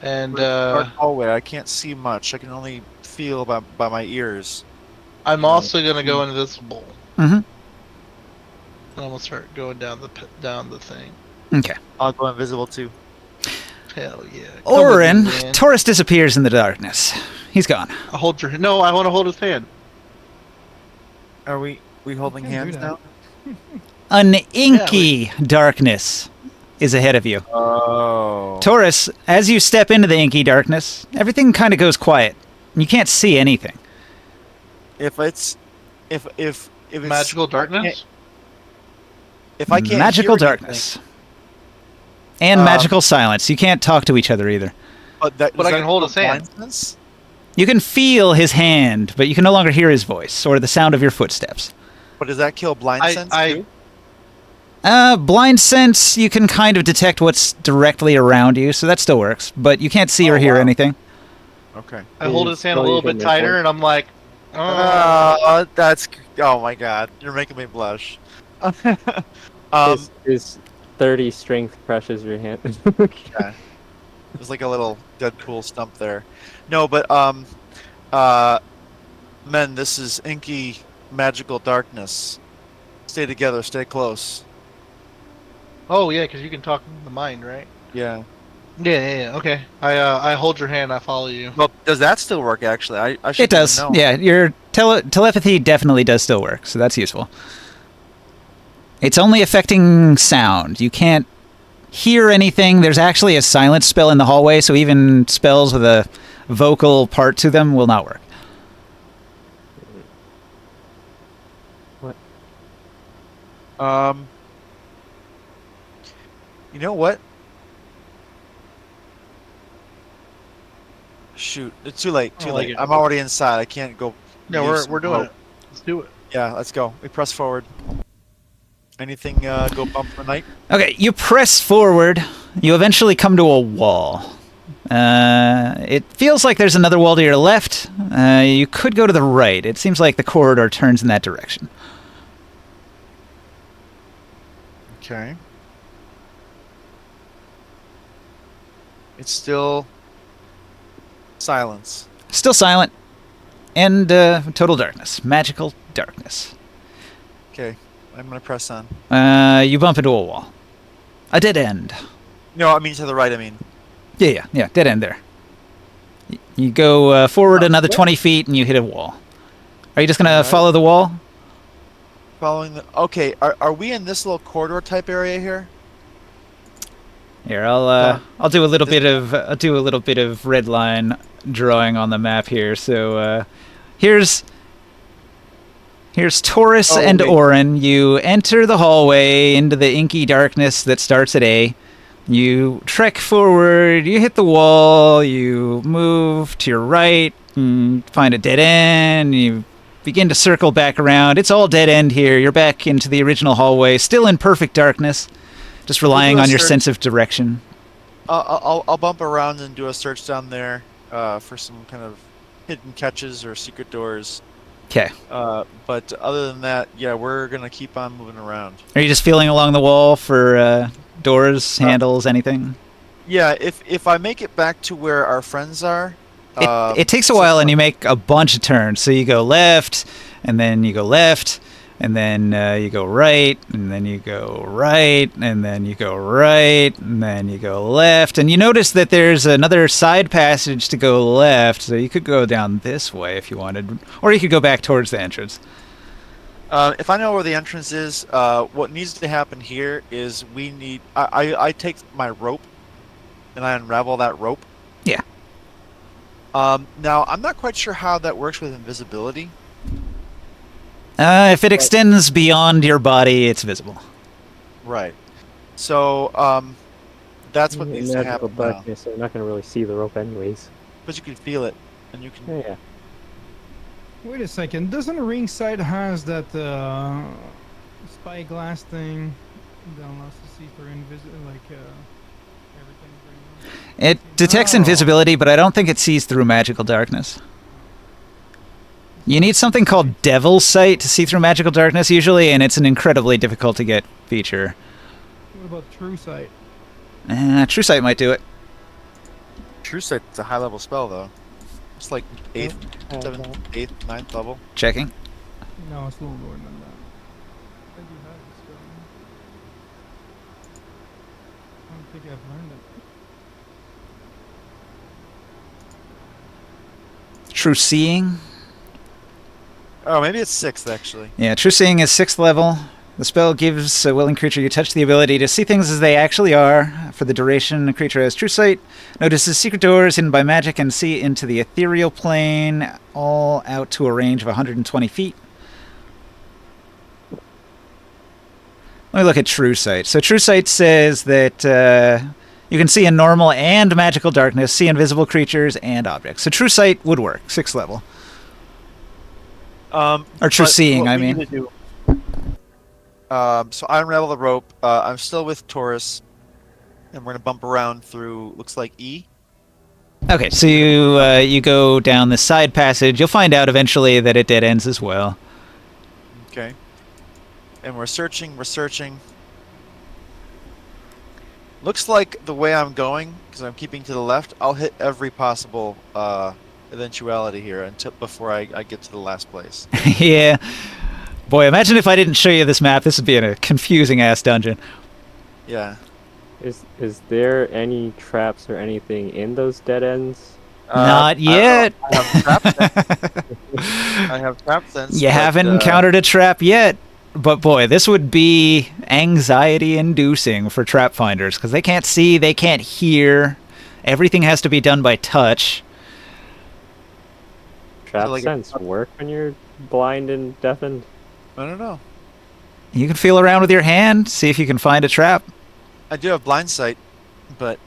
And Dark hallway. I can't see much. I can only feel by my ears. I'm also gonna go invisible. Mm-hmm. I'm gonna start going down the thing. Okay. I'll go invisible too. Hell yeah. Come with Orin, me, man. Taurus disappears in the darkness. He's gone. I'll hold your. No, I want to hold his hand. Are we holding can't do hands now? An inky darkness is ahead of you. Oh. Taurus, as you step into the inky darkness, everything kind of goes quiet. You can't see anything. If it's Magical darkness. if I can't Magical hear anything, darkness. And magical silence. You can't talk to each other either. but But I can hold his hand. blindness? You can feel his hand, but you can no longer hear his voice or the sound of your footsteps. But does that kill blind sense too? Blind sense, you can kind of detect what's directly around you, so that still works. But you can't see or hear wow. anything. Okay. I hold his hand a little bit tighter, and I'm like, That's oh my god, you're making me blush. His 30 strength crushes your hand. There's like a little Deadpool stump there. No, but men, this is inky magical darkness. Stay together, stay close. oh yeah, because you can talk in the mind, right? Yeah. Yeah. Okay. I hold your hand. I follow you. Well, does that still work? Actually, I should It does. know. Yeah, your telepathy definitely does still work, so that's useful. It's only affecting sound. You can't hear anything. There's actually a silence spell in the hallway, so even spells with a vocal part to them will not work. You know what? Shoot, it's too late. Too I like late. it. I'm already inside. I can't go. No, use we're doing smoke. it. Let's do it. Yeah, let's go. We press forward. Anything go bump for night? Okay, you press forward. You eventually come to a wall. It feels like there's another wall to your left. You could go to the right. It seems like the corridor turns in that direction. Okay. It's still silence. Still silent. And total darkness. Magical darkness. Okay, I'm gonna press on. You bump into a wall. A dead end. No, I mean to the right. I mean. Yeah, dead end there. You go forward another yeah. 20 feet and you hit a wall. Are you just going to Alright. follow the wall? Following the. Okay, are we in this little corridor type area here? Here, I'll do a little This- bit of red line drawing on the map here. So here's Taurus Oh, and wait. Orin. You enter the hallway into the inky darkness that starts at A. You trek forward, you hit the wall, you move to your right, and find a dead end, you begin to circle back around. It's all dead end here. You're back into the original hallway, still in perfect darkness, just relying do a on your search. sense of direction. I'll bump around and do a search down there for some kind of hidden catches or secret doors. Okay. But other than that, yeah, we're gonna keep on moving around. Are you just feeling along the wall for doors, handles, anything? Yeah, if I make it back to where our friends are, It takes a while, and you make a bunch of turns. So you go left, and then you go left, and then you go right, and then you go right, and then you go right, and then you go left. And you notice that there's another side passage to go left, so you could go down this way if you wanted, or you could go back towards the entrance. If I know where the entrance is, what needs to happen here is we need. I take my rope, and I unravel that rope. Yeah. Now I'm not quite sure how that works with invisibility. If it extends beyond your body, it's visible. Right. So that's what In needs to magical happen now. darkness, so you're not gonna really see the rope anyways. But you can feel it, and you can. Yeah. Wait a second. Doesn't Ringside has that spyglass thing that allows to see through everything? It detects Oh. invisibility, but I don't think it sees through magical darkness. You need something called Devil's Sight to see through magical darkness usually, and it's an incredibly difficult to get feature. What about True Sight? True Sight might do it. True Sight's a high level spell though. It's like 8th, 7th, 8th, 9th level. Checking. No, it's a little lower than that. I do have it still. I don't think I've learned it. True Seeing. Oh, maybe it's 6th actually. Yeah, True Seeing is 6th level. The spell gives a willing creature you touch the ability to see things as they actually are. For the duration, the creature has True Sight, notices secret doors hidden by magic, and see into the ethereal plane, all out to a range of 120 feet. Let me look at True Sight. So True Sight says that you can see in normal and magical darkness, see invisible creatures and objects. So True Sight would work, 6th level. Or True But Seeing, what I we mean. need to do- so I unravel the rope. I'm still with Taurus, and we're gonna bump around through. Looks like E. Okay, so you go down the side passage. You'll find out eventually that it dead ends as well. Okay. And we're searching. We're searching. Looks like the way I'm going, because I'm keeping to the left, I'll hit every possible eventuality here until before I get to the last place. Yeah. Boy, imagine if I didn't show you this map. This would be in a confusing ass dungeon. Yeah. Is there any traps or anything in those dead ends? Not yet. I have trap sense. I have trap sense. You but, haven't encountered a trap yet. But boy, this would be anxiety-inducing for trap finders because they can't see, they can't hear. Everything has to be done by touch. Trap like a- sense work when you're blind and deafened? I don't know. You can feel around with your hand, see if you can find a trap. I do have blind sight, but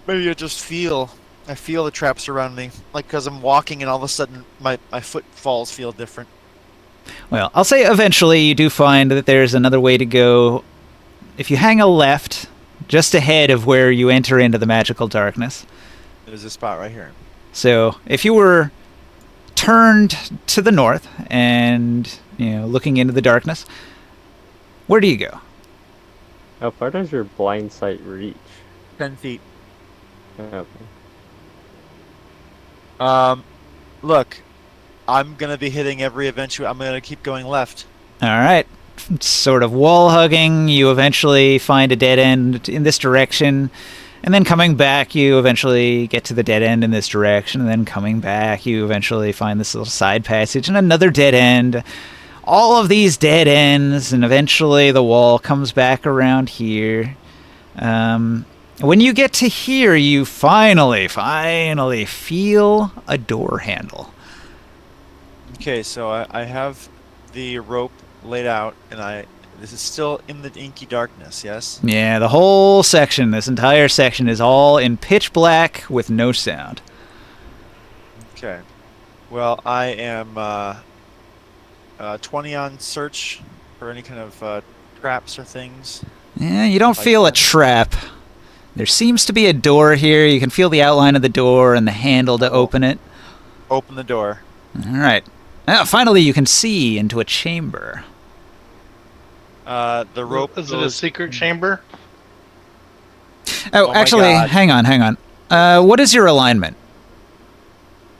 maybe I just feel. I feel the traps around me, like because I'm walking and all of a sudden my footfalls feel different. Well, I'll say eventually you do find that there's another way to go. If you hang a left, just ahead of where you enter into the magical darkness. There's a spot right here. So if you were turned to the north and, looking into the darkness, where do you go? How far does your blind sight reach? 10 feet. Okay. Look, I'm gonna be hitting every eventual. I'm gonna keep going left. All right. Sort of wall hugging, you eventually find a dead end in this direction. And then coming back, you eventually get to the dead end in this direction. And then coming back, you eventually find this little side passage and another dead end. All of these dead ends, and eventually the wall comes back around here. When you get to here, you finally feel a door handle. Okay, so I have the rope laid out, and this is still in the inky darkness, yes? Yeah, the whole section, this entire section is all in pitch black with no sound. Okay. Well, I am 20 on search for any kind of traps or things. Yeah, you don't Like feel a that. trap. There seems to be a door here. You can feel the outline of the door and the handle to open it. Open the door. All right. Now, finally, you can see into a chamber. The rope Is it a goes- secret chamber? Oh, my actually, God. hang on. What is your alignment?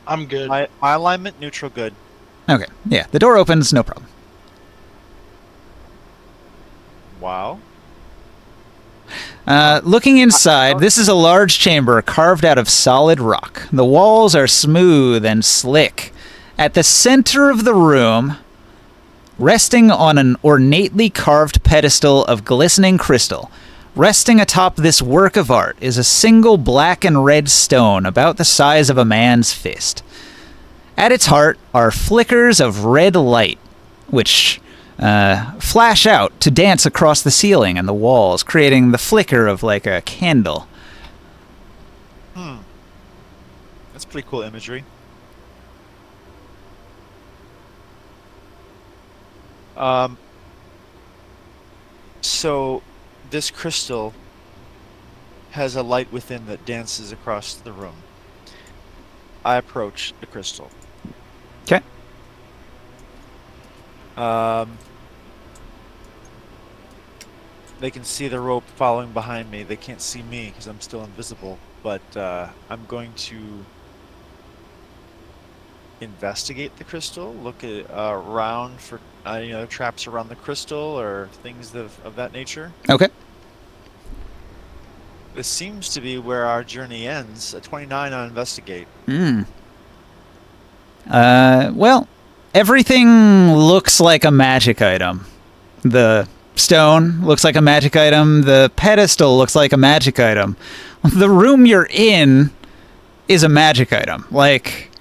I'm good. My alignment, neutral, good. Okay, yeah, the door opens, no problem. Wow. Looking inside, this is a large chamber carved out of solid rock. The walls are smooth and slick. At the center of the room, resting on an ornately carved pedestal of glistening crystal, resting atop this work of art is a single black and red stone about the size of a man's fist. At its heart are flickers of red light, which flash out to dance across the ceiling and the walls, creating the flicker of like a candle. That's pretty cool imagery. So this crystal has a light within that dances across the room. I approach the crystal. Okay. They can see the rope following behind me. They can't see me because I'm still invisible. But I'm going to investigate the crystal. Look at around for traps around the crystal or things of that nature. Okay. This seems to be where our journey ends. A 29 on investigate. Well, everything looks like a magic item. The stone looks like a magic item. The pedestal looks like a magic item. The room you're in is a magic item. Like,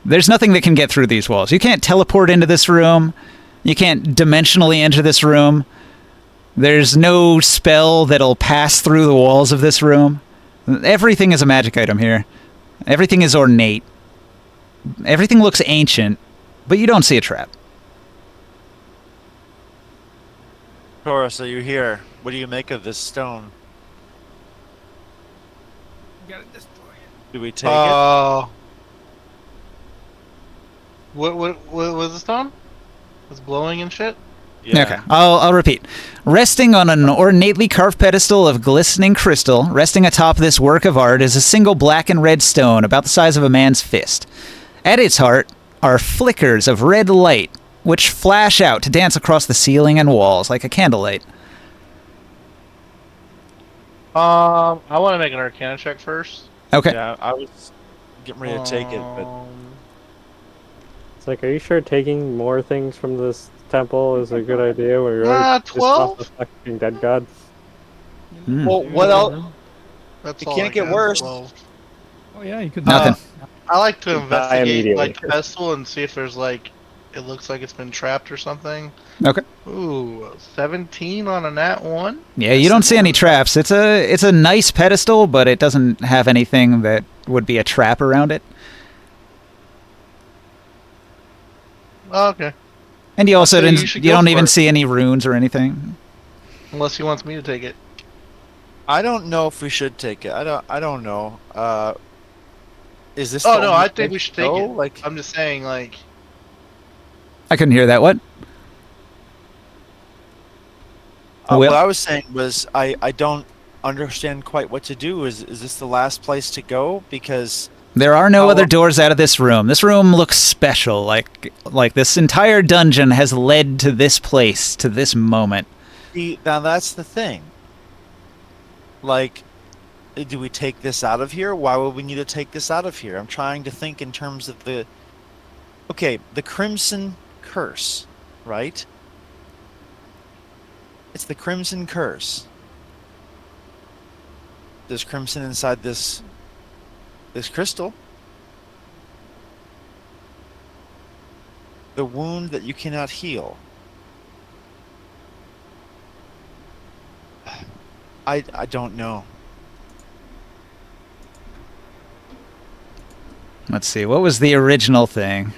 there's nothing that can get through these walls. You can't teleport into this room. You can't dimensionally enter this room. There's no spell that'll pass through the walls of this room. Everything is a magic item here. Everything is ornate. Everything looks ancient, but you don't see a trap. Taurus, are you here? What do you make of this stone? Gotta destroy it. Do we take it? What was the stone? It's glowing and shit. Yeah. Okay, I'll repeat. Resting on an ornately carved pedestal of glistening crystal, resting atop this work of art is a single black and red stone about the size of a man's fist. At its heart are flickers of red light, which flash out to dance across the ceiling and walls like a candlelight. I want to make an Arcana check first. Okay. Yeah, I was getting ready to take it, but It's like, are you sure taking more things from this temple is a good idea? When you're already pissed off 12? the fucking dead god. well, what else? That's It all can't I get got, worse. 12. Oh yeah, you could. Nothing. I like to Die investigate immediately. like the pestle and see if there's like it looks like it's been trapped or something. Okay. Ooh, 17 on a nat 1. Yeah, you don't see any traps. It's a nice pedestal, but it doesn't have anything that would be a trap around it. Oh, okay. And you also say didn't. you should You go don't for even it. see any runes or anything. Unless he wants me to take it. I don't know if we should take it. I don't know. Is this? Oh the no, only I think place we should to take go? it. Like, I'm just saying, like, I couldn't hear that. What? Well- what I was saying was I don't understand quite what to do. Is this the last place to go? Because There are no How other long- doors out of this room. This room looks special. Like this entire dungeon has led to this place, to this moment. now that's the thing. Like, do we take this out of here? Why would we need to take this out of here? I'm trying to think in terms of the. Okay, the Crimson Curse, right? It's the Crimson Curse. There's crimson inside this crystal. The wound that you cannot heal. I don't know. Let's see, what was the original thing?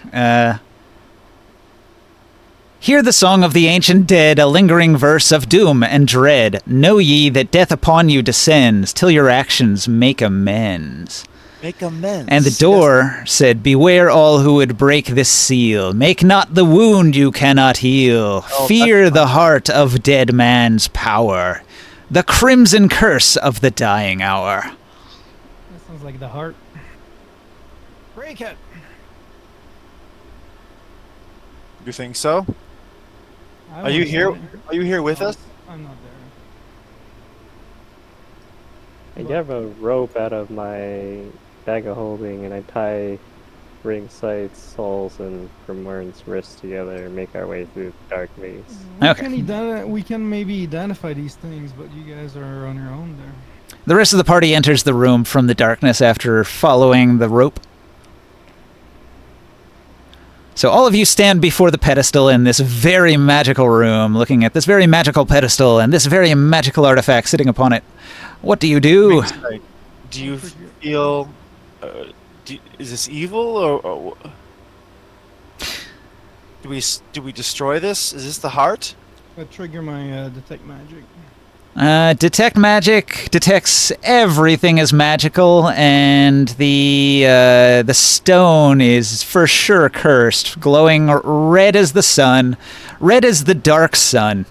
Hear the song of the ancient dead, a lingering verse of doom and dread. Know ye that death upon you descends, till your actions make amends. Make amends. And the door said, beware all who would break this seal. Make not the wound you cannot heal. Oh, Fear the heart of dead man's power. The crimson curse of the dying hour. That sounds like the heart. Break it. You think so? I Are you wanna here? see it. Are you here with us? I'm not I there. get a rope out of my bag of holding and I tie ring sights, souls, and Grimorn's wrists together and make our way through the dark maze. We can maybe identify these things, but you guys are on your own there. The rest of the party enters the room from the darkness after following the rope. So all of you stand before the pedestal in this very magical room, looking at this very magical pedestal and this very magical artifact sitting upon it. What do you do? Do you feel? Is this evil or do we destroy this? Is this the heart? Trigger my detect magic. Detect magic detects everything as magical, and the stone is for sure cursed, glowing red as the sun, red as the dark sun.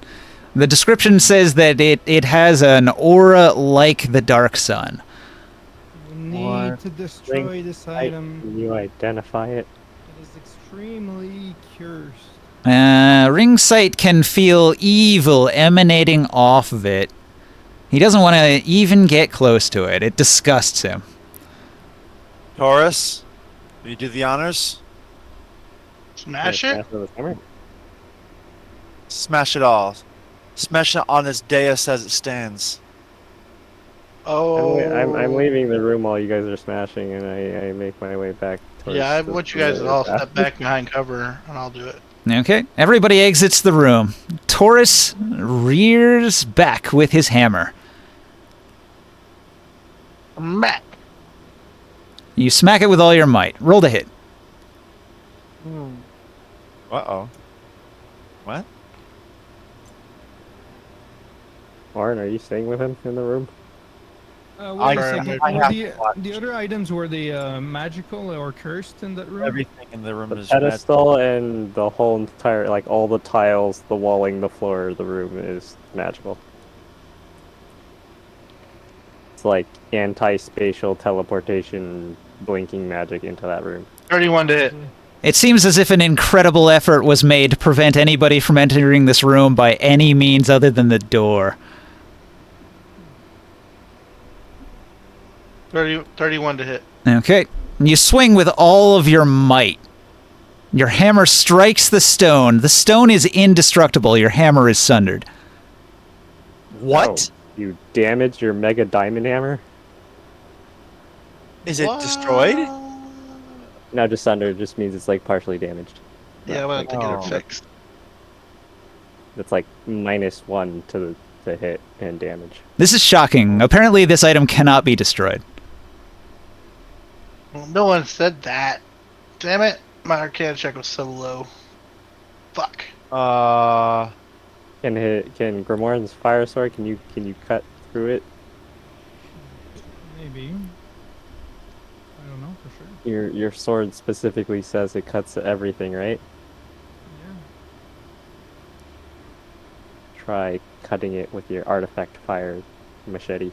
The description says that it has an aura like the dark sun. We need to destroy this item. Can you identify it? It is extremely cursed. Ring sight can feel evil emanating off of it. He doesn't want to even get close to it. It disgusts him. Taurus, will you do the honors? Smash it. Smash it all. Smash it on its dais as it stands. Oh. I'm leaving the room while you guys are smashing, and I make my way back. Yeah, I want you guys to all step back behind cover, and I'll do it. Okay, everybody exits the room. Taurus rears back with his hammer. Matt. You smack it with all your might. Roll to hit. Uh-oh. What? Warren, are you staying with him in the room? Wait a second. I have The other items, were they magical or cursed in that room? Everything in the room The is pedestal and the whole entire, like all the tiles, the walling, the floor of the room is magical. It's like anti-spatial teleportation, blinking magic into that room. 31 to hit. It seems as if an incredible effort was made to prevent anybody from entering this room by any means other than the door. 31 to hit. Okay. You swing with all of your might. Your hammer strikes the stone. The stone is indestructible. Your hammer is sundered. What? Oh, you damaged your mega diamond hammer? Is it destroyed? No, just sundered just means it's like partially damaged. Yeah, I'm gonna have to get Oh. it fixed. It's like -1 to hit and damage. This is shocking. Apparently this item cannot be destroyed. Well, no one said that. Damn it. My arcana check was so low. Fuck. Can Grimoire's fire sword, can you cut through it? Maybe. I don't know for sure. Your sword specifically says it cuts everything, right? Yeah. Try cutting it with your artifact fire machete.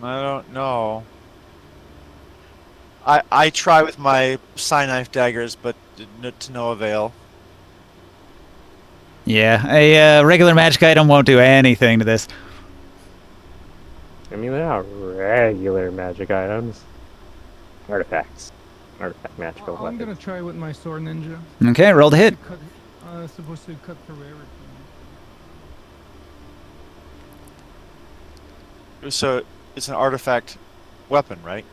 I don't know. I try with my psi knife daggers, but to no avail. Yeah, a regular magic item won't do anything to this. I mean, they're not regular magic items. Artifacts. Artifact magical I'm weapons. gonna try with my sword ninja. Okay, roll to hit. Supposed to cut through everything. So it's an artifact weapon, right?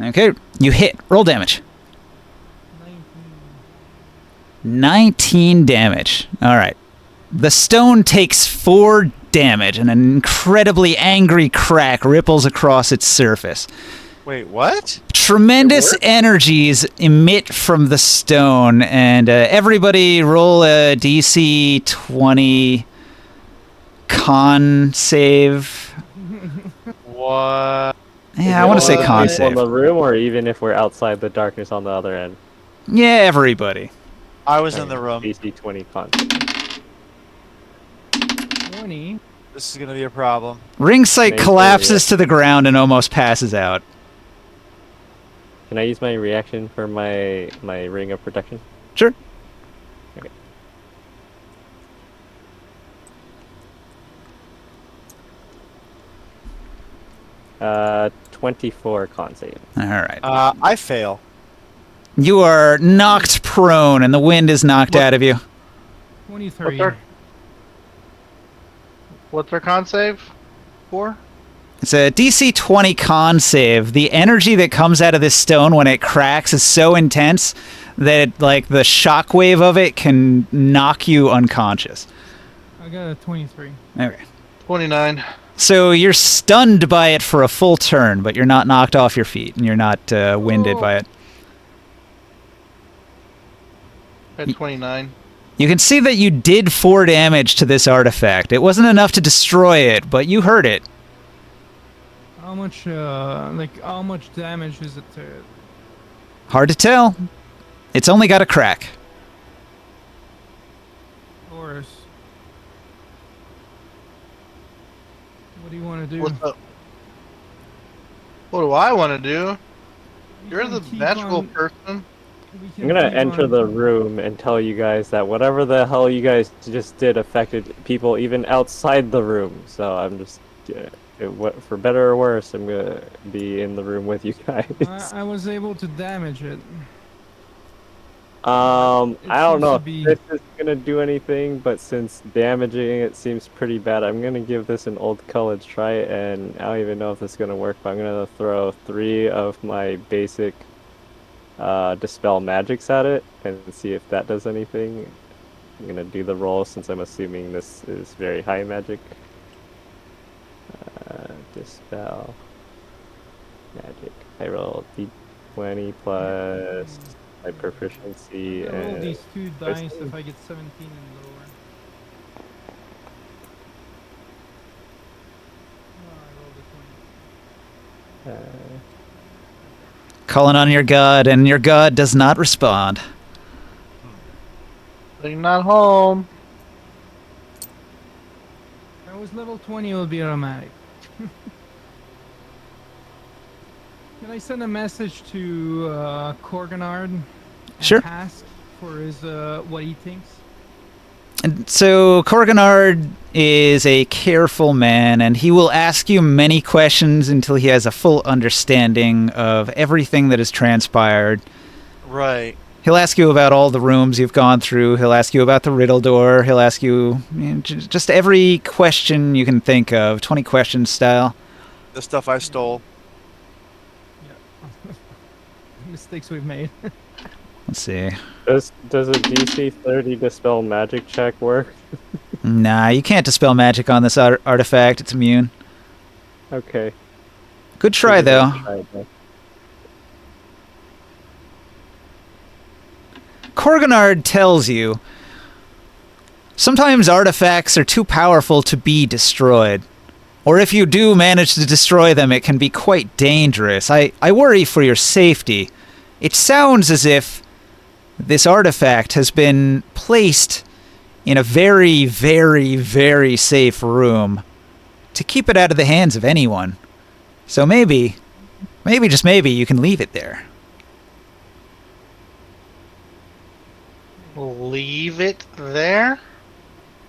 Okay, you hit. Roll damage. 19 damage. All right. The stone takes 4 damage, and an incredibly angry crack ripples across its surface. Wait, what? Tremendous energies emit from the stone, and everybody roll a DC 20 con save. What? Yeah, I want to say con In save. the room, or even if we're outside the darkness on the other end. Yeah, everybody. I was in the room. DC 20 con. 20. This is gonna be a problem. Ring sight Make sure, collapses to the ground and almost passes out. Can I use my reaction for my ring of protection? Sure. Okay. 24 con save. All right. I fail. You are knocked prone, and the wind is knocked out of you. 23. What's our con save for? It's a DC 20 con save. The energy that comes out of this stone when it cracks is so intense that like the shockwave of it can knock you unconscious. I got a 23. Okay. 29. So you're stunned by it for a full turn, but you're not knocked off your feet, and you're not winded by it. At 29. You can see that you did 4 damage to this artifact. It wasn't enough to destroy it, but you hurt it. How much, how much damage is it to it? Hard to tell. It's only got a crack. Or what do you want to do? What's up? What do I want to do? We You're can the keep magical on- person. we can I'm gonna keep enter on- the room and tell you guys that whatever the hell you guys just did affected people even outside the room. So I'm just, for better or worse, I'm gonna be in the room with you guys. I was able to damage it. I don't seems know to if be- this is gonna do anything, but since damaging it seems pretty bad, I'm gonna give this an old college try, and I don't even know if this is gonna work, but I'm gonna throw 3 of my basic dispel magics at it and see if that does anything. I'm gonna do the roll since I'm assuming this is very high magic. Dispel magic. I roll D20 plus my proficiency I roll and these 2 dice if I get 17 and lower. Oh, I rolled a 20. Calling on your god, and your god does not respond. They're not home. If I was level 20, it would be automatic. Can I send a message to Korganard? And Sure. ask for his what he thinks. And so Korganard is a careful man, and he will ask you many questions until he has a full understanding of everything that has transpired. Right. He'll ask you about all the rooms you've gone through. He'll ask you about the riddle door. He'll ask you, just every question you can think of, 20 questions style. The stuff I stole. Yeah. Mistakes we've made. Let's see. does a DC 30 dispel magic check work? Nah, you can't dispel magic on this artifact. It's immune. Okay. Good try, though. Korganard tells you sometimes artifacts are too powerful to be destroyed. Or if you do manage to destroy them, it can be quite dangerous. I worry for your safety. It sounds as if this artifact has been placed in a very, very, very safe room to keep it out of the hands of anyone. So maybe, just maybe, you can leave it there. leave it there.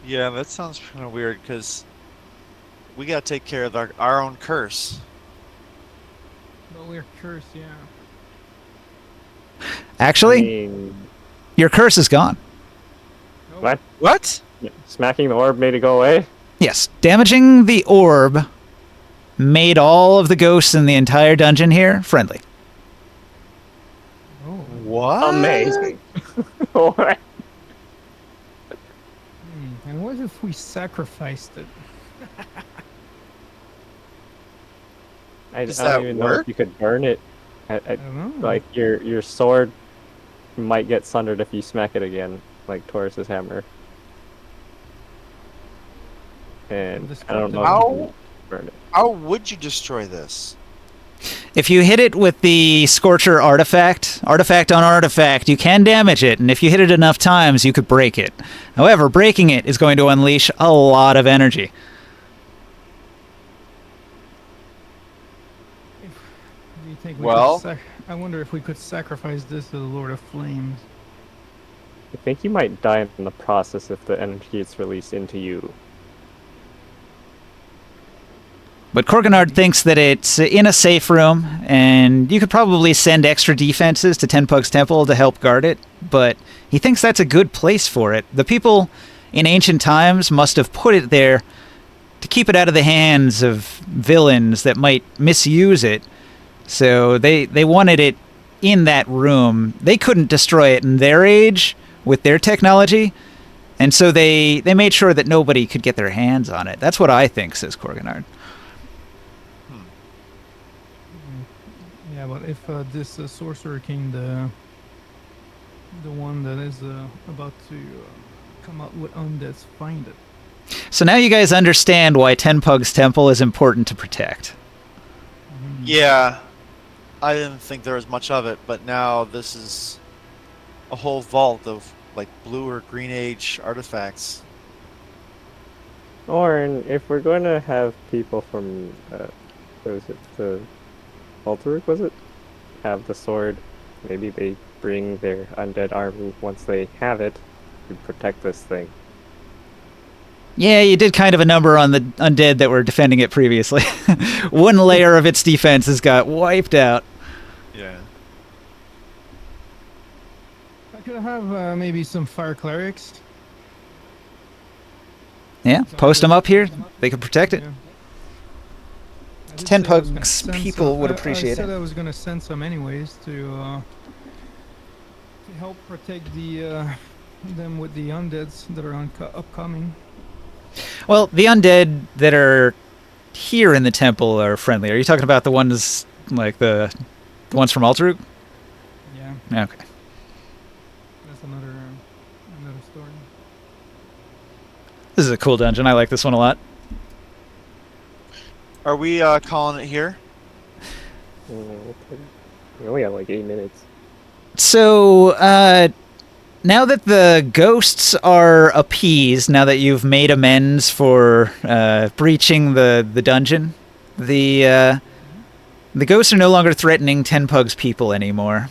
Yeah, that sounds kind of weird because we gotta take care of our own curse. But we're cursed, yeah. Actually, I mean, your curse is gone. Oh, what? What? Smacking the orb made it go away? Yes, damaging the orb made all of the ghosts in the entire dungeon here friendly. Oh. What? Amazing. What? And what if we sacrificed it? I Does don't that even know work? if you could burn it. I don't know. Like your sword might get sundered if you smack it again, like Taurus's hammer. And I don't know if you can burn it. How would you destroy this? If you hit it with the Scorcher artifact on artifact, you can damage it, and if you hit it enough times, you could break it. However, breaking it is going to unleash a lot of energy. Do you think we Well- could I wonder if we could sacrifice this to the Lord of Flames. I think you might die in the process if the energy is released into you. But Korganard thinks that it's in a safe room, and you could probably send extra defenses to Tenpug's Temple to help guard it, but he thinks that's a good place for it. The people in ancient times must have put it there to keep it out of the hands of villains that might misuse it. So they wanted it in that room. They couldn't destroy it in their age with their technology, and so they made sure that nobody could get their hands on it. That's what I think, says Korganard. Yeah, but if this Sorcerer King, the one that is about to come out with undeads, find it. So now you guys understand why Tenpug's Temple is important to protect. Yeah, I didn't think there was much of it, but now this is a whole vault of like blue or green age artifacts. Or if we're going to have people from, what was it, the Altaruk, was it? Have the sword, maybe they bring their undead army once they have it to protect this thing. Yeah, you did kind of a number on the undead that were defending it previously. One layer of its defenses got wiped out. Yeah. I could have maybe some fire clerics. Yeah, post them up here. They could protect it. Yeah. I did say I was Tenpug's gonna send people some- would I appreciate said it. I was gonna send some anyways to help protect them with the undeads that are upcoming. Well, the undead that are here in the temple are friendly. Are you talking about the ones like the ones from Altaruk? Yeah, Okay. that's another story. This is a cool dungeon. I like this one a lot. Are we calling it here? We only got like 8 minutes. So, now that the ghosts are appeased, now that you've made amends for breaching the dungeon, the ghosts are no longer threatening Tenpug's people anymore.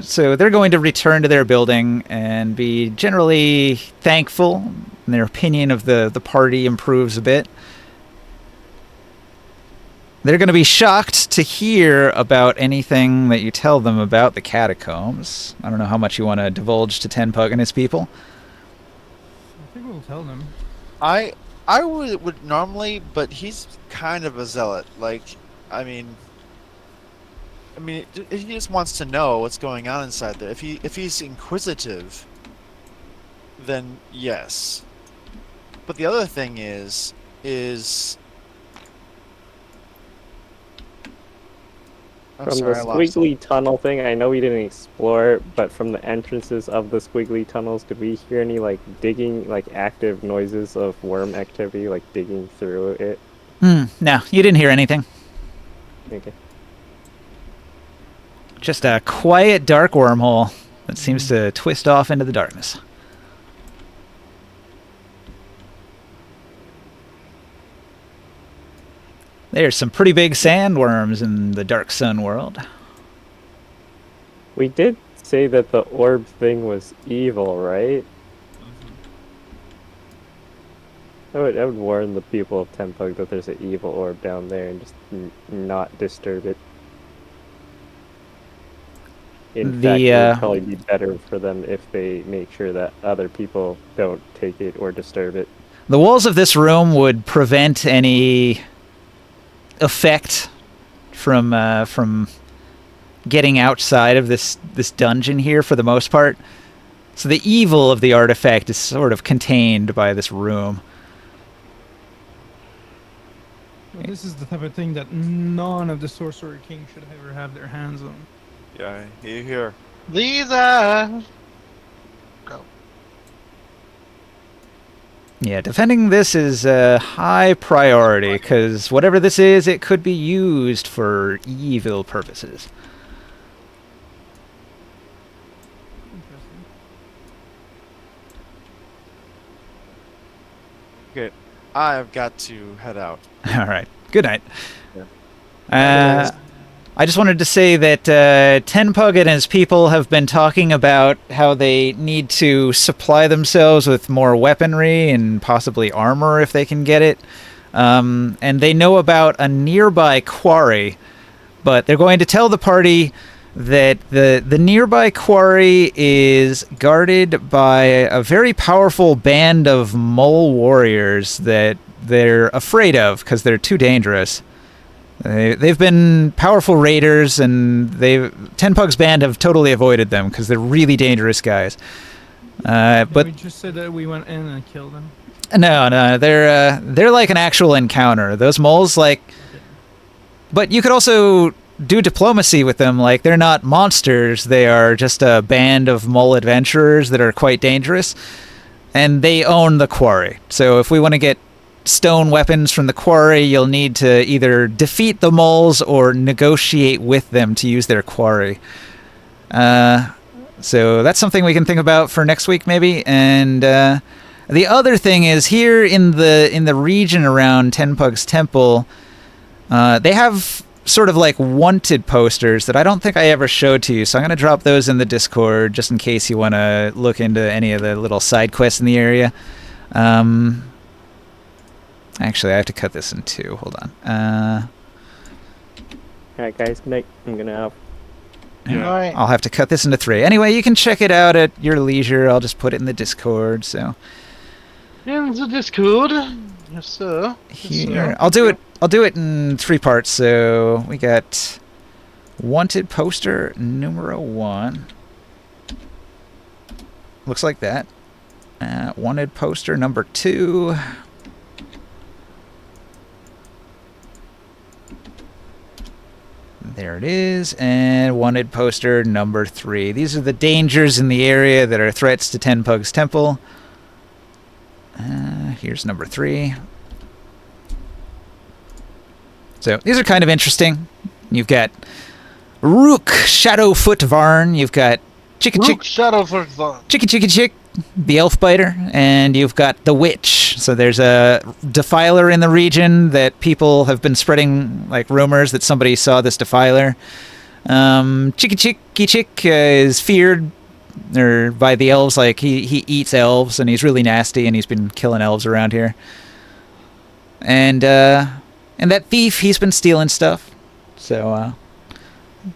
So they're going to return to their building and be generally thankful. And their opinion of the party improves a bit. They're going to be shocked to hear about anything that you tell them about the catacombs. I don't know how much you want to divulge to Tenpug and his people. I think we'll tell them. I would normally, but he's kind of a zealot. Like, I mean, he just wants to know what's going on inside there. If he's inquisitive, then yes. But the other thing is I'm From sorry, the I lost it. squiggly tunnel thing, I know we didn't explore it, but from the entrances of the squiggly tunnels, did we hear any like digging, like active noises of worm activity, like digging through it? No, you didn't hear anything. Okay. Just a quiet, dark wormhole that seems to twist off into the darkness. There's some pretty big sandworms in the Dark Sun world. We did say that the orb thing was evil, right? I would warn the people of Tempug that there's an evil orb down there and just not disturb it. In fact, it would probably be better for them if they make sure that other people don't take it or disturb it. The walls of this room would prevent any effect from getting outside of this dungeon here for the most part. So the evil of the artifact is sort of contained by this room. Well, this is the type of thing that none of the Sorcerer King should ever have their hands on. Yeah, here. These are. Go. Yeah, defending this is a high priority, because whatever this is, it could be used for evil purposes. Interesting. Okay, I've got to head out. All right. Good night. Yeah. I just wanted to say that Tenpug and his people have been talking about how they need to supply themselves with more weaponry and possibly armor if they can get it. And they know about a nearby quarry, but they're going to tell the party that the nearby quarry is guarded by a very powerful band of mole warriors that they're afraid of because they're too dangerous. They've been powerful raiders, and Tenpug's band have totally avoided them because they're really dangerous guys. But we just said that we went in and killed them. No, they're like an actual encounter. Those moles, like, but you could also do diplomacy with them. Like, they're not monsters; they are just a band of mole adventurers that are quite dangerous, and they own the quarry. So if we want to get stone weapons from the quarry, you'll need to either defeat the moles or negotiate with them to use their quarry. So that's something we can think about for next week, maybe. And the other thing is, here in the region around Tenpug's temple, they have sort of like wanted posters that I don't think I ever showed to you. So I'm going to drop those in the Discord just in case you want to look into any of the little side quests in the area. Actually, I have to cut this in two. Hold on. Alright, guys, good night. I'm gonna out. Yeah. All right. I'll have to cut this into 3. Anyway, you can check it out at your leisure. I'll just put it in the Discord. So In the Discord. Yes, sir. here, I'll do it in 3 parts. So we got wanted poster numero 1. Looks like that. Wanted poster number 2. There it is, and wanted poster number 3. These are the dangers in the area that are threats to Tenpug's temple. Here's number 3. So these are kind of interesting. You've got Rook Shadowfoot Varn. You've got Chicka Chick Shadowfoot Varn. Chicky Chick, the elf biter, and you've got the witch. So there's a defiler in the region that people have been spreading like rumors that somebody saw this defiler. Chicky Chick is feared by the elves. Like he eats elves, and he's really nasty, and he's been killing elves around here. And that thief, he's been stealing stuff. So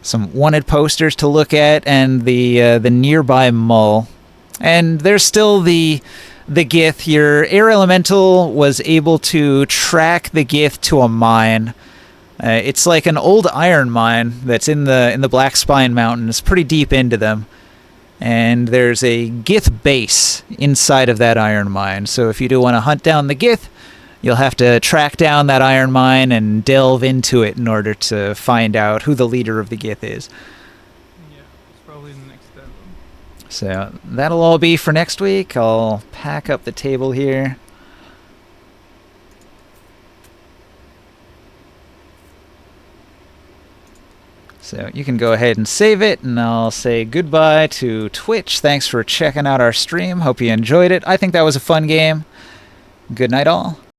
some wanted posters to look at, and the nearby mole. And there's still the Gith. Your air elemental was able to track the Gith to a mine. It's like an old iron mine that's in the Black Spine Mountains, pretty deep into them. And there's a Gith base inside of that iron mine. So if you do want to hunt down the Gith, you'll have to track down that iron mine and delve into it in order to find out who the leader of the Gith is. Yeah, it's probably the next step. So that'll all be for next week. I'll pack up the table here. So you can go ahead and save it, and I'll say goodbye to Twitch. Thanks for checking out our stream. Hope you enjoyed it. I think that was a fun game. Good night, all.